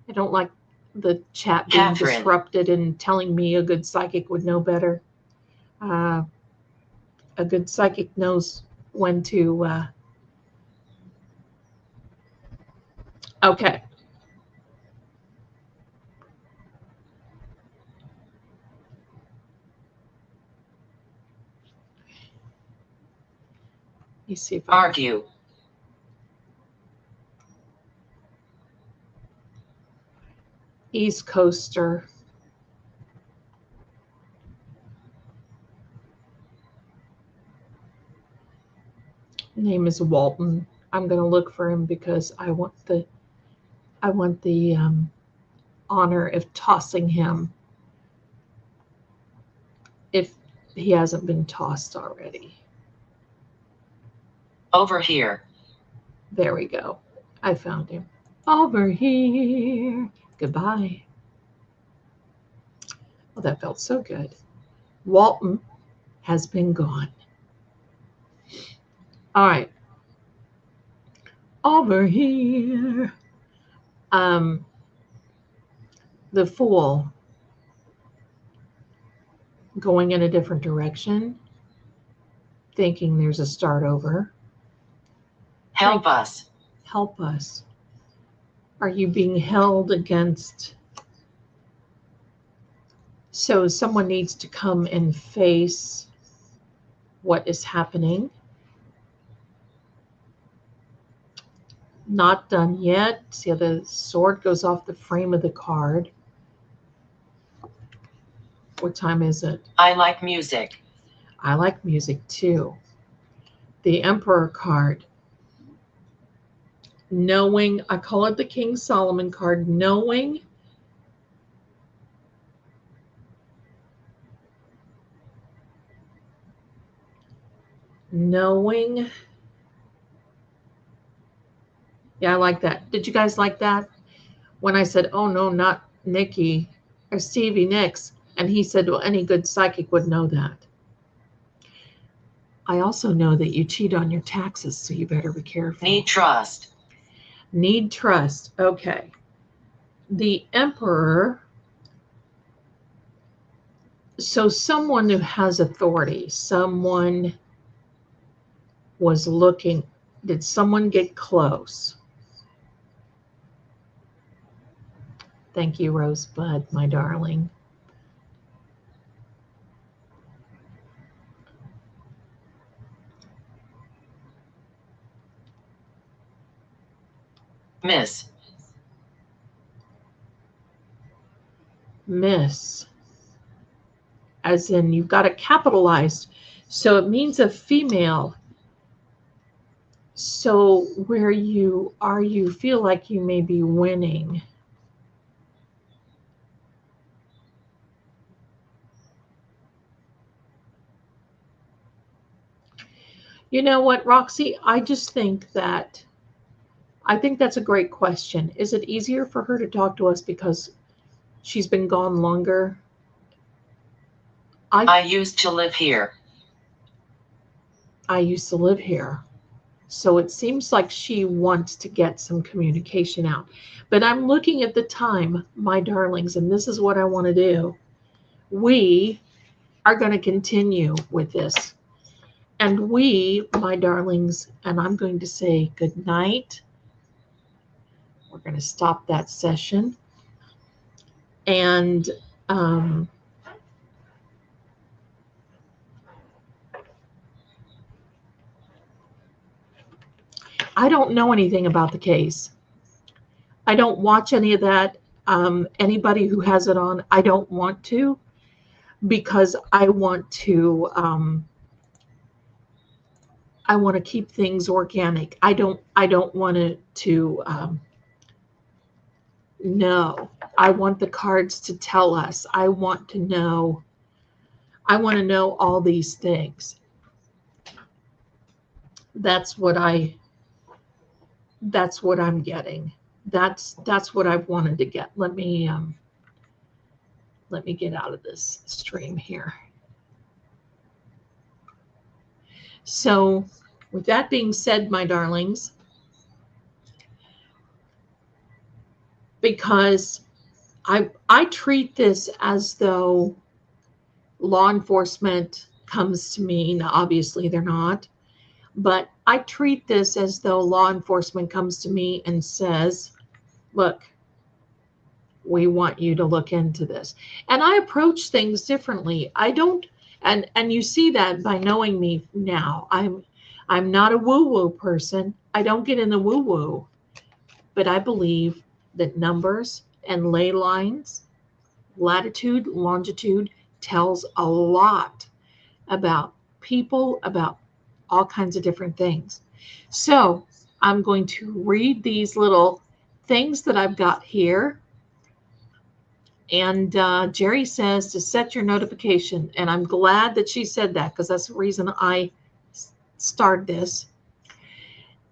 I don't like the chat being Catherine. disrupted and telling me a good psychic would know better. A good psychic knows when to. Okay. Let me see if I. Argue. East Coaster. Name is Walton. I'm going to look for him because I want I want the honor of tossing him if he hasn't been tossed already. Over here. There we go. I found him. Over here. Goodbye. Well, that felt so good. Walton has been gone. All right. Over here. The Fool going in a different direction, thinking there's a start over. Help us. Help us. Are you being held against? So someone needs to come and face what is happening. Not done yet. See how the sword goes off the frame of the card. What time is it? I like music. I like music too. The Emperor card. Knowing, I call it the King Solomon card, knowing yeah, I like that. Did you guys like that? When I said, oh no, not Nikki or Stevie Nicks, and he said, well, any good psychic would know that. I also know that you cheat on your taxes, so you better be careful. Need trust. Need trust. Okay. The Emperor. So someone who has authority, someone was looking. Did someone get close? Thank you, Rosebud, my darling. Miss. Miss. As in, you've got it capitalized. So it means a female. So where you are, you feel like you may be winning. You know what, Roxy? I think that's a great question. Is it easier for her to talk to us because she's been gone longer? I used to live here. I used to live here. So it seems like she wants to get some communication out. But I'm looking at the time, my darlings, and this is what I want to do. We are going to continue with this. And we, my darlings, and I'm going to say good night. We're going to stop that session. And I don't know anything about the case. I don't watch any of that. Anybody who has it on, I don't want to, because I want to keep things organic. I don't want to know. I want the cards to tell us. I want to know all these things. That's what I'm getting. That's what I've wanted to get. Let me get out of this stream here. So with that being said, my darlings, because I treat this as though law enforcement comes to me. Now, obviously they're not, but I treat this as though law enforcement comes to me and says, look, we want you to look into this. And I approach things differently. I don't, and you see that by knowing me now. I'm not a woo-woo person. I don't get in the woo-woo, but I believe that numbers and ley lines, latitude, longitude, tells a lot about people, about all kinds of different things. So I'm going to read these little things that I've got here. And Jerry says to set your notification. And I'm glad that she said that, because that's the reason I started this.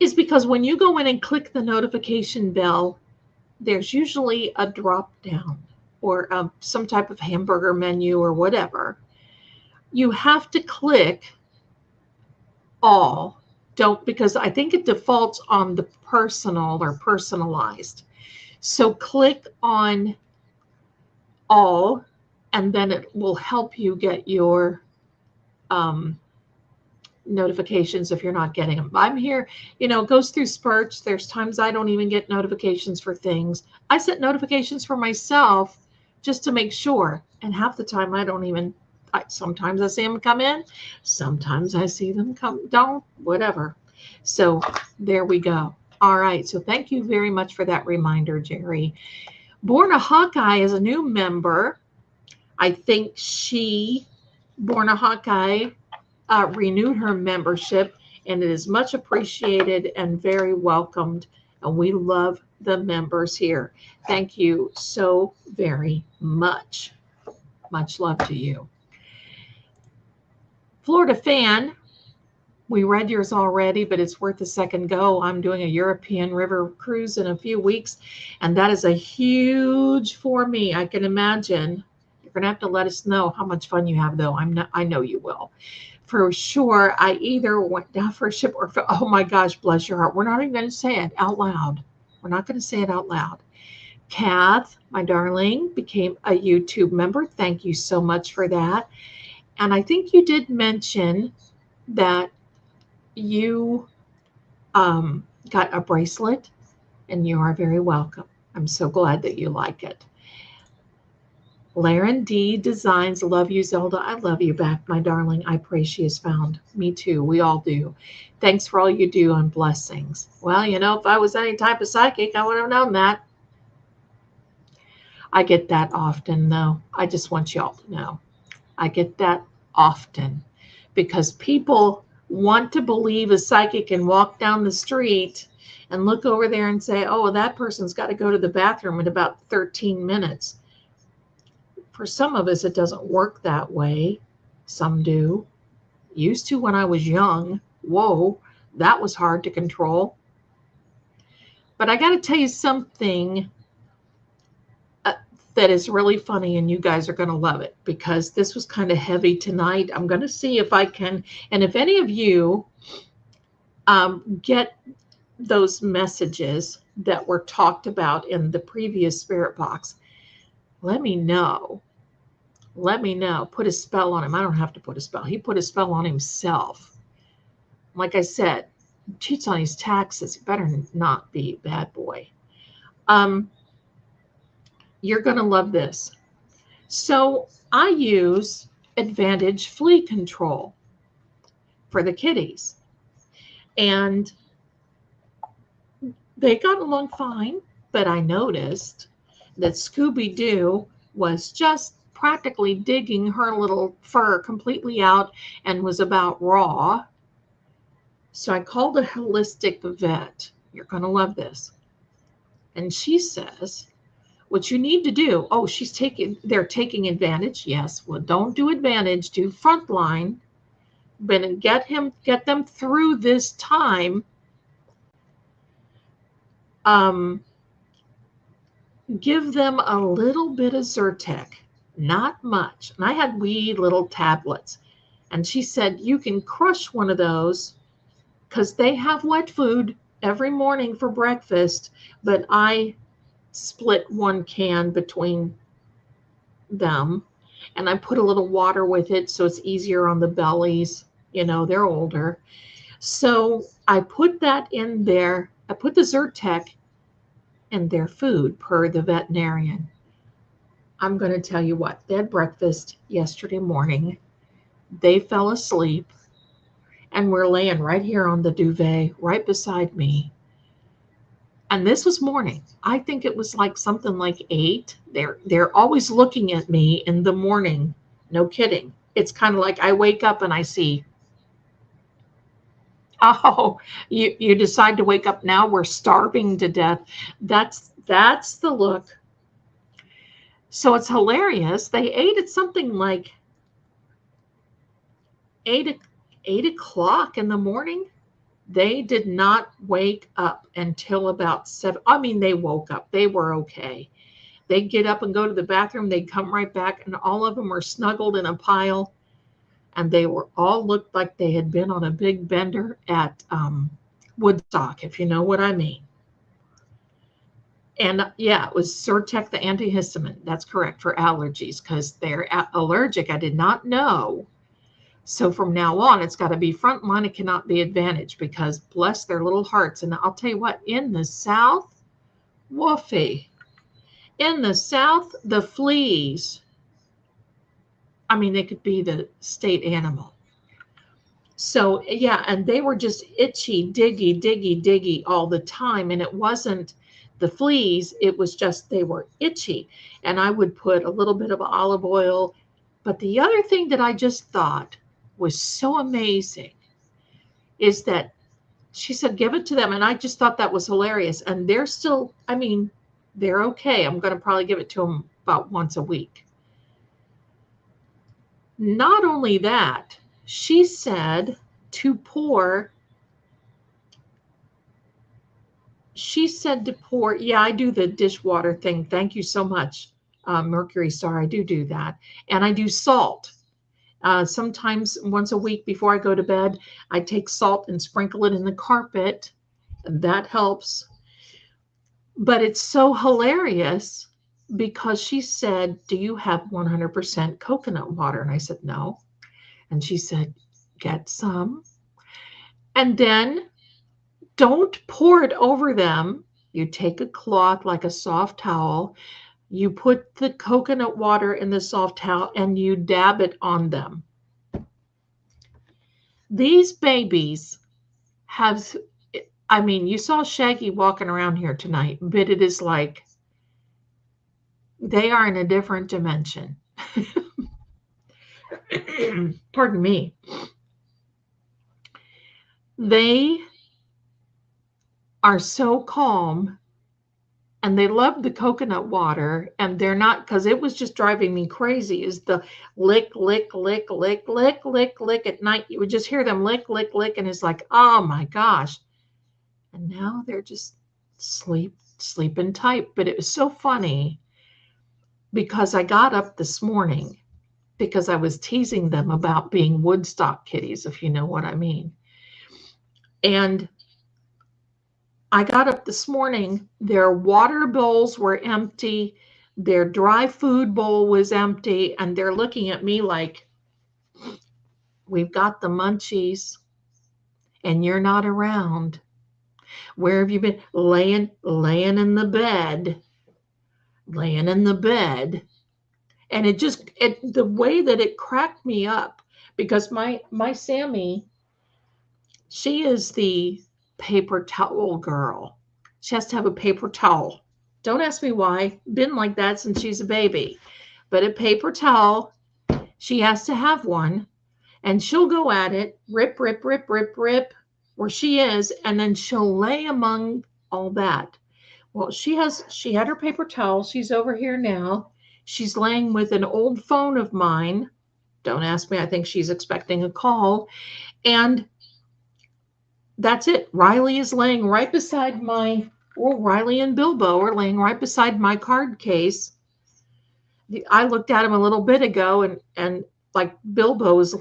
Is because when you go in and click the notification bell, there's usually a drop down or some type of hamburger menu or whatever. You have to click all. Don't, because I think it defaults on the personal or personalized. So click on all, and then it will help you get your notifications if you're not getting them. I'm here, it goes through spurts. There's times I don't even get notifications for things. I set notifications for myself just to make sure. And half the time I don't even, sometimes I see them come in. Sometimes I see them come down, whatever. So there we go. All right. So thank you very much for that reminder, Jerry. Born a Hawkeye is a new member. I think Born a Hawkeye, renewed her membership, and it is much appreciated and very welcomed. And we love the members here. Thank you so very much. Much love to you. Florida Fan, we read yours already, but it's worth a second go. I'm doing a European river cruise in a few weeks, and that is a huge for me. I can imagine. You're going to have to let us know how much fun you have, though. I know you will. For sure, I either went down for a ship or, oh my gosh, bless your heart. We're not even going to say it out loud. We're not going to say it out loud. Kath, my darling, became a YouTube member. Thank you so much for that. And I think you did mention that you got a bracelet, and you are very welcome. I'm so glad that you like it. Laren D Designs, love you, Zelda. I love you back, my darling. I pray she is found. Me too. We all do. Thanks for all you do on blessings. Well, if I was any type of psychic, I would have known that. I get that often, though. I just want y'all to know. I get that often because people want to believe a psychic and walk down the street and look over there and say, oh, that person's got to go to the bathroom in about 13 minutes. For some of us, it doesn't work that way. Some do. Used to when I was young. Whoa, that was hard to control. But I got to tell you something that is really funny, and you guys are going to love it because this was kind of heavy tonight. I'm going to see if I can, and if any of you get those messages that were talked about in the previous spirit box, let me know. Let me know. Put a spell on him. I don't have to put a spell. He put a spell on himself. Like I said, cheats on his taxes. He better not be a bad boy. You're going to love this. So I use Advantage Flea Control for the kitties. And they got along fine, but I noticed that Scooby-Doo was just practically digging her little fur completely out and was about raw. So I called a holistic vet. You're going to love this. And she says, what you need to do, they're taking advantage. Yes. Well, don't do advantage, do frontline, but get them through this time. Give them a little bit of Zyrtec, not much. And I had wee little tablets. And she said, you can crush one of those because they have wet food every morning for breakfast. But I split one can between them. And I put a little water with it so it's easier on the bellies. They're older. So I put that in there. I put the Zyrtec in their food per the veterinarian. I'm going to tell you what, they had breakfast yesterday morning. They fell asleep and were laying right here on the duvet right beside me. And this was morning. I think it was like something like 8. They're always looking at me in the morning. No kidding. It's kind of like I wake up and I see, Oh, you decide to wake up now. We're starving to death. That's the look. So it's hilarious. They ate at something like 8 8 o'clock in the morning. They did not wake up until about 7. I mean, they woke up. They were okay. They'd get up and go to the bathroom. They'd come right back, and all of them were snuggled in a pile. And they were all looked like they had been on a big bender at Woodstock, if you know what I mean. And yeah, it was Zyrtec, the antihistamine. That's correct, for allergies, because they're allergic. I did not know. So from now on, it's got to be frontline. It cannot be advantage, because bless their little hearts. And I'll tell you what, in the South, woofy. In the South, the fleas, I mean, they could be the state animal. So yeah, and they were just itchy, diggy, diggy, diggy all the time. And it wasn't the fleas, it was just they were itchy. And I would put a little bit of olive oil. But the other thing that I just thought was so amazing is that she said, give it to them. And I just thought that was hilarious. And they're still, I mean, they're okay. I'm going to probably give it to them about once a week. Not only that, she said to pour, yeah, I do the dishwater thing. Thank you so much, Mercury Star. I do that. And I do salt. Sometimes once a week before I go to bed, I take salt and sprinkle it in the carpet. That helps. But it's so hilarious because she said, do you have 100% coconut water? And I said, no. And she said, get some. And then don't pour it over them. You take a cloth, like a soft towel. You put the coconut water in the soft towel and you dab it on them. These babies have, I mean, you saw Shaggy walking around here tonight, but it is like they are in a different dimension. Pardon me. They are so calm. And they love the coconut water, and they're not, because it was just driving me crazy, is the lick, lick, lick, lick, lick, lick, lick at night. You would just hear them lick, lick, lick, and it's like, oh my gosh. And now they're just sleeping tight. But it was so funny because I got up this morning because I was teasing them about being Woodstock kitties, if you know what I mean. And I got up this morning, their water bowls were empty, their dry food bowl was empty, and they're looking at me like, we've got the munchies, and you're not around. Where have you been? Laying in the bed. Laying in the bed. And the way that it cracked me up, because my Sammy, she is the paper towel girl. She has to have a paper towel. Don't ask me why. Been like that since she's a baby. But a paper towel, she has to have one. And she'll go at it, rip, rip, rip, rip, rip, where she is, and then she'll lay among all that. Well, she had her paper towel. She's over here now. She's laying with an old phone of mine. Don't ask me. I think she's expecting a call. And that's it. Riley is laying right beside Riley and Bilbo are laying right beside my card case. I looked at him a little bit ago, and like Bilbo was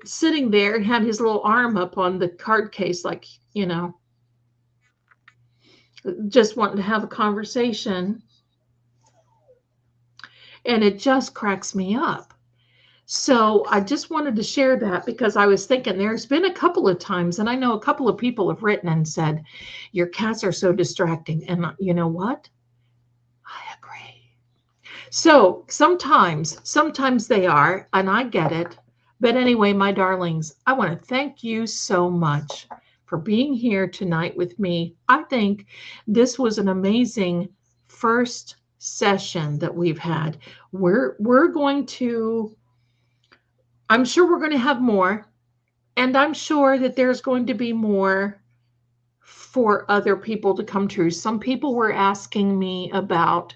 sitting there and had his little arm up on the card case, like, you know, just wanting to have a conversation. And it just cracks me up. So I just wanted to share that because I was thinking there's been a couple of times, and I know a couple of people have written and said, your cats are so distracting. And you know what? I agree. So sometimes they are, and I get it. But anyway, my darlings, I want to thank you so much for being here tonight with me. I think this was an amazing first session that we've had. We're going to, I'm sure we're going to have more. And I'm sure that there's going to be more for other people to come true. Some people were asking me about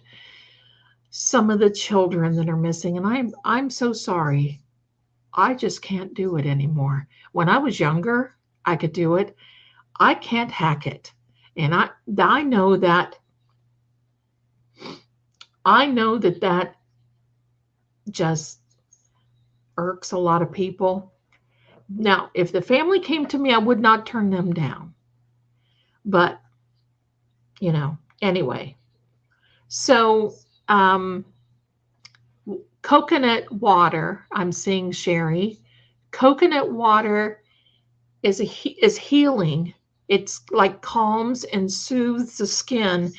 some of the children that are missing, and I'm so sorry. I just can't do it anymore. When I was younger, I could do it. I can't hack it. And I know that that just irks a lot of people. Now, if the family came to me, I would not turn them down. But, anyway. So, coconut water, I'm seeing Sherry. Coconut water is healing. It's like calms and soothes the skin,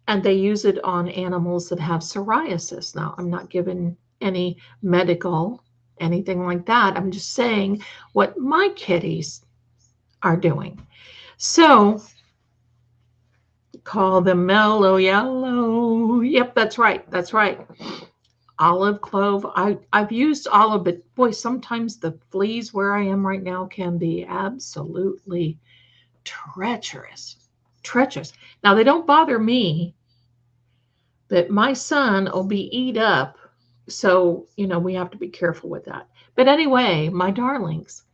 and they use it on animals that have psoriasis. Now, I'm not giving any medical anything like that. I'm just saying what my kitties are doing. So, call them mellow yellow. Yep, that's right. That's right. Olive clove. I've used olive, but boy, sometimes the fleas where I am right now can be absolutely treacherous. Now, they don't bother me, but my son will be eat up. So, we have to be careful with that. But anyway, my darlings,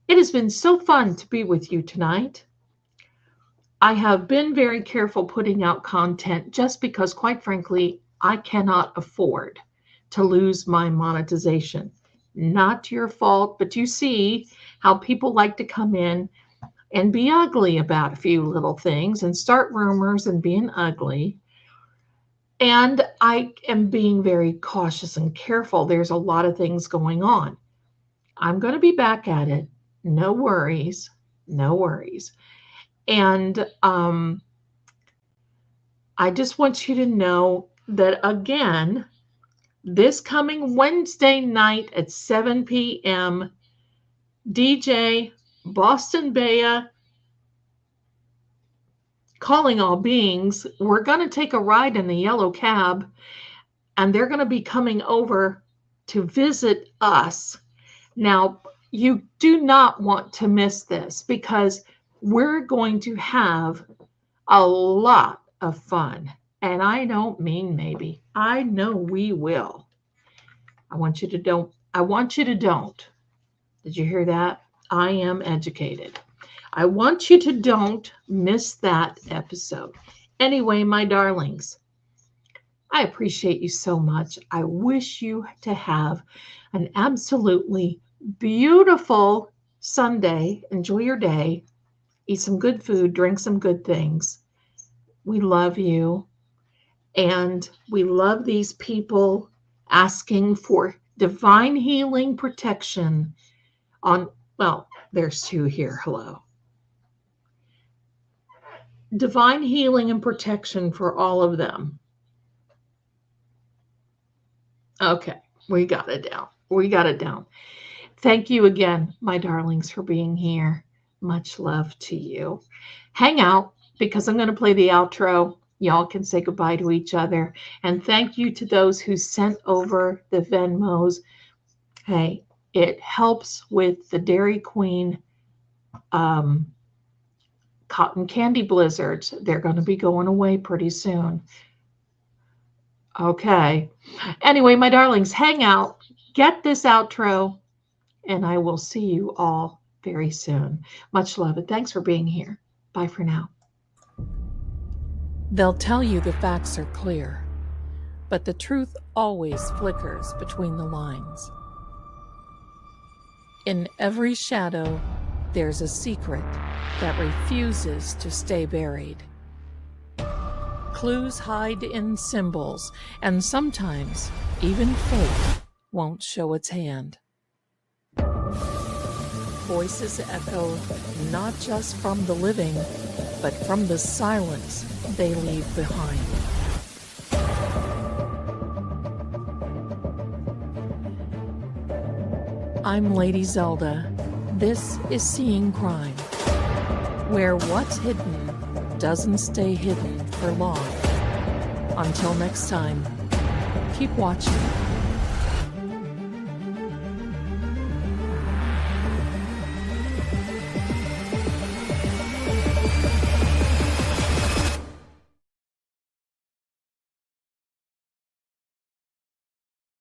it has been so fun to be with you tonight. I have been very careful putting out content just because, quite frankly, I cannot afford to lose my monetization. Not your fault, but you see how people like to come in and be ugly about a few little things and start rumors and being ugly. And I am being very cautious and careful. There's a lot of things going on. I'm going to be back at it. No worries. No worries. And I just want you to know that, again, this coming Wednesday night at 7 p.m., DJ Boston Bea, Calling All Beings, we're going to take a ride in the yellow cab, and they're going to be coming over to visit us. Now, you do not want to miss this because we're going to have a lot of fun. And I don't mean maybe. I know we will. I want you to don't. Did you hear that? I am educated. I want you to don't miss that episode. Anyway, my darlings, I appreciate you so much. I wish you to have an absolutely beautiful Sunday. Enjoy your day. Eat some good food. Drink some good things. We love you. And we love these people asking for divine healing protection on, well, there's two here. Hello. Divine healing and protection for all of them. Okay, we got it down. Thank you again, my darlings, for being here. Much love to you. Hang out because I'm going to play the outro. Y'all can say goodbye to each other. And thank you to those who sent over the Venmos. Hey, it helps with the Dairy Queen cotton candy blizzards. They're going to be going away pretty soon. Okay. Anyway, my darlings, hang out, get this outro, and I will see you all very soon. Much love, and thanks for being here. Bye for now. They'll tell you the facts are clear, but the truth always flickers between the lines. In every shadow, there's a secret that refuses to stay buried. Clues hide in symbols, and sometimes even fate won't show its hand. Voices echo not just from the living, but from the silence they leave behind. I'm Lady Zelda. This is Seeing Crime, where what's hidden doesn't stay hidden for long. Until next time, keep watching.